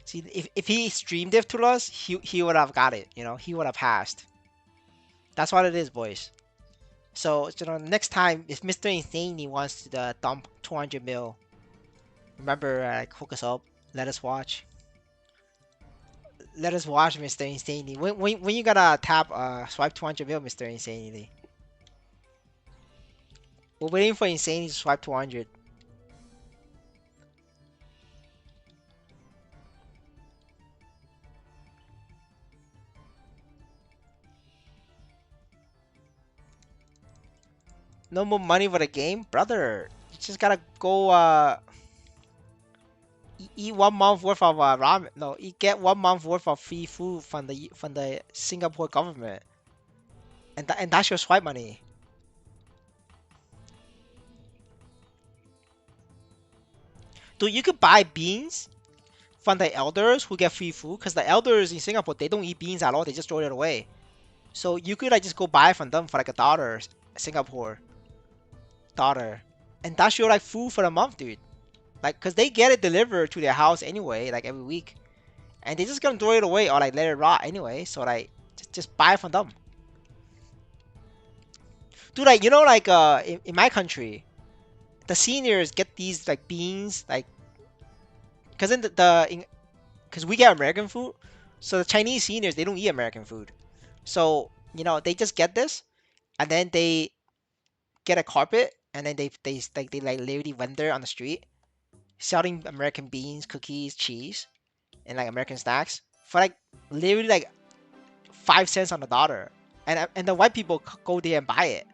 See, if he streamed it to us, he would have got it. You know, he would have passed. That's what it is, boys. So, next time if Mr. Insanely wants to dump 200 mil, remember, like, hook us up. Let us watch. Let us watch, Mr. Insanely. When you gonna tap swipe 200 mil, Mr. Insanely? We're waiting for Insanely to swipe 200. No more money for the game, brother. You just gotta go eat 1 month worth of ramen. No, you get 1 month worth of free food from the Singapore government, and that's your swipe money. Dude, you could buy beans from the elders who get free food, because the elders in Singapore, they don't eat beans at all. They just throw it away. So you could like just go buy from them for like $1, Singapore dollar, and that's your like food for the month, dude. Like, cause they get it delivered to their house anyway, like every week, and they just gonna throw it away or like let it rot anyway. So like, just buy from them, dude. Like, like in my country, the seniors get these like beans, like, cause in cause we get American food, so the Chinese seniors, they don't eat American food. So they just get this, and then they get a carpet, and then they like literally vendor on the street selling American beans, cookies, cheese, and like American snacks for like literally like 5 cents on the dollar, and the white people go there and buy it.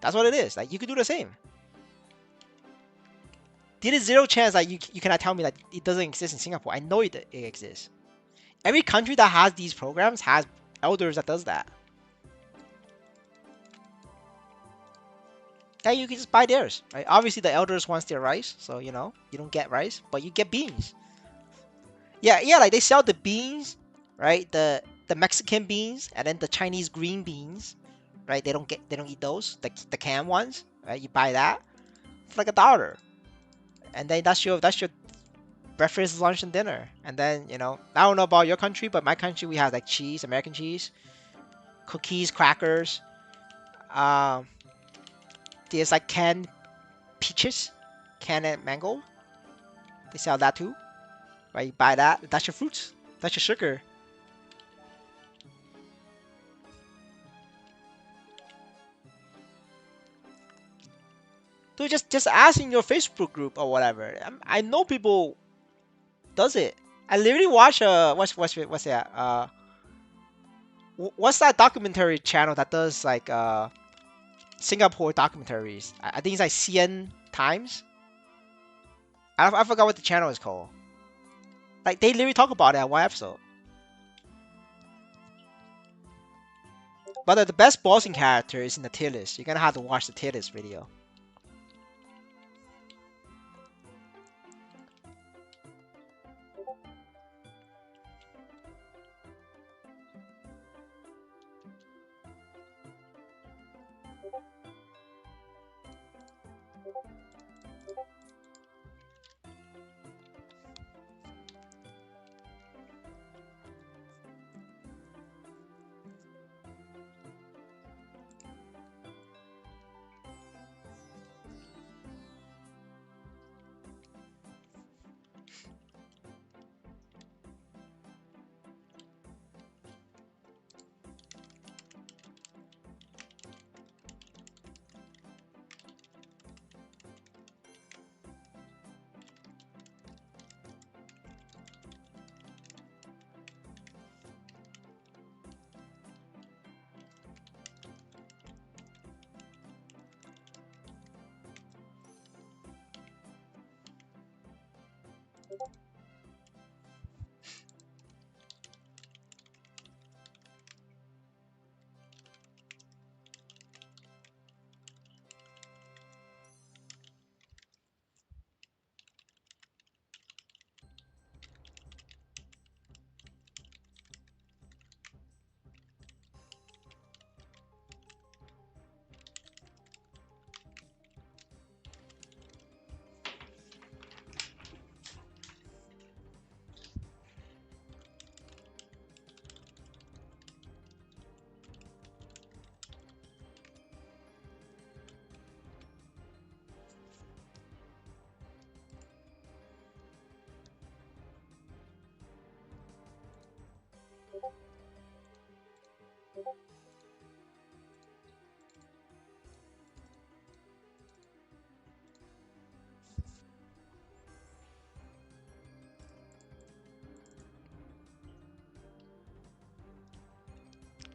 That's what it is. Like, you could do the same. There is zero chance that you cannot tell me that it doesn't exist in Singapore. I know it exists. Every country that has these programs has elders that does that. Yeah, you can just buy theirs, right? Obviously, the elders wants their rice, so you don't get rice, but you get beans. Yeah, yeah, like they sell the beans, right? The Mexican beans and then the Chinese green beans, right? They don't eat those, the canned ones, right? You buy that for like $1, and then that's your breakfast, lunch, and dinner. And then I don't know about your country, but my country we have like cheese, American cheese, cookies, crackers. Um, there's like canned peaches, canned mango. They sell that too, right? You buy that. That's your fruits. That's your sugar. Dude, just ask in your Facebook group or whatever. I know people does it. I literally watch what's that what's that documentary channel that does like Singapore documentaries? I think it's like CN Times. I forgot what the channel is called. Like, they literally talk about it at one episode. But the best bossing character is in the tier list. You're gonna have to watch the tier list video.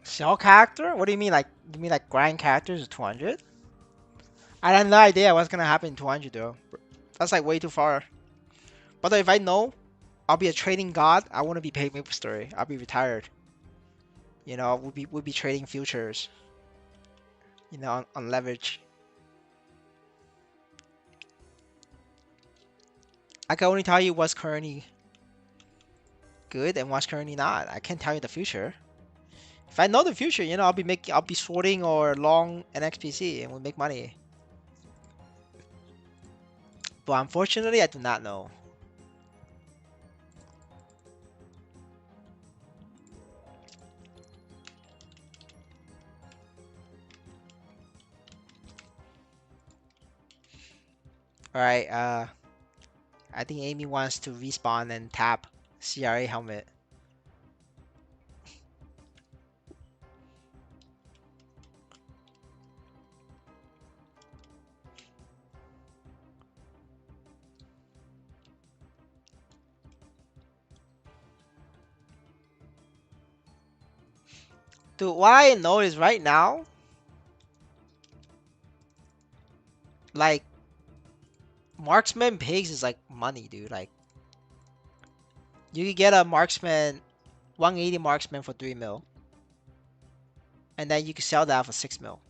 Cell character? What do you mean? Like you mean like grind characters is 200? I had no idea what's gonna happen in 200 though. That's like way too far. But if I know I'll be a trading god, I want to be paid Maplestory. I'll be retired. We'll be trading futures. On leverage. I can only tell you what's currently good and what's currently not. I can't tell you the future. If I know the future, I'll be sorting or long an XPC and we'll make money. But unfortunately, I do not know. All right. I think Amy wants to respawn and tap CRA helmet. Dude, what I know is right now, like marksman pigs is like money, dude. Like you could get a marksman 180 marksman for 3 mil, and then you can sell that for 6 mil.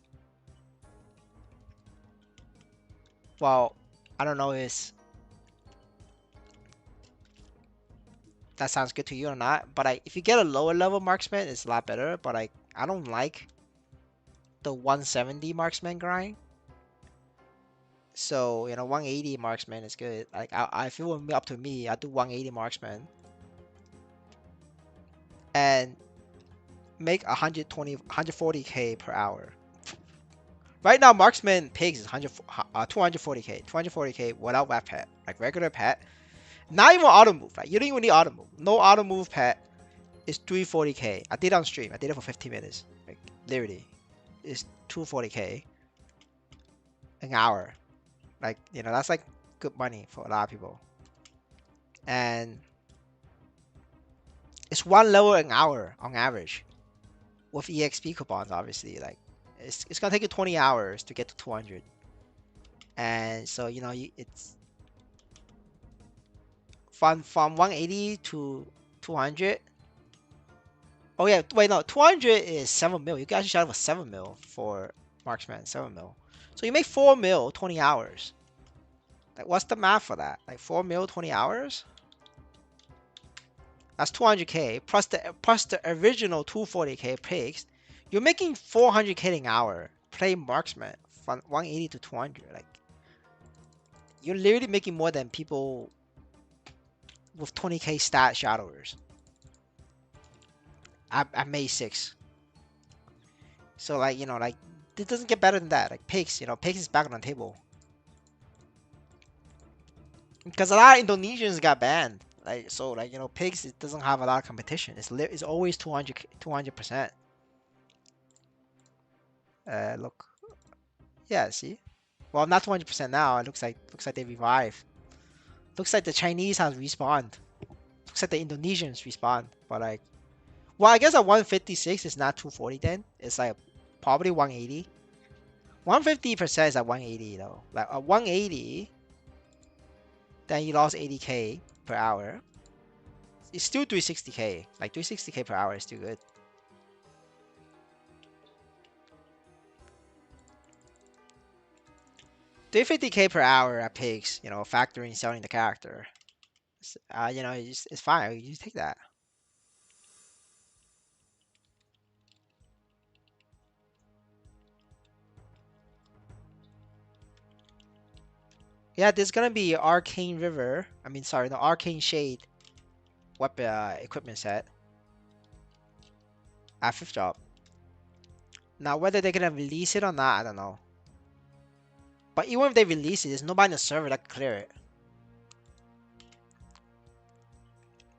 Well, I don't know if that sounds good to you or not, but if you get a lower level marksman, it's a lot better. But I don't like the 170 marksman grind. So 180 marksman is good. Like if it were up to me, I'd do 180 marksman and make 120, 140k per hour. Right now, marksman pigs is 240k, 240k without that pet, like regular pet. Not even auto move. Like you don't even need auto move. No auto move pet is 340k. I did it on stream. I did it for 15 minutes. Like literally, it's 240k an hour. Like that's like good money for a lot of people. And it's one level an hour on average with EXP coupons. Obviously, like it's gonna take you 20 hours to get to 200. And so it's from 180 to 200. Oh yeah, wait no, 200 is 7 mil. You can actually have a 7 mil for marksman, 7 mil. So you make 4 mil 20 hours. Like what's the math for that? Like 4 mil 20 hours? That's 200k plus the original 240k pigs. You're making 400k an hour. Play marksman from 180 to 200. Like you're literally making more than people with 20k stat shadowers. I made 6. So like it doesn't get better than that. Like pigs, pigs is back on the table. Because a lot of Indonesians got banned. Like so pigs it doesn't have a lot of competition. It's always 200%. Look. Yeah, see? Well, not 200% now. It looks like they revived. Looks like the Chinese has respawned. Looks like the Indonesians respawned. But well, I guess at 156 is not 240 then. It's like probably 180. 150% is at 180 though. Like at 180, then you lost 80k per hour. It's still 360k. Like 360k per hour is still good. 350k per hour at pigs, factoring selling the character. It's fine. You just take that. Yeah, there's gonna be Arcane River. I mean, sorry, the Arcane Shade weapon equipment set at 5th drop. Now, whether they're gonna release it or not, I don't know. But even if they release it, there's nobody in the server that can clear it.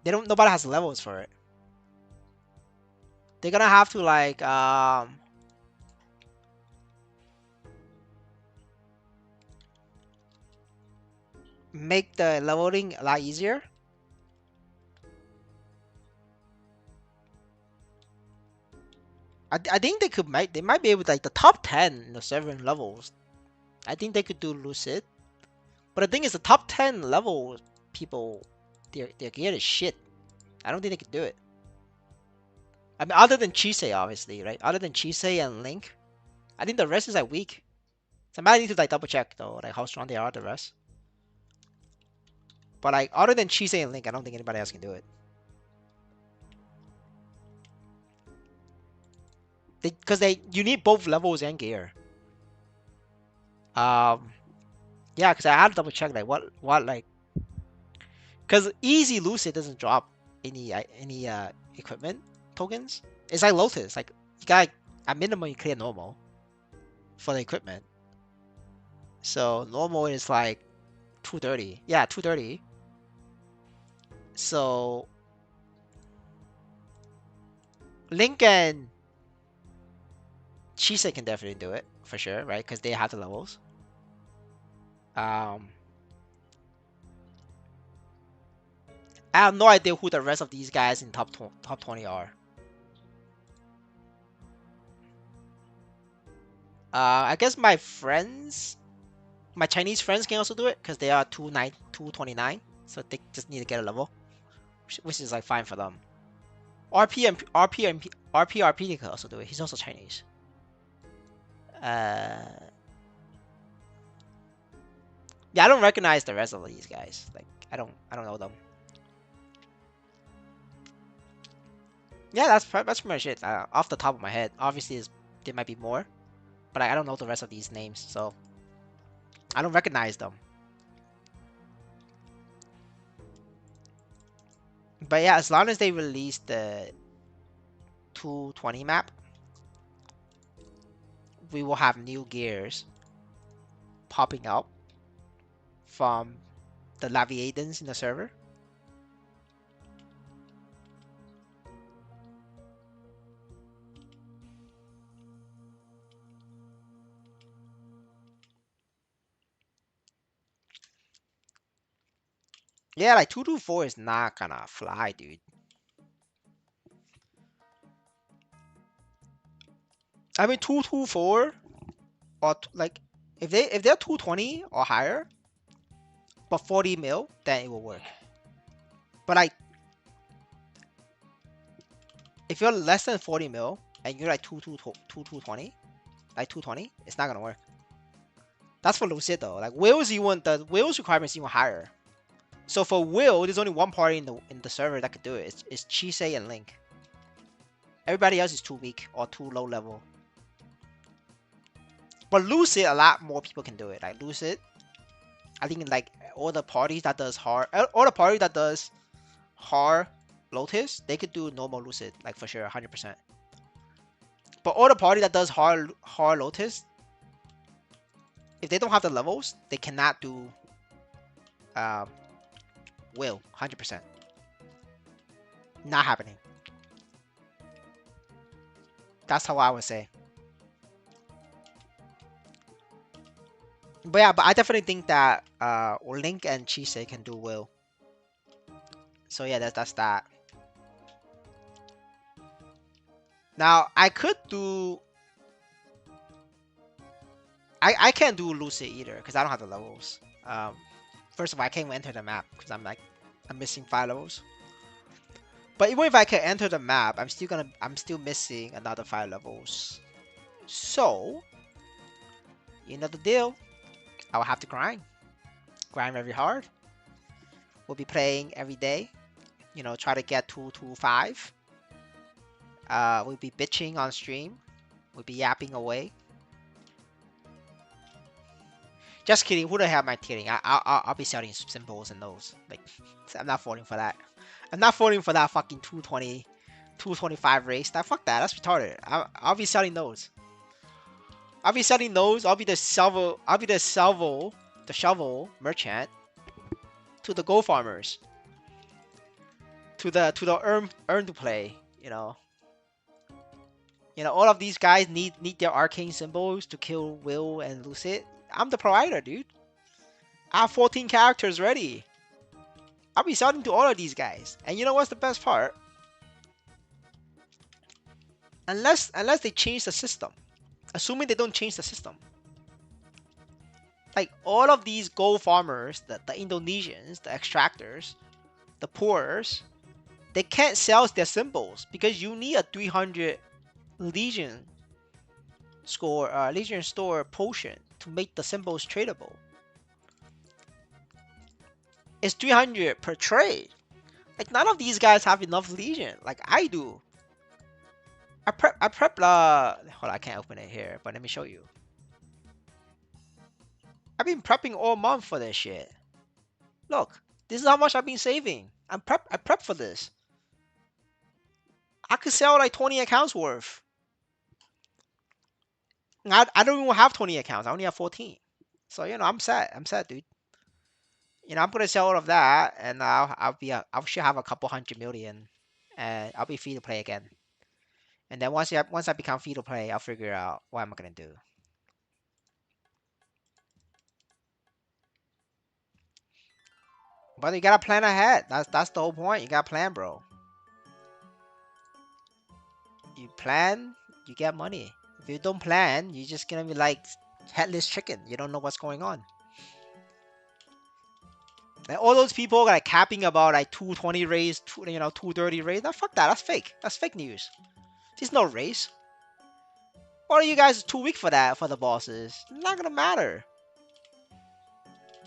They don't. Nobody has levels for it. They're gonna have to like make the leveling a lot easier. I think they might be able to, like the top 10 in the server levels. I think they could do Lucid. But the thing is the top 10 level people their gear is shit. I don't think they could do it. I mean other than Chisei obviously, right? Other than Chisei and Link, I think the rest is like weak. So I might need to like double check though, like how strong they are the rest. But like other than Chisei and Link, I don't think anybody else can do it. Because you need both levels and gear. Um, yeah, because I had to double check like what like because easy Lucid doesn't drop any equipment tokens. It's like Lotus, like you got at minimum you clear normal for the equipment. So normal is like 230. Yeah, 230. So Link and Chisa can definitely do it for sure, right? Because they have the levels. Um, I have no idea who the rest of these guys in top 20 are. I guess my Chinese friends can also do it because they are 229, so they just need to get a level, which is like fine for them. RP can also do it. He's also Chinese. Uh, yeah, I don't recognize the rest of these guys. Like I don't know them. Yeah, that's pretty much it. Off the top of my head, obviously there might be more, but I don't know the rest of these names, so I don't recognize them. But yeah, as long as they release the 220 map, we will have new gears popping up from the Laviadans in the server. Yeah, like 224 is not gonna fly, dude. I mean 224 or like if they're 220 or higher, but 40 mil, then it will work. But like if you're less than 40 mil and you're like 220, like 220, it's not gonna work. That's for Lucid though. Like Wills, the Wills requirements even higher. So for Will, there's only one party in the server that could do it. It's Chisei and Link. Everybody else is too weak or too low level. But Lucid, a lot more people can do it. Like Lucid, I think like all the parties that does hard Lotus, they could do normal Lucid, like for sure, 100%. But all the party that does hard Lotus, if they don't have the levels, they cannot do um, Will, 100%. Not happening. That's how I would say. But yeah, but I definitely think that Link and Chisei can do Will. So yeah, that's that. Now I could do. I can't do Lucid either because I don't have the levels. First of all, I can't enter the map because I'm missing 5 levels. But even if I can enter the map, I'm still missing another 5 levels. So you know the deal. I will have to grind very hard. We'll be playing every day. You know, try to get 225. We'll be bitching on stream. We'll be yapping away. Just kidding. Who the hell am I kidding? I'll be selling symbols and those. Like, I'm not falling for that. I'm not falling for that fucking 220, 225 race. Fuck that. That's retarded. I'll be selling those. I'll be selling those. I'll be the shovel merchant to the gold farmers. To the earn to play. You know. All of these guys need their arcane symbols to kill Will and Lucid. I'm the provider, dude. I have 14 characters ready. I'll be selling to all of these guys. And you know what's the best part? Unless they change the system. Assuming they don't change the system. Like all of these gold farmers, the Indonesians, the extractors, the poorers, they can't sell their symbols because you need a 300 Legion Legion store potion to make the symbols tradable. It's 300 per trade. Like none of these guys have enough Legion, like I do. Hold on, I can't open it here, but let me show you. I've been prepping all month for this shit. Look, this is how much I've been saving. I prep for this. I could sell like 20 accounts worth. I don't even have 20 accounts. I only have 14. So I'm set. I'm set, dude. I'm gonna sell all of that, and I should have a couple 100 million, and I'll be free to play again. And then once I become free to play, I'll figure out what I'm gonna do. But you gotta plan ahead. That's the whole point. You gotta plan, bro. You plan, you get money. If you don't plan, you're just gonna be like headless chicken. You don't know what's going on. Like all those people like capping about like 220 raise, 230 raise. Nah, fuck that. That's fake. That's fake news. There's no raise. Or are you guys too weak for that for the bosses? Not gonna matter.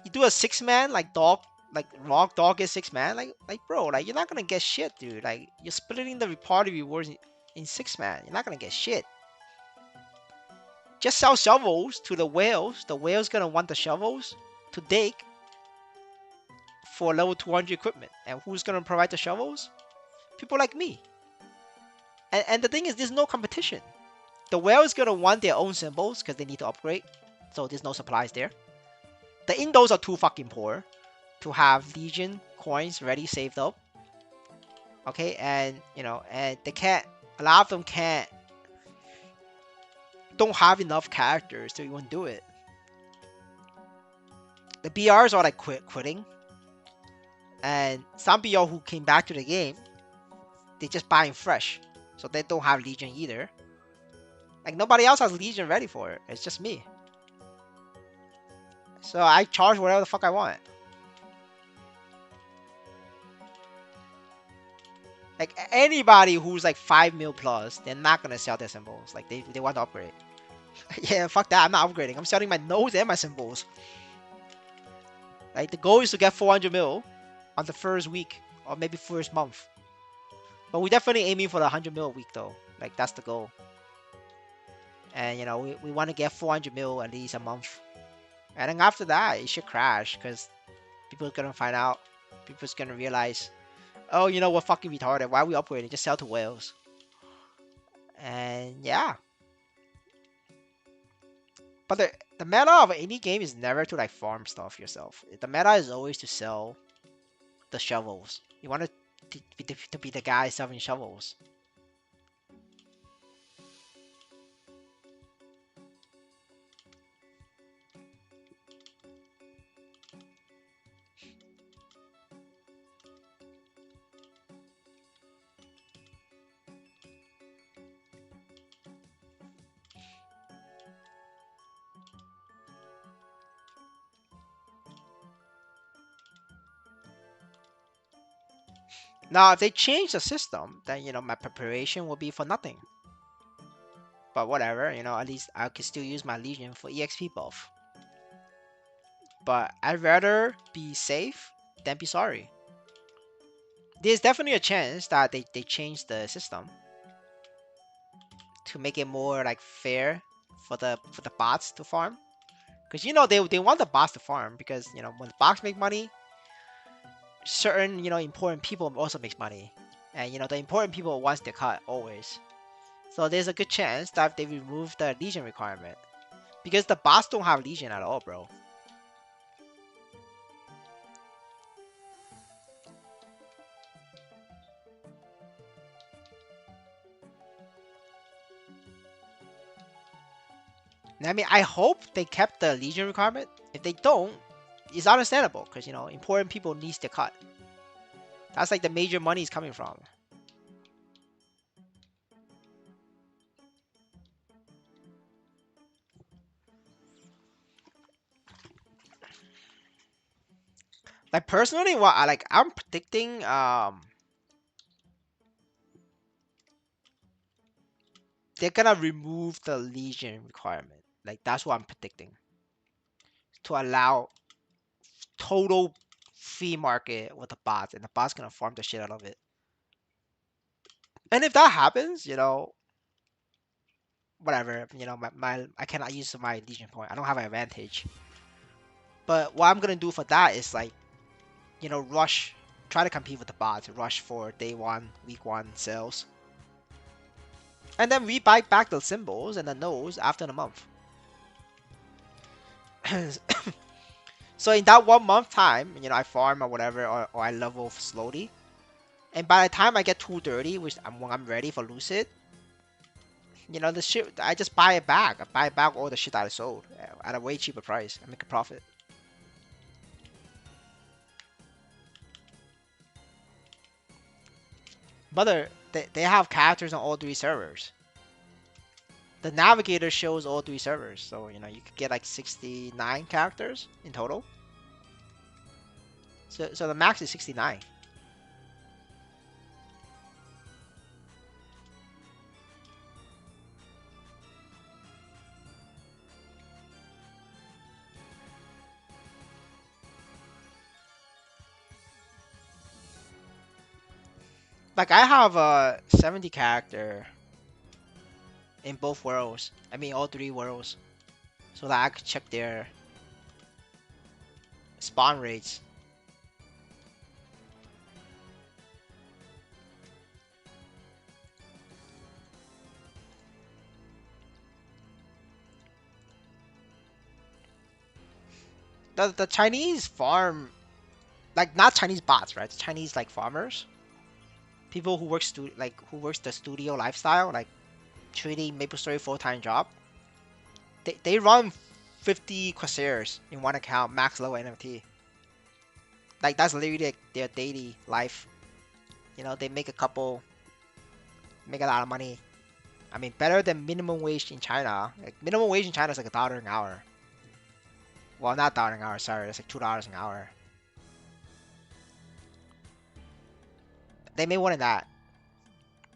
You do a 6-man like dog, like log dog is 6-man. Like bro, like you're not gonna get shit, dude. Like you're splitting the party rewards in 6-man. You're not gonna get shit. Just sell shovels to the whales. The whales gonna want the shovels to dig for level 200 equipment. And who's gonna provide the shovels? People like me. And the thing is, there's no competition. The whales gonna want their own symbols because they need to upgrade. So there's no supplies there. The Indos are too fucking poor to have Legion coins ready saved up. Okay, and they can't. A lot of them don't have enough characters to even do it. The BRs are like quitting, and some BR who came back to the game, they just buying fresh, so they don't have Legion either. Like nobody else has Legion ready for it. It's just me. So I charge whatever the fuck I want. Like anybody who's like 5 mil plus, they're not gonna sell their symbols. Like they want to upgrade. Yeah, fuck that. I'm not upgrading. I'm selling my nodes and my symbols. Like the goal is to get 400 mil on the first week or maybe first month. But we're definitely aiming for the 100 mil a week though. Like that's the goal. And we want to get 400 mil at least a month. And then after that, it should crash because people are gonna find out. People's gonna realize, oh, we're fucking retarded. Why are we upgrading? Just sell to whales. And yeah. But the meta of any game is never to like farm stuff yourself. The meta is always to sell the shovels. You want to be the guy selling shovels. Now, if they change the system, then my preparation will be for nothing. But whatever, at least I can still use my Legion for EXP buff. But I'd rather be safe than be sorry. There's definitely a chance that they change the system to make it more like fair for the bots to farm. Because they want the bots to farm because when the bots make money, certain important people also makes money, and the important people wants their cut always. So there's a good chance that they remove the Legion requirement because the bots don't have Legion at all, bro. I mean, I hope they kept the Legion requirement. If they don't, it's understandable because important people needs to cut. That's like the major money is coming from. Like personally, what I'm predicting they're gonna remove the Legion requirement. Like that's what I'm predicting to allow total free market with the bots, and the bots gonna farm the shit out of it. And if that happens, whatever, my I cannot use my Legion point. I don't have an advantage. But what I'm gonna do for that is like, rush, try to compete with the bots, rush for day one, week one sales, and then we buy back the symbols and the nodes after the month. So in that 1 month time, I farm or whatever, or I level slowly. And by the time I get 230, which when I'm ready for Lucid, the shit, I just buy it back. I buy back all the shit that I sold at a way cheaper price. I make a profit. But they have characters on all three servers. The navigator shows all three servers, so you could get like 69 characters in total. So the max is 69. Like I have a 70 character in both worlds. I mean all three worlds, so that I could check their spawn rates. The Chinese farm, like not Chinese bots, right? The Chinese like farmers, people who who works the studio lifestyle, like treating MapleStory full-time job. They run 50 Corsairs in one account, max level NFT. Like that's literally like, their daily life. They make a lot of money. I mean, better than minimum wage in China. Like minimum wage in China is like $1 an hour. Well, not $1 an hour. Sorry, it's like $2 an hour. They make more than that.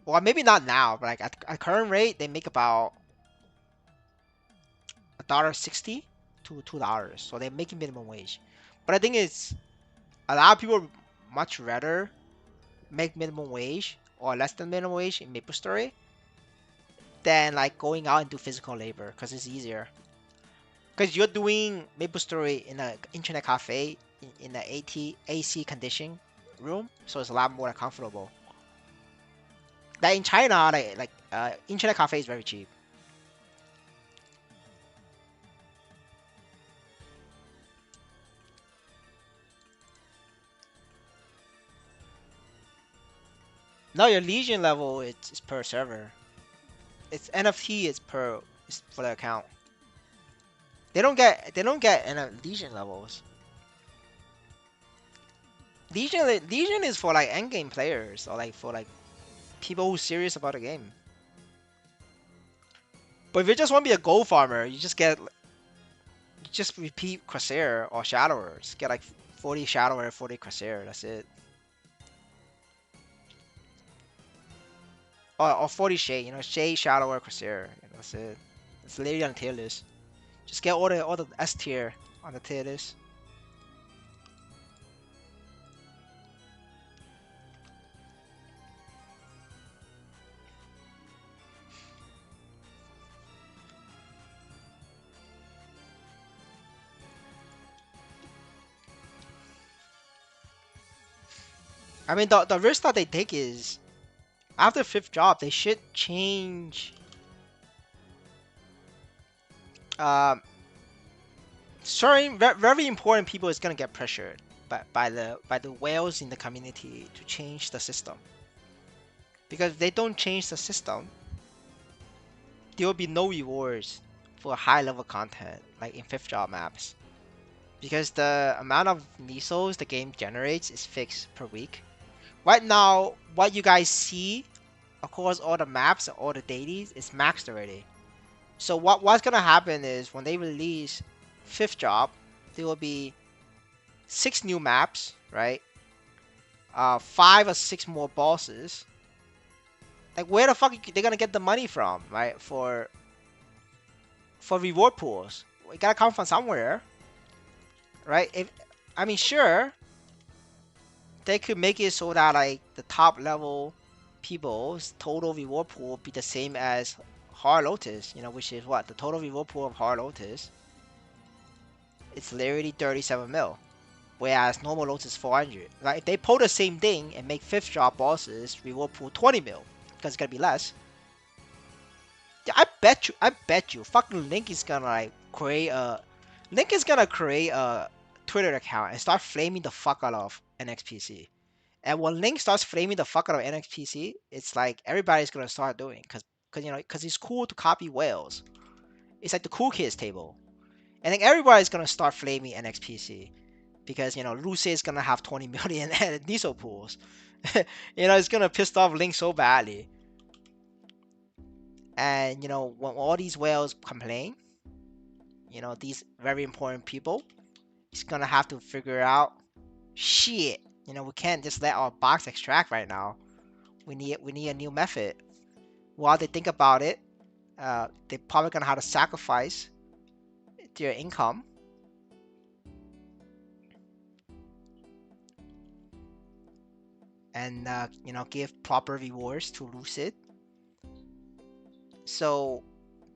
Well, maybe not now, but like at current rate, they make about $1.60 to $2. So they're making minimum wage. But I think it's a lot of people much rather make minimum wage or less than minimum wage in MapleStory than like going out and do physical labor because it's easier. Because you're doing MapleStory in an internet cafe in an AC condition room, so it's a lot more comfortable. Like in China, internet cafe is very cheap. No, your Legion level it's per server. It's NFT is for the account. They don't get Legion levels. Legion is for like endgame players or like for like people who serious about the game. But if you just want to be a gold farmer, you just repeat Corsair or Shadower. Just get like 40 Shadower, 40 Corsair. That's it. Or 40 Shade. Shade, Shadower, Corsair. That's it. It's literally on the tier list. Just get all the S tier on the tier list. I mean, the risk that they take is after fifth job, they should change. Um, Certain very important people is gonna get pressured by the whales in the community to change the system. Because if they don't change the system, there will be no rewards for high level content, like in fifth job maps. Because the amount of Nisos the game generates is fixed per week. Right now, what you guys see across all the maps and all the dailies is maxed already. So what's gonna happen is when they release fifth job, there will be 6 new maps, right? 5 or 6 more bosses. Like where the fuck they gonna get the money from, right? For reward pools, it gotta come from somewhere, right? If I mean, sure, they could make it so that like the top level people's total reward pool be the same as Hard Lotus, which is what the total reward pool of Hard Lotus. It's literally 37 mil, whereas normal Lotus is 400. Like if they pull the same thing and make fifth drop bosses reward pool 20 mil, because it's gonna be less. Yeah, I bet you, fucking Link is gonna create a Twitter account and start flaming the fuck out of NXPC. And when Link starts flaming the fuck out of NXPC, it's like everybody's gonna start doing, because it's cool to copy whales. It's like the cool kids table, and then everybody's gonna start flaming NXPC because Lucy is gonna have 20 million Niso pools. It's gonna piss off Link so badly. And when all these whales complain, these very important people, it's gonna have to figure out shit. We can't just let our box extract right now. We need a new method. While they think about it, they probably gonna have to sacrifice their income and give proper rewards to Lucid. So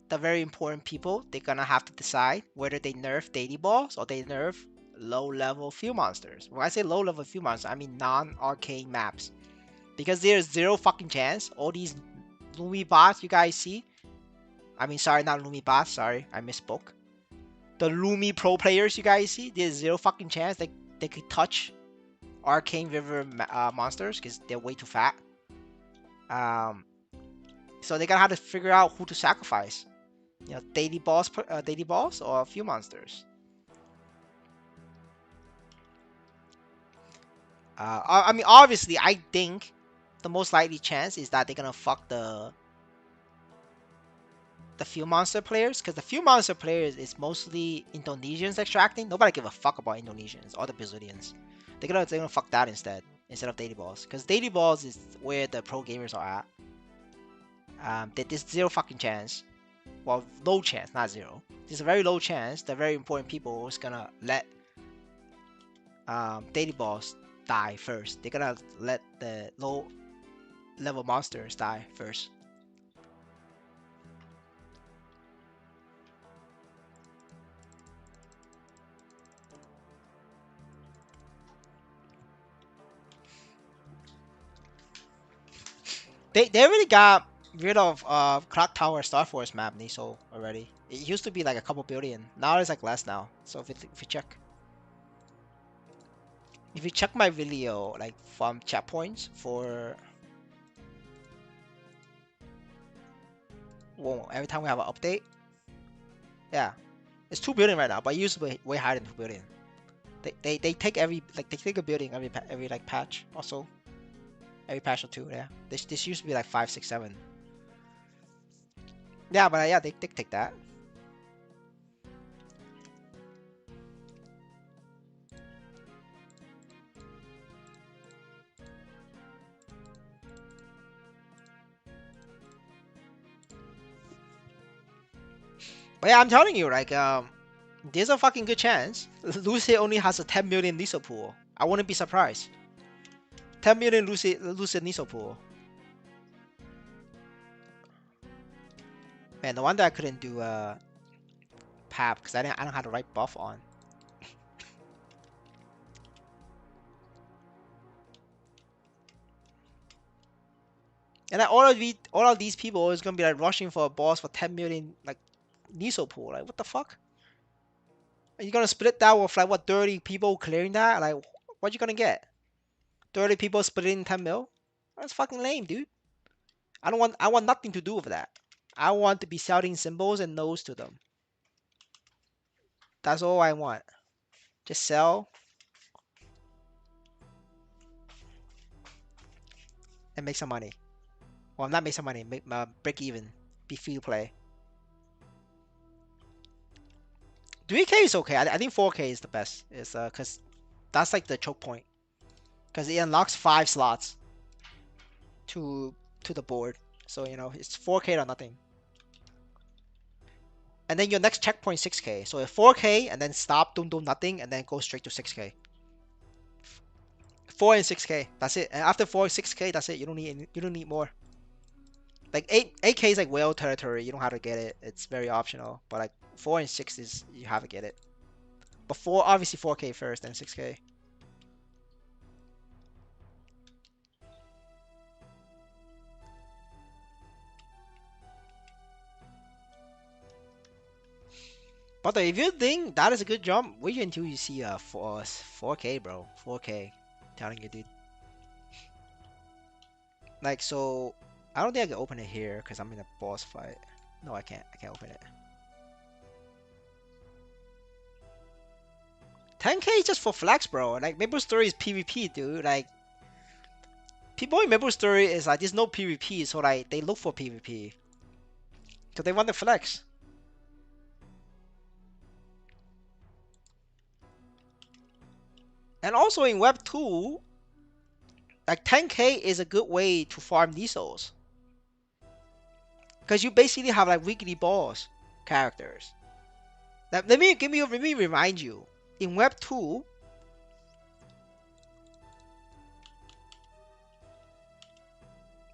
the very important people, they're gonna have to decide whether they nerf daily balls or they nerf low level field monsters. When I say low level field monsters, I mean non-arcane maps. Because there's zero fucking chance all these Lumi bots you guys see. I mean, sorry, not Lumi bots. Sorry, I misspoke. The Lumi pro players you guys see, there's zero fucking chance they could touch Arcane River monsters because they're way too fat. Um, so they're gonna have to figure out who to sacrifice. Daily balls or a few monsters. I mean, obviously, I think the most likely chance is that they're gonna fuck the few monster players, because the few monster players is mostly Indonesians extracting. Nobody give a fuck about Indonesians or the Brazilians. They're gonna fuck that instead of daily balls, because daily balls is where the pro gamers are at. There's zero fucking chance. Well, low chance, not zero. There's a very low chance the very important people is gonna let daily balls die first. They're gonna let the low level monsters die first. They already got rid of Clock Tower Star Force map Niso already. It used to be like a couple billion. Now it's like less now. So if you check my video like from chat points for, well, every time we have an update, yeah, it's 2 billion right now, but it used to be way higher than 2 billion. They take they take a building every like patch also. Every patch or two, yeah. This used to be like 5, 6, 7. Yeah, but yeah, they take that. But yeah, I'm telling you, like, there's a fucking good chance Lucy only has a 10 million Niso pool. I wouldn't be surprised. 10 million Lucy Niso pool. Man, no wonder I couldn't do PAP because I don't have the right buff on. And then all of these people is gonna be like rushing for a boss for 10 million like Niso pool. Like what the fuck? Are you gonna split that with like what 30 people clearing that? Like what you gonna get? 30 people splitting 10 mil? That's fucking lame, dude. I want nothing to do with that. I want to be selling symbols and nodes to them. That's all I want. Just sell and make some money. Well, not make some money, make break even, be free to play. 3K is okay. I think 4K is the best. It's cause that's like the choke point. Cause it unlocks 5 slots to the board. So it's 4K or nothing. And then your next checkpoint 6K. So if 4K and then stop, don't do nothing, and then go straight to 6K. 4 and 6K. That's it. And after 4 6K, that's it. You don't need more. Like 8K is like whale territory. You don't have to get it. It's very optional. But like 4 and 6 is you have to get it. But obviously 4K first, then 6K. But if you think that is a good jump, wait until you see 4K, bro. 4K. Telling you, dude. Like so, I don't think I can open it here because I'm in a boss fight. No, I can't. I can't open it. 10K is just for flex, bro. Like Maplestory is PvP, dude. Like people in Maplestory is like there's no PvP, so like they look for PvP. So they want the flex. And also in Web 2, like 10K is a good way to farm Nisos. Because you basically have like weekly boss characters. Now, let me remind you. In Web 2,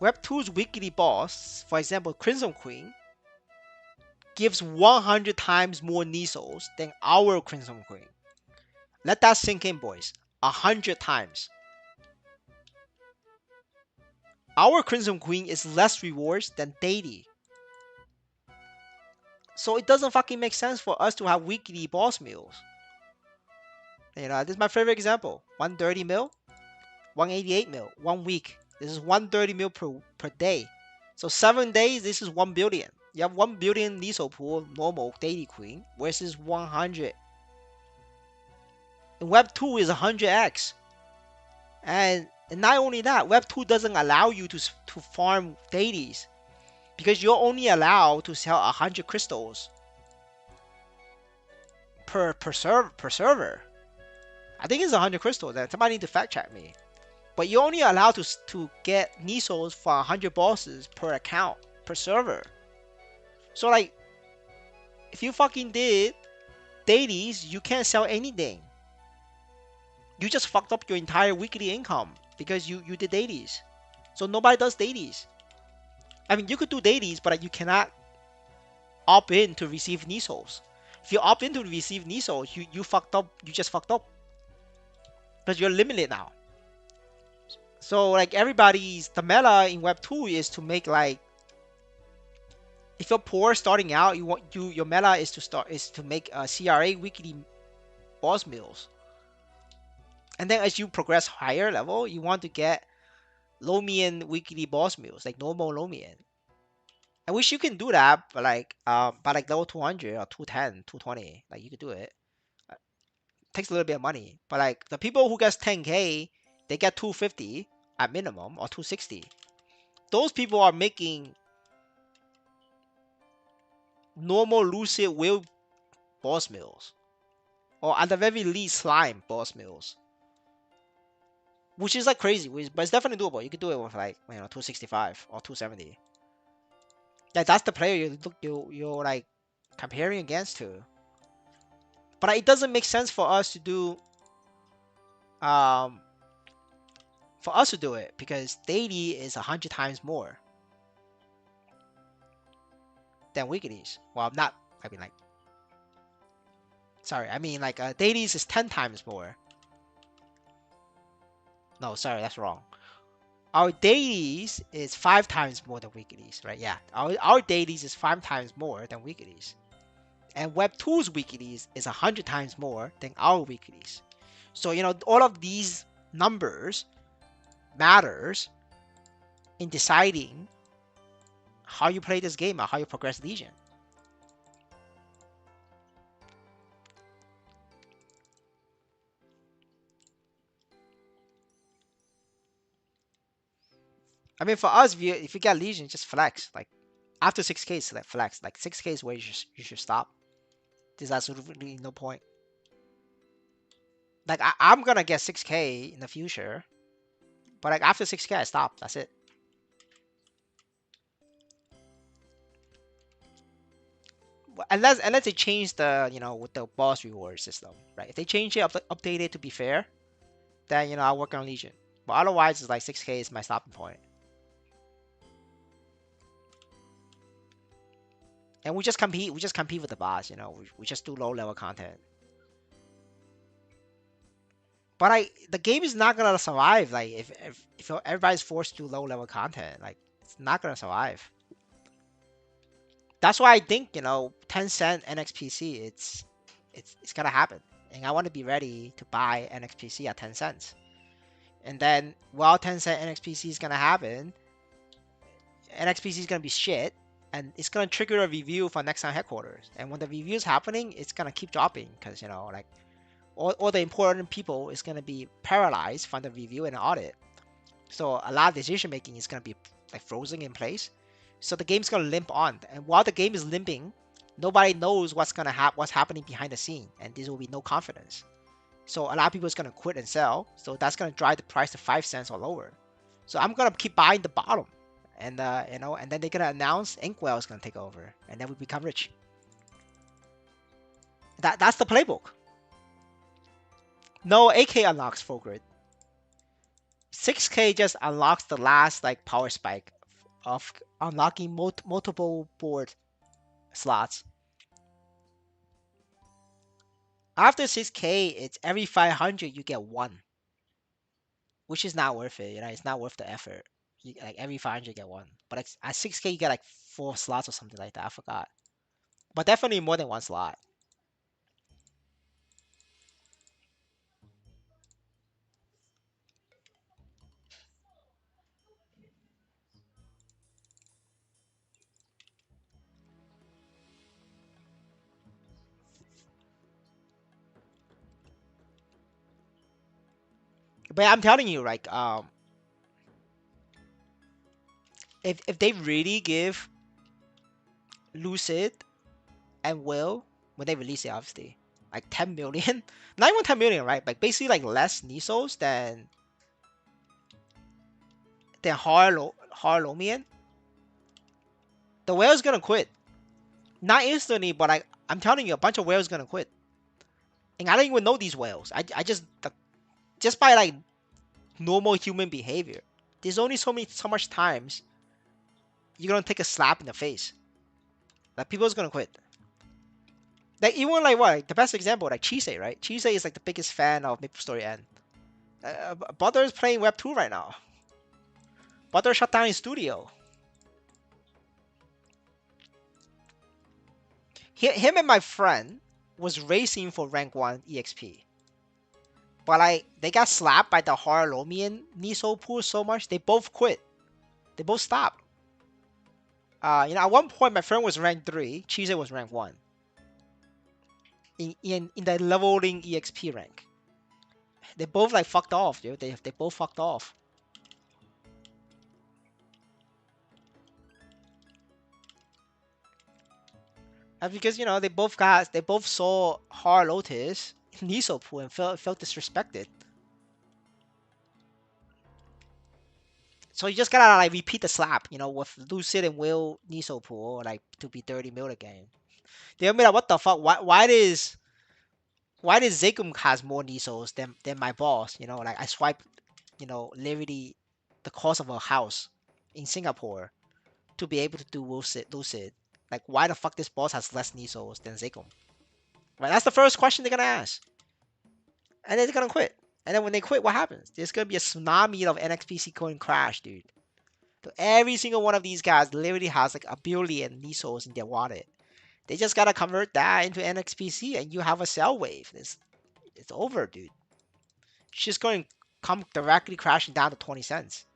Web 2's weekly boss, for example, Crimson Queen, gives 100 times more Nisos than our Crimson Queen. Let that sink in, boys. 100 times. Our Crimson Queen is less rewards than Deity. So it doesn't fucking make sense for us to have weekly boss meals. This is my favorite example. 130 mil, 188 mil, 1 week. This is 130 mil per day. So 7 days, this is 1 billion. You have 1 billion Niso pool, normal Deity Queen, versus 100. In Web 2 is 100x. And not only that, Web 2 doesn't allow you to farm deities. Because you're only allowed to sell 100 crystals per server. I think it's 100 crystals. Somebody need to fact check me. But you're only allowed to get Nisos for 100 bosses per account, per server. So like, if you fucking did deities, you can't sell anything. You just fucked up your entire weekly income because you did deities. So nobody does deities. I mean, you could do deities, but like, you cannot opt in to receive Nisos. If you opt in to receive Nisos, you fucked up. You just fucked up because you're limited now. So like the meta in Web 2 is to make like, if you're poor starting out, your meta is to make CRA weekly boss meals. And then as you progress higher level, you want to get Lomian weekly boss meals, like normal Lomian. I wish you can do that, but like level 200 or 210, 220, like you could do it. Takes a little bit of money, but like the people who gets 10K, they get 250 at minimum or 260. Those people are making normal lucid will boss meals, or at the very least slime boss meals, which is like crazy, but it's definitely doable. You could do it with like 265 or 270. Like that's the player you're like comparing against to. But it doesn't make sense for us to do it because daily is 100 times more than weeklies. Well, not. I mean like. Sorry, I mean like dailies is 10 times more. No, sorry, that's wrong. Our dailies is 5 times more than weeklies, right? Yeah, our dailies is 5 times more than weeklies. And Web 2's weeklies is 100 times more than our weeklies. So, all of these numbers matters in deciding how you play this game or how you progress Legion. I mean, for us, if you get Legion, just flex. Like after 6K, is like flex. Like 6K is where you should stop. There's absolutely no point. Like I'm gonna get 6K in the future, but like after 6K, I stop. That's it. Unless they change the with the boss reward system, right? If they change it, update it to be fair, then I'll work on Legion. But otherwise, it's like 6K is my stopping point. And we just compete. We just compete with the boss. We just do low level content. But the game is not gonna survive. Like if everybody's forced to do low level content, like it's not gonna survive. That's why I think 10 cent NXPC. It's gonna happen, and I want to be ready to buy NXPC at 10 cents. And then while 10 cent NXPC is gonna happen, NXPC is gonna be shit, and it's gonna trigger a review for next time headquarters. And when the review is happening, it's gonna keep dropping because like all the important people is gonna be paralyzed from the review and audit. So a lot of decision making is gonna be like frozen in place. So the game's gonna limp on, and while the game is limping, nobody knows what's happening behind the scene, and there will be no confidence. So a lot of people is gonna quit and sell. So that's gonna drive the price to 5 cents or lower. So I'm gonna keep buying the bottom, and and then they're gonna announce Inkwell is gonna take over, and then we become rich. That's the playbook. No AK unlocks full grid. 6K just unlocks the last like power spike of unlocking multiple board slots. After 6K, it's every 500 you get one, which is not worth it. It's not worth the effort. Like every 500 you get one, but like, at 6K you get like 4 slots or something like that. I forgot, but definitely more than one slot. But I'm telling you, like if they really give Lucid and Will when they release it, obviously like 10 million, not even 10 million, right? Like basically like less Nisos than Harlomian, the whale's gonna quit. Not instantly, but I'm telling you, a bunch of whales gonna quit. And I don't even know these whales. I just by like normal human behavior. There's only so much times you're gonna take a slap in the face. Like people's gonna quit. Like even like what? Like, the best example, like Chise, right? Chise is like the biggest fan of Maplestory N. Butter is playing Web 2 right now. Butter shut down his studio. Him and my friend was racing for rank 1 EXP. But like they got slapped by the Harlomian Niso pool so much they both quit. They both stopped. At one point my friend was rank 3, Chise was rank 1. In the leveling EXP rank. They both like fucked off, dude. They both fucked off. And because they both saw Har Lotus in Niso pool and felt disrespected. So you just gotta like repeat the slap, with Lucid and Will Niso pool like to be 30 mil a game. They'll be like, what the fuck? Why does Zegum has more Nisos than my boss? Like I swipe, literally the cost of a house in Singapore to be able to do Lucid. Like why the fuck this boss has less Nisos than Zegum? Right? That's the first question they're gonna ask. And then they're gonna quit. And then when they quit, what happens? There's gonna be a tsunami of NXPC coin crash, dude. So every single one of these guys literally has like a billion Nisos in their wallet. They just gotta convert that into NXPC and you have a sell wave. It's over, dude. It's just going to come directly crashing down to 20 cents.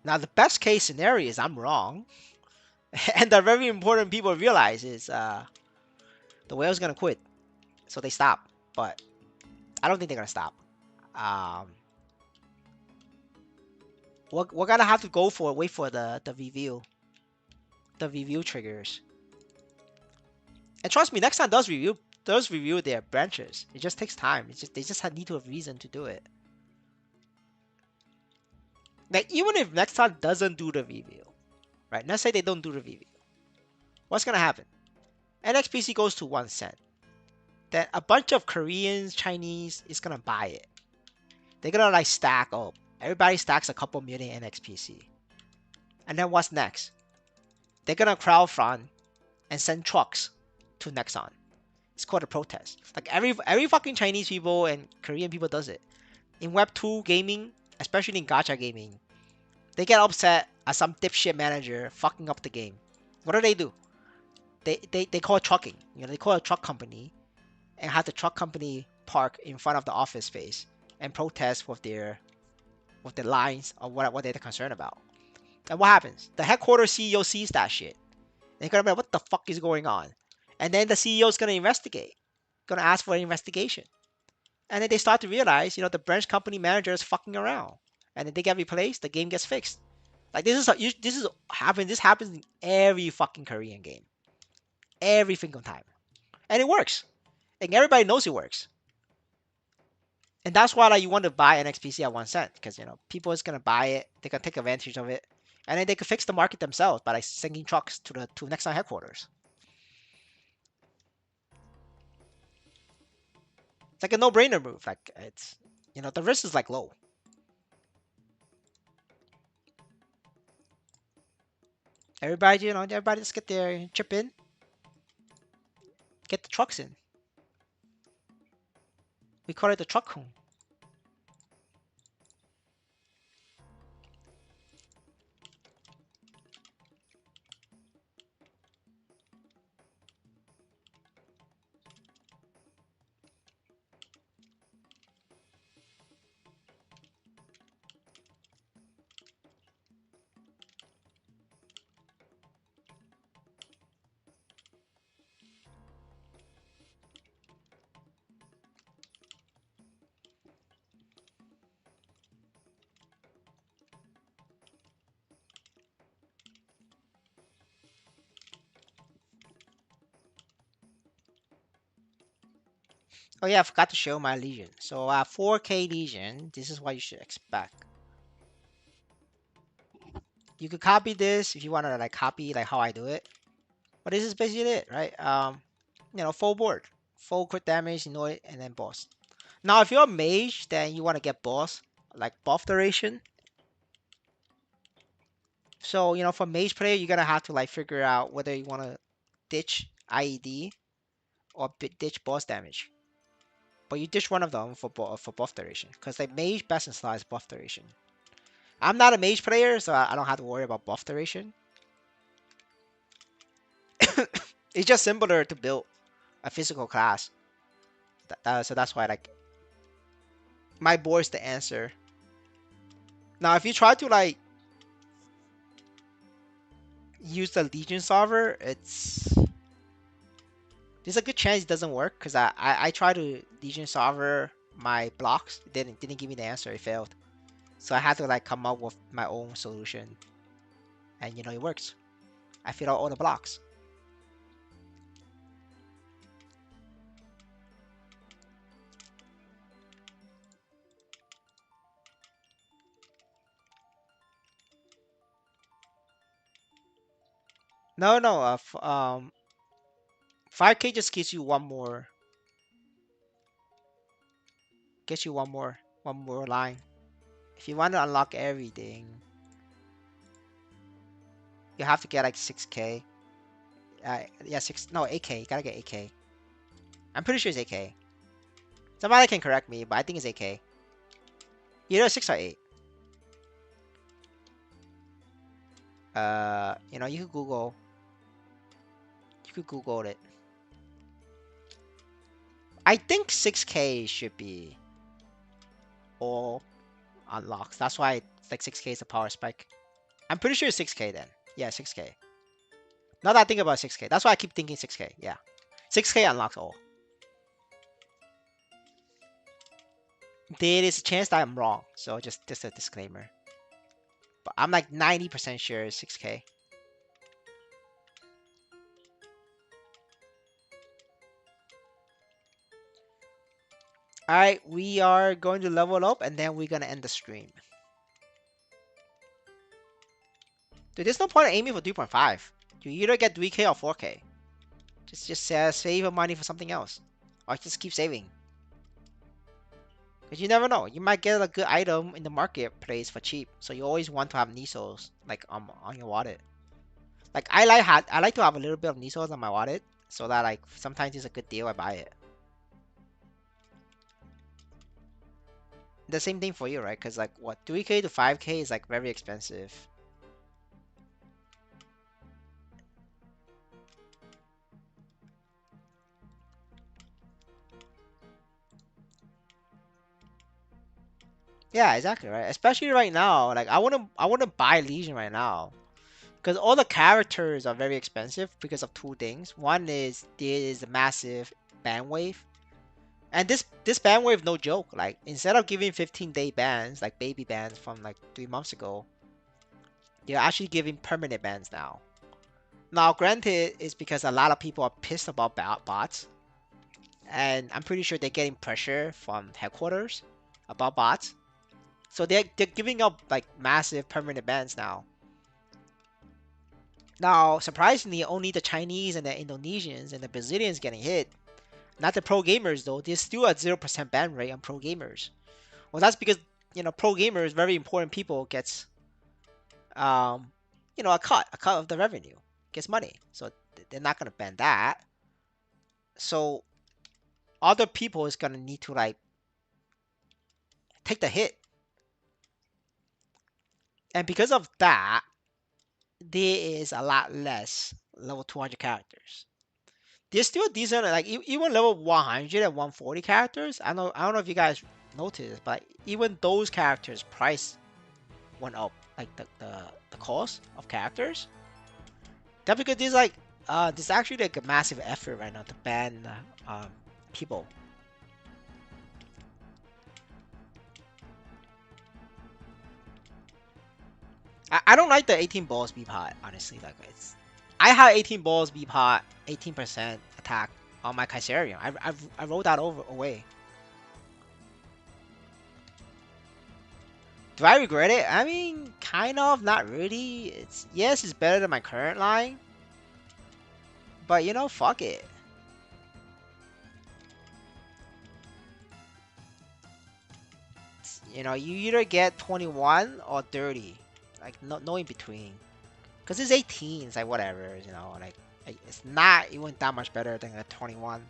Now, the best case scenario is I'm wrong. And the very important people realize is the whale's going to quit. so they stop. But I don't think they're gonna stop. Um, we're gonna have to wait for the review triggers. And trust me, next time does review their branches. It just takes time. It's just they just need to have reason to do it. Like even if next time doesn't do the review, right? Let's say they don't do the review. What's gonna happen? NXPC goes to 1 cent. Then a bunch of Koreans, Chinese is gonna buy it. They're gonna like stack up. Everybody stacks a couple million NXPC. And then what's next? They're gonna crowdfund and send trucks to Nexon. It's called a protest. Like every fucking Chinese people and Korean people does it. In Web 2 gaming, especially in gacha gaming, they get upset at some dipshit manager fucking up the game. What do? They call trucking. They call a truck company and have the truck company park in front of the office space and protest with their lines of what they're concerned about. And what happens? The headquarters CEO sees that shit. They're gonna be like, what the fuck is going on? And then the CEO is gonna investigate, gonna ask for an investigation. And then they start to realize, the branch company manager is fucking around. And then they get replaced, the game gets fixed. Like this happens in every fucking Korean game, every single time, and it works. And everybody knows it works. And that's why like you want to buy an XPC at 1 cent because people is gonna buy it, they can take advantage of it, and then they can fix the market themselves by like sending trucks to Nexon headquarters. It's like a no-brainer move. Like it's the risk is like low. Everybody just get their chip in, get the trucks in. We call it the truck home. Oh yeah, I forgot to show my Legion. So 4K Legion, this is what you should expect. You could copy this if you want to like copy like how I do it. But this is basically it, right? Full board, full crit damage, annoy, and then boss. Now if you're a mage, then you want to get boss, like buff duration. So for mage player, you're gonna have to like figure out whether you want to ditch IED or ditch boss damage. But you ditch one of them for buff duration, because like mage best in slot is buff duration. I'm not a mage player, so I don't have to worry about buff duration. It's just simpler to build a physical class. So that's why like my board is the answer. Now if you try to like use the Legion solver, there's a good chance it doesn't work because I tried to Legion solver my blocks. It didn't give me the answer. It failed. So I had to like come up with my own solution, and it works. I fit out all the blocks. No, no. 5K just gives you one more line. If you want to unlock everything, you have to get like 6K. Yeah, 8K. You gotta get 8K. I'm pretty sure it's 8K. Somebody can correct me, but I think it's 8K. Either 6 or 8. You could Google. You could Google it. I think 6K should be all unlocks. That's why it's like 6K is the power spike. I'm pretty sure it's 6K then. Yeah, 6K. Now that I think about 6K, that's why I keep thinking 6K. Yeah, 6K unlocks all. there is a chance that I'm wrong. So just a disclaimer. But I'm like 90% sure it's 6K. All right, we are going to level up and then we're gonna end the stream. Dude, there's no point in aiming for 3.5. You either get 3K or 4K. Just save your money for something else, or just keep saving. Cause you never know, you might get a good item in the marketplace for cheap. So you always want to have Nisos like on your wallet. Like I like to have a little bit of Nisos on my wallet, so that like sometimes it's a good deal I buy it. The same thing for you, right? Cause like what 3K to 5K is like very expensive. Yeah, exactly, right. Especially right now, like I wanna buy Legion right now. Because all the characters are very expensive because of two things. One is there is a massive ban wave. And this ban wave no joke. Like instead of giving 15-day bans, like baby bans from like 3 months ago, they're actually giving permanent bans now. Now granted, it's because a lot of people are pissed about bots. And I'm pretty sure they're getting pressure from headquarters about bots. So they're giving up like massive permanent bans now. Now, surprisingly, only the Chinese and the Indonesians and the Brazilians getting hit. Not the pro gamers though. There's still a 0% ban rate on pro gamers. Well, that's because pro gamers, very important people, gets um a cut of the revenue, gets money. So they're not gonna ban that. So other people is gonna need to like take the hit, and because of that, there is a lot less level 200 characters. There's still decent, like even level 100 and 140 characters. I don't know if you guys noticed, but even those characters price went up, like the cost of characters. That's because there's actually like a massive effort right now to ban people. I don't like the 18 balls be pot, honestly. Like I have 18 balls be pot, 18% attack on my Kaiserion. I rolled that over away. Do I regret it? I mean, kind of, not really. It's better than my current line, but fuck it. You either get 21 or 30, like no in between. Cause it's 18, it's like whatever, like it's not even that much better than a 21.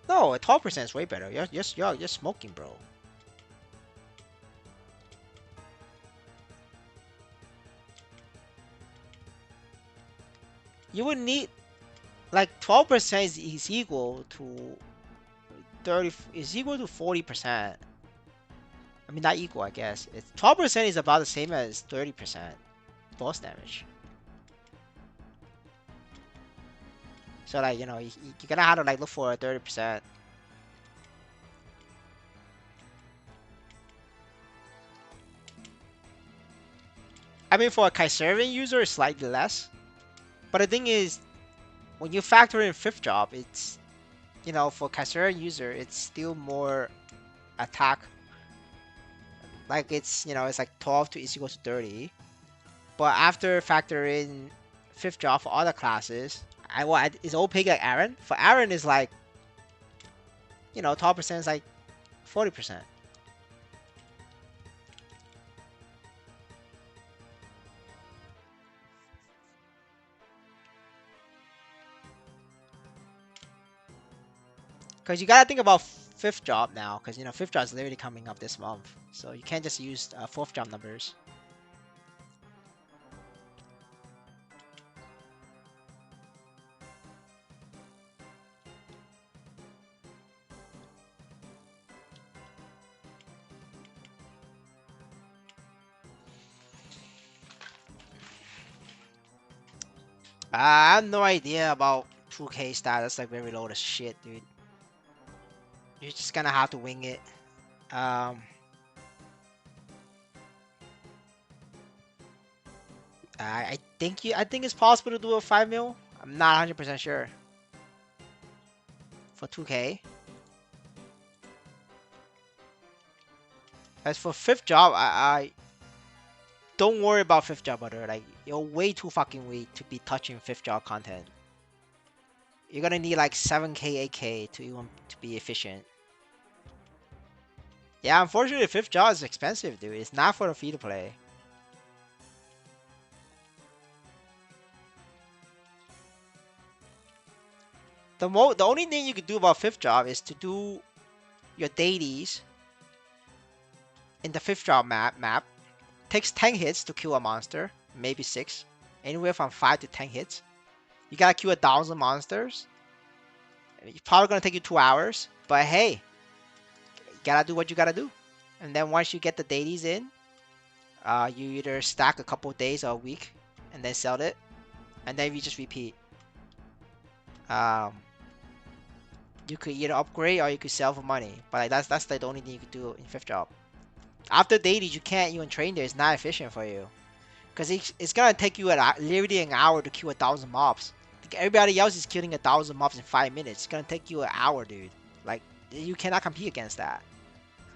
No, a 12% is way better. You're smoking, bro. You would need like 12% is equal to 30 is equal to 40%. I mean, not equal, I guess. It's 12% is about the same as 30% boss damage. So like you're gonna have to like look for a 30%. I mean, for a Kaiserian user, it's slightly less. But the thing is, when you factor in fifth job, it's for Kaiserian user, it's still more attack. Like it's like 12 to is equal to 30. But after factor in fifth job for other classes, is OP like Aaron? For Aaron is like 12% is like 40%. Because you gotta think about fifth job now, because fifth job is literally coming up this month, so you can't just use fourth job numbers. I have no idea about 2K stats. That's like very low as shit, dude. You're just gonna have to wing it. Um, I think it's possible to do a 5 mil. I'm not 100% sure for 2K. As for fifth job, I don't worry about fifth job, brother. Like you're way too fucking weak to be touching fifth job content. You're gonna need like 7K, 8K to even to be efficient. Yeah, unfortunately, fifth job is expensive, dude. It's not for the free to play. The only thing you could do about fifth job is to do your dailies in the fifth job map. Takes 10 hits to kill a monster, maybe 6, anywhere from 5 to 10 hits. You gotta kill 1,000 monsters. It's probably gonna take you 2 hours, but hey, you gotta do what you gotta do. And then once you get the dailies in, you either stack a couple days or a week, and then sell it, and then you just repeat. Um, you could either upgrade or you could sell for money, but like that's the only thing you could do in fifth job. After dailies, you can't even train there. It's not efficient for you. Because it's gonna take you literally an hour to kill 1,000 mobs. Like everybody else is killing 1,000 mobs in 5 minutes. It's gonna take you an hour, dude. Like you cannot compete against that.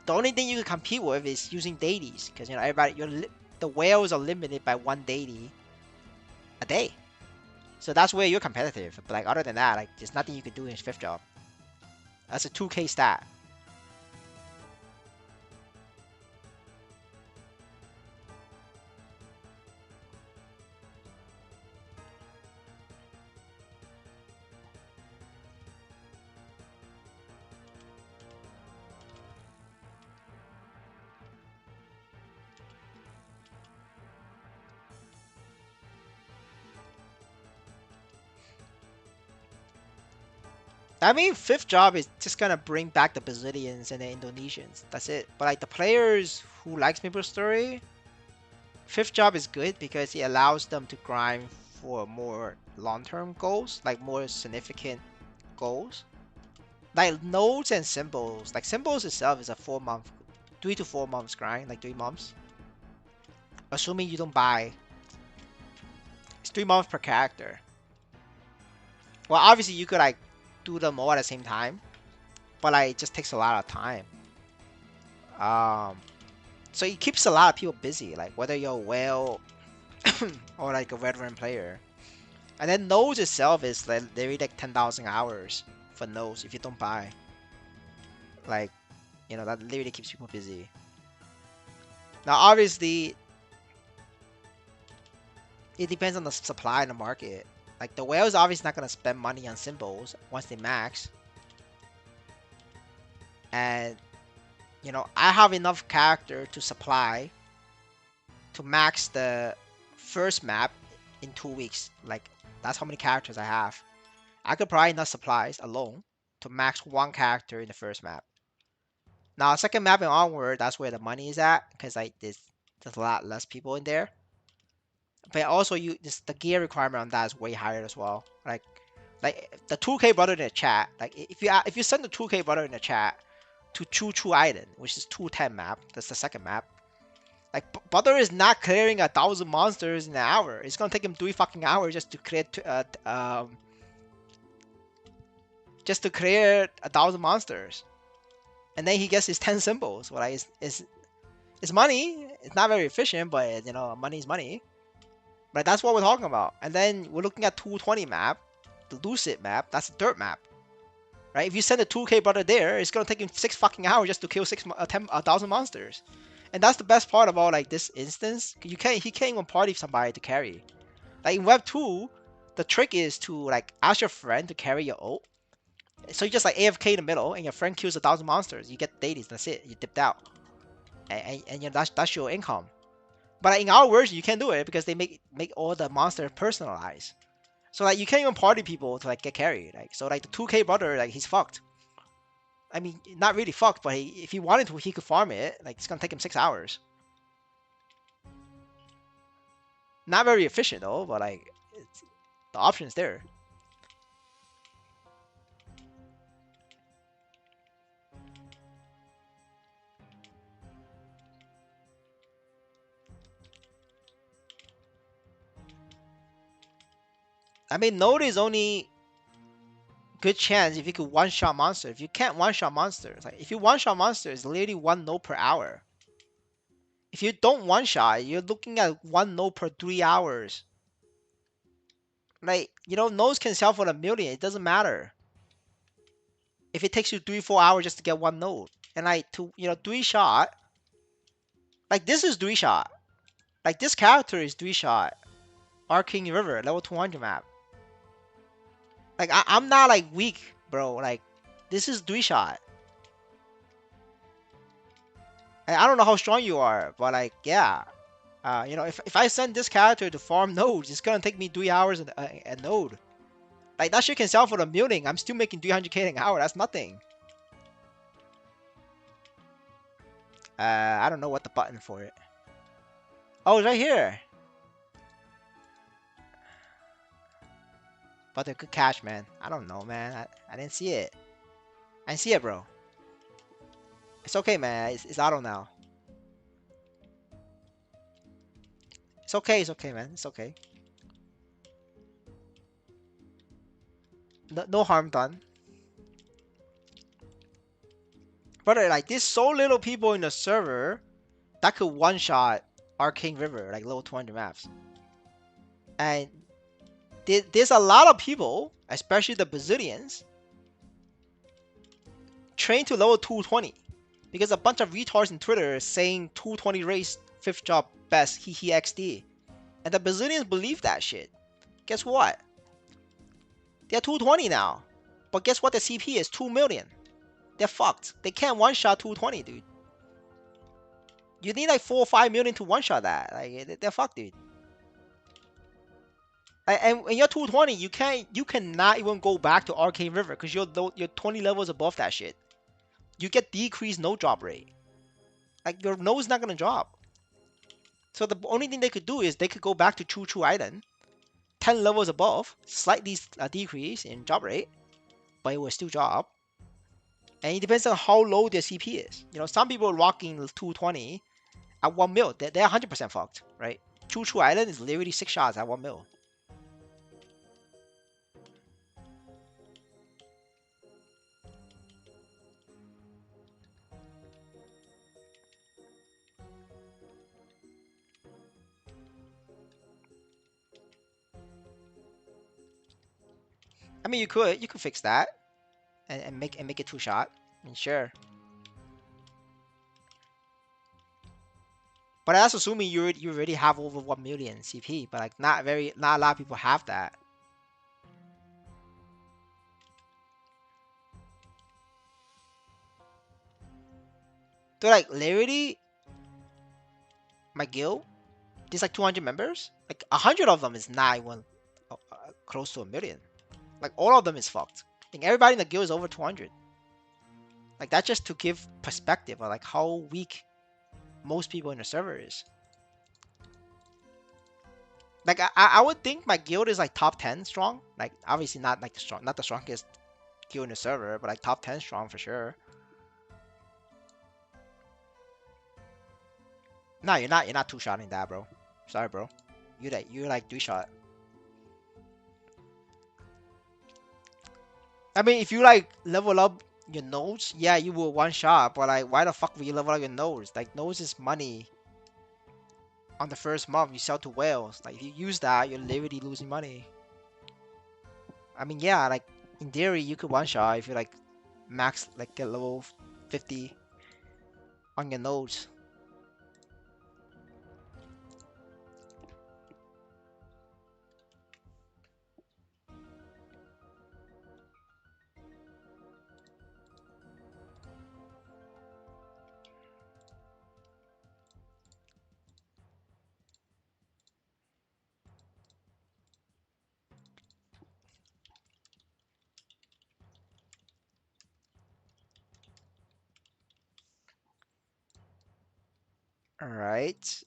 The only thing you can compete with is using dailies, because you know everybody, the whales are limited by one daily a day. So that's where you're competitive. But like other than that, like there's nothing you can do in fifth job. That's a 2K stat. I mean, fifth job is just gonna bring back the Brazilians and the Indonesians. That's it. But like the players who likes Maplestory, fifth job is good because it allows them to grind for more long-term goals, like more significant goals. Like nodes and symbols. Like symbols itself is a 4 month, 3 to 4 months grind, like 3 months. Assuming you don't buy, it's 3 months per character. Well, obviously you could like do them all at the same time, but like it just takes a lot of time. Um, so it keeps a lot of people busy, like whether you're a whale or like a veteran player. And then nodes itself is like literally like 10,000 hours for nodes if you don't buy. Like, you know, that literally keeps people busy. Now, obviously, it depends on the supply in the market. Like, the whale's obviously not going to spend money on symbols once they max. And, you know, I have enough character to supply to max the first map in 2 weeks. Like, that's how many characters I have. I could probably enough supplies alone to max one character in the first map. Now, second map and onward, that's where the money is at, because like there's a lot less people in there. But also, the gear requirement on that is way higher as well. Like the 2K brother in the chat, like if you send the 2K brother in the chat to Chu Chu Island, which is 210 map, that's the second map. Like brother is not clearing 1,000 monsters in an hour. It's gonna take him 3 fucking hours just to clear 1,000 monsters, and then he gets his 10 symbols. Well, like it's money. It's not very efficient, but you know, money is money. But that's what we're talking about. And then we're looking at 220 map, the Lucid map. That's the third map, right? If you send a 2K brother there, it's gonna take him 6 fucking hours just to kill 1,000 monsters. And that's the best part about like this instance. He can't even party somebody to carry. Like in Web 2, the trick is to like ask your friend to carry your ult. So you just like AFK in the middle, and your friend kills 1,000 monsters. You get dailies. That's it. You dipped out, and you know, that's your income. But in our version, you can't do it because they make all the monsters personalized. So like you can't even party people to like get carried. Like so like the 2K brother, like he's fucked. I mean, not really fucked, but if he wanted to, he could farm it. Like it's gonna take him 6 hours. Not very efficient though, but like The option's there. I mean, node is only good chance if you could one shot monster. If you can't one shot monsters, like if you one shot monster, it's literally one node per hour. If you don't one shot, you're looking at one node per 3 hours. Like nodes can sell for a million. It doesn't matter if it takes you 3 4 hours just to get one node. And like to three shot, like this is three shot. Like this character is three shot. Arcane River level 200 map. Like I'm not like weak, bro. Like this is three shot. And I don't know how strong you are, but like yeah. If I send this character to farm nodes, it's gonna take me 3 hours a node. Like that shit can sell for a million. I'm still making 300k an hour. That's nothing. I don't know what the button for it. Oh, it's right here. But a good catch, man. I don't know, man. I didn't see it. I didn't see it, bro. It's okay, man. It's auto now. It's okay. It's okay, man. It's okay. No, no harm done. But like, there's so little people in the server that could one shot Arcane River, like level 200 maps. And there's a lot of people, especially the Brazilians, trained to level 220 because a bunch of retards in Twitter saying 220 race 5th job best he XD. And the Brazilians believe that shit. Guess what? They're 220 now. But guess what? The CP is 2 million. They're fucked. They can't one shot 220, dude. You need like 4 or 5 million to one shot that. Like they're fucked, dude. And when you're 220, you cannot even go back to Arcane River because you're 20 levels above that shit. You get decreased no drop rate. Like your node's not gonna drop. So the only thing they could do is they could go back to Choo Choo Island, 10 levels above, slightly decrease in drop rate, but it will still drop. And it depends on how low their CP is. Some people are rocking 220 at 1 mil. They're 100% fucked, right? Choo Choo Island is literally 6 shots at 1 mil. I mean, you could fix that and make it 2 shot. I mean, sure. But that's assuming you already have over 1 million CP. But like not a lot of people have that. So like literally, my guild, there's like 200 members. Like 100 of them is not even close to a million. Like all of them is fucked. I think everybody in the guild is over 200. Like that's just to give perspective of like how weak most people in the server is. Like I would think my guild is like top 10 strong. Like obviously not like not the strongest guild in the server, but like top 10 strong for sure. No, you're not. You're not two shotting that, bro. Sorry, bro. You're like 3 shot. I mean, if you like level up your nodes, yeah, you will one shot. But like, why the fuck would you level up your nodes? Like, nodes is money. On the first month, you sell to whales. Like, if you use that, you're literally losing money. I mean, yeah, like in theory, you could one shot if you like max like get level 50 on your nodes. All right,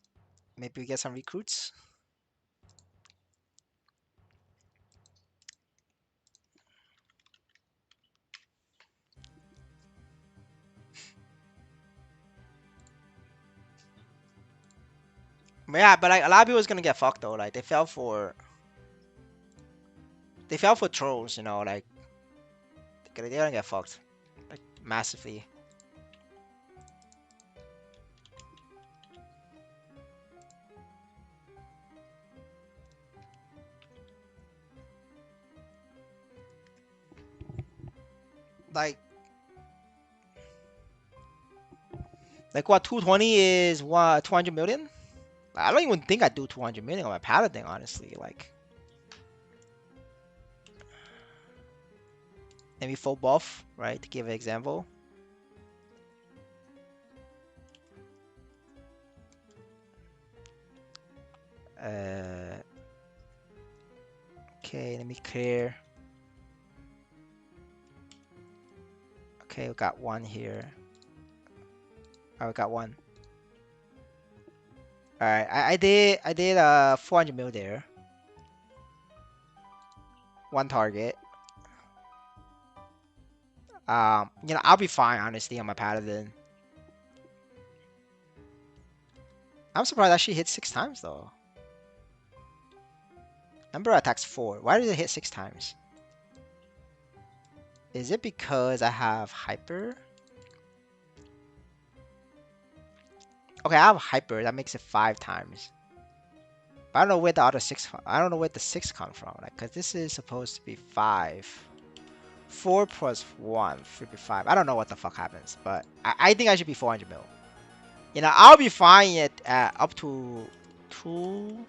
maybe we get some recruits. Yeah, but like a lot of people is gonna get fucked though. Like they fell for trolls. You know, like they're gonna get fucked like massively. Like what 220 is what 200 million? I don't even think I do 200 million on my paladin honestly. Like maybe full buff, right? To give an example. Uh, okay, let me clear. Okay, we got one here. Oh, we got one. All right, I did 400 mil there. One target. I'll be fine honestly on my paladin. I'm surprised that she hit 6 times though. Number attacks 4. Why did it hit 6 times? Is it because I have hyper? Okay, I have hyper. That makes it 5 times. But I don't know where the other 6. I don't know where the 6 come from. Like, cause this is supposed to be 5. 4 plus 1 should be 5. I don't know what the fuck happens, but I think I should be 400 mil. I'll be fine at up to 2.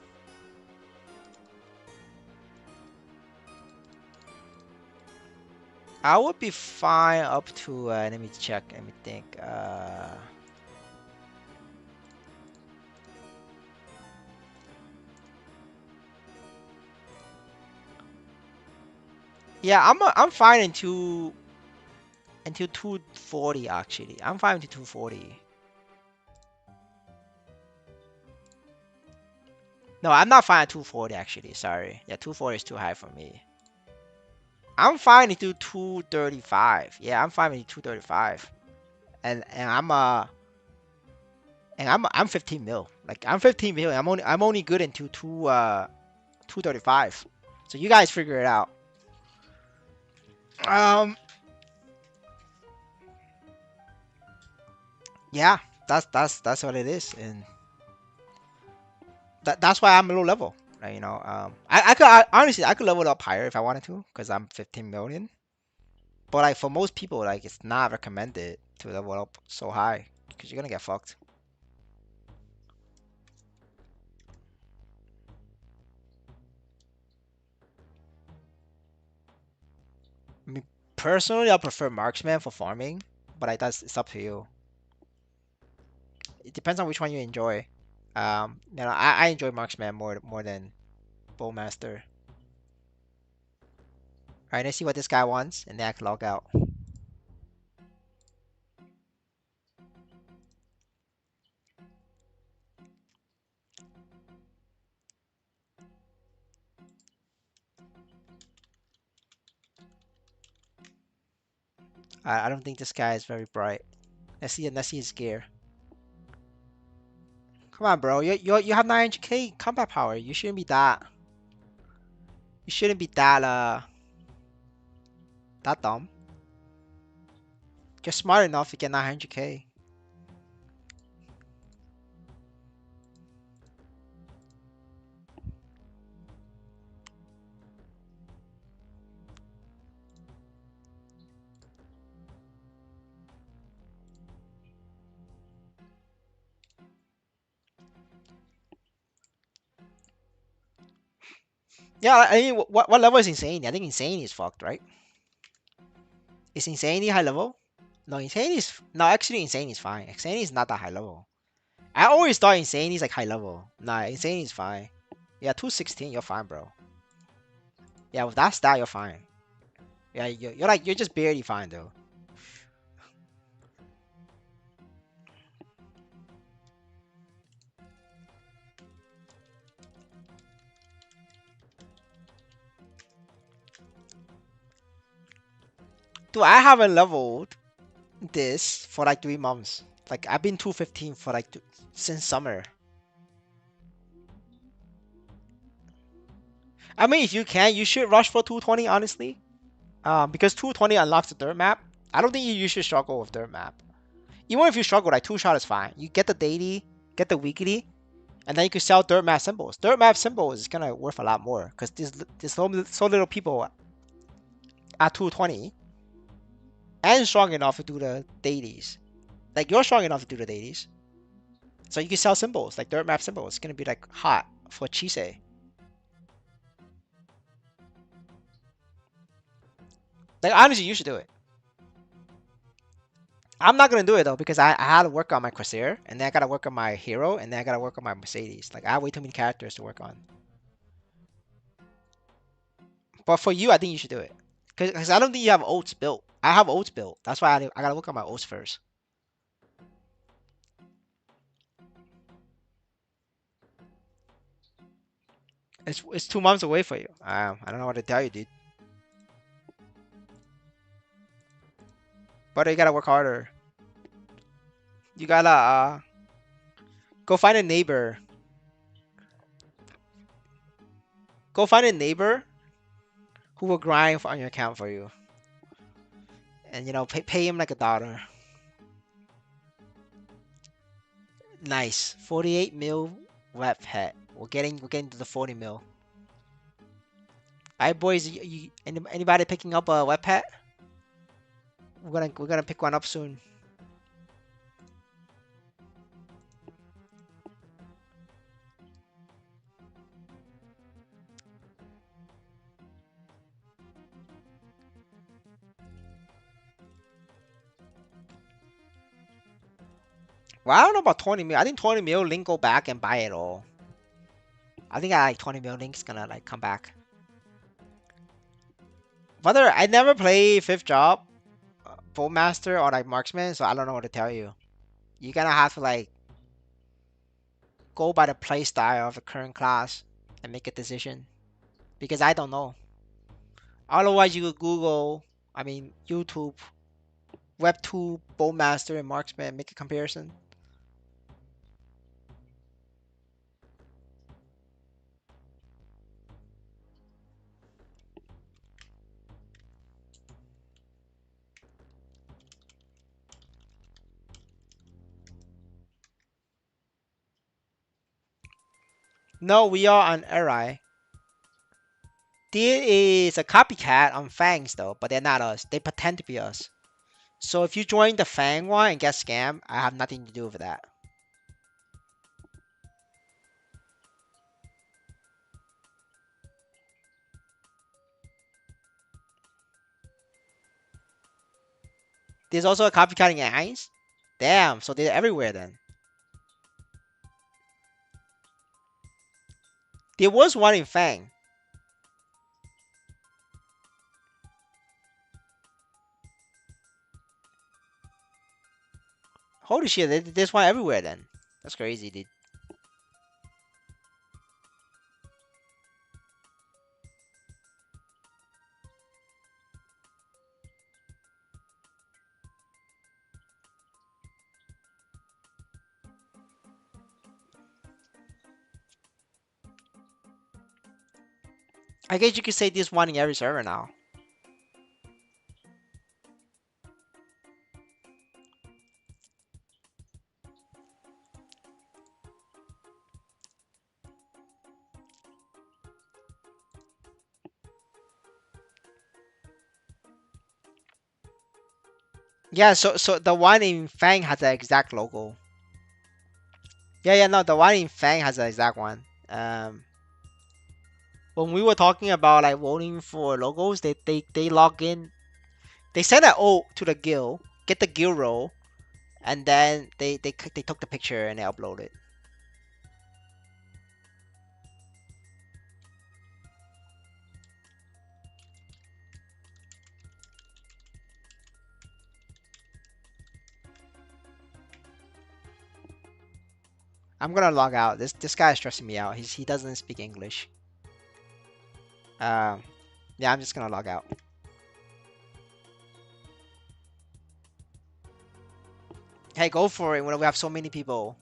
I would be fine up to. Let me check. Let me think. Yeah, I'm fine until 240 actually. I'm fine until 240. No, I'm not fine at 240 actually. Sorry. Yeah, 240 is too high for me. I'm fine until 235. Yeah, I'm fine with 235. And I'm 15 mil. Like I'm 15 mil. I'm only good into 235. So you guys figure it out. Um yeah, that's what it is. And that's why I'm low level. Right, honestly I could level it up higher if I wanted to, because I'm 15 million. But like for most people, like it's not recommended to level up so high because you're gonna get fucked. I mean, personally, I prefer marksman for farming, but like that's it's up to you. It depends on which one you enjoy. I enjoy marksman more than bowmaster. All right, let's see what this guy wants, and then I can log out. I don't think this guy is very bright. Let's see his gear. Come on, bro. You have 900k combat power. You shouldn't be that. You shouldn't be that dumb. You're smart enough to get 900k. Yeah, I mean, what level is insane? I think insane is fucked, right? Is insanity high level? No, insane is no. Actually, insane is fine. Insane is not that high level. I always thought insane is like high level. Nah, insane is fine. Yeah, 216, you're fine, bro. Yeah, with that stat, you're fine. Yeah, you're just barely fine though. Dude, I haven't leveled this for like 3 months. Like I've been 215 for like since summer. I mean, if you can, you should rush for 220, honestly. Because 220 unlocks the dirt map. I don't think you should struggle with dirt map. Even if you struggle, like two shot is fine. You get the daily, get the weekly, and then you can sell dirt map symbols. Dirt map symbols is gonna worth a lot more because there's so little people at 220 and strong enough to do the dailies. Like you're strong enough to do the dailies, so you can sell symbols like dirt map symbols. It's gonna be like hot for Chise. Like honestly, you should do it. I'm not gonna do it though because I had to work on my Corsair and then I gotta work on my hero and then I gotta work on my Mercedes. Like I have way too many characters to work on. But for you, I think you should do it because I don't think you have oats built. I have oats built. That's why I gotta work on my oats first. It's 2 months away for you. I don't know what to tell you, dude. But you gotta work harder. You gotta go find a neighbor. Go find a neighbor who will grind on your account for you, and pay him like $1. Nice, 48 mil web pet. We're getting to the 40 mil. Alright, boys. Anybody picking up a web pet? We're gonna pick one up soon. Well, I don't know about 20 mil. I think 20 mil Link go back and buy it all. I think I like 20 mil Link's gonna like come back. Whether I never play fifth job, Bowmaster or like marksman, so I don't know what to tell you. You're gonna have to like go by the play style of the current class and make a decision because I don't know. Otherwise, you could Google, I mean YouTube, Web2, Bowmaster, and marksman, make a comparison. No, we are on Eri. There is a copycat on Fangs though, but they're not us. They pretend to be us. So if you join the Fang one and get scammed, I have nothing to do with that. There's also a copycat in Ainz. Damn, so they're everywhere then. There was one in Fang. Holy shit, there's one everywhere then. That's crazy, dude. I guess you could say there's one in every server now. Yeah, so the one in Fang has the exact logo. Yeah, no, the one in Fang has the exact one. When we were talking about like voting for logos, they log in, they send an O to the guild, get the guild role, and then they took the picture and they upload it. I'm gonna log out. This guy is stressing me out. He doesn't speak English. Um, yeah, I'm just gonna log out. Hey, go for it. When we have so many people,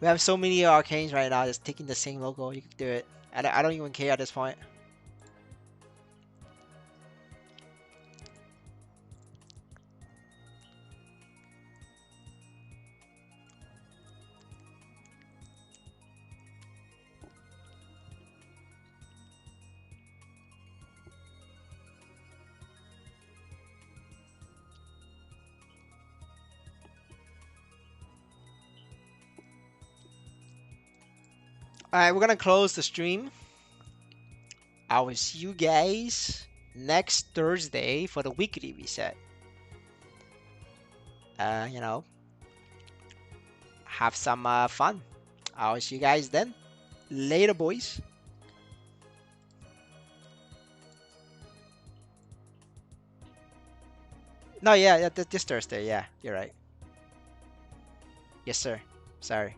We have so many arcanes right now, just taking the same logo. You can do it. I don't even care at this point. All right, we're gonna close the stream. I will see you guys next Thursday for the weekly reset. You know, have some fun. I'll see you guys then. Later, boys. No, yeah, this Thursday. Yeah, you're right. Yes, sir. Sorry.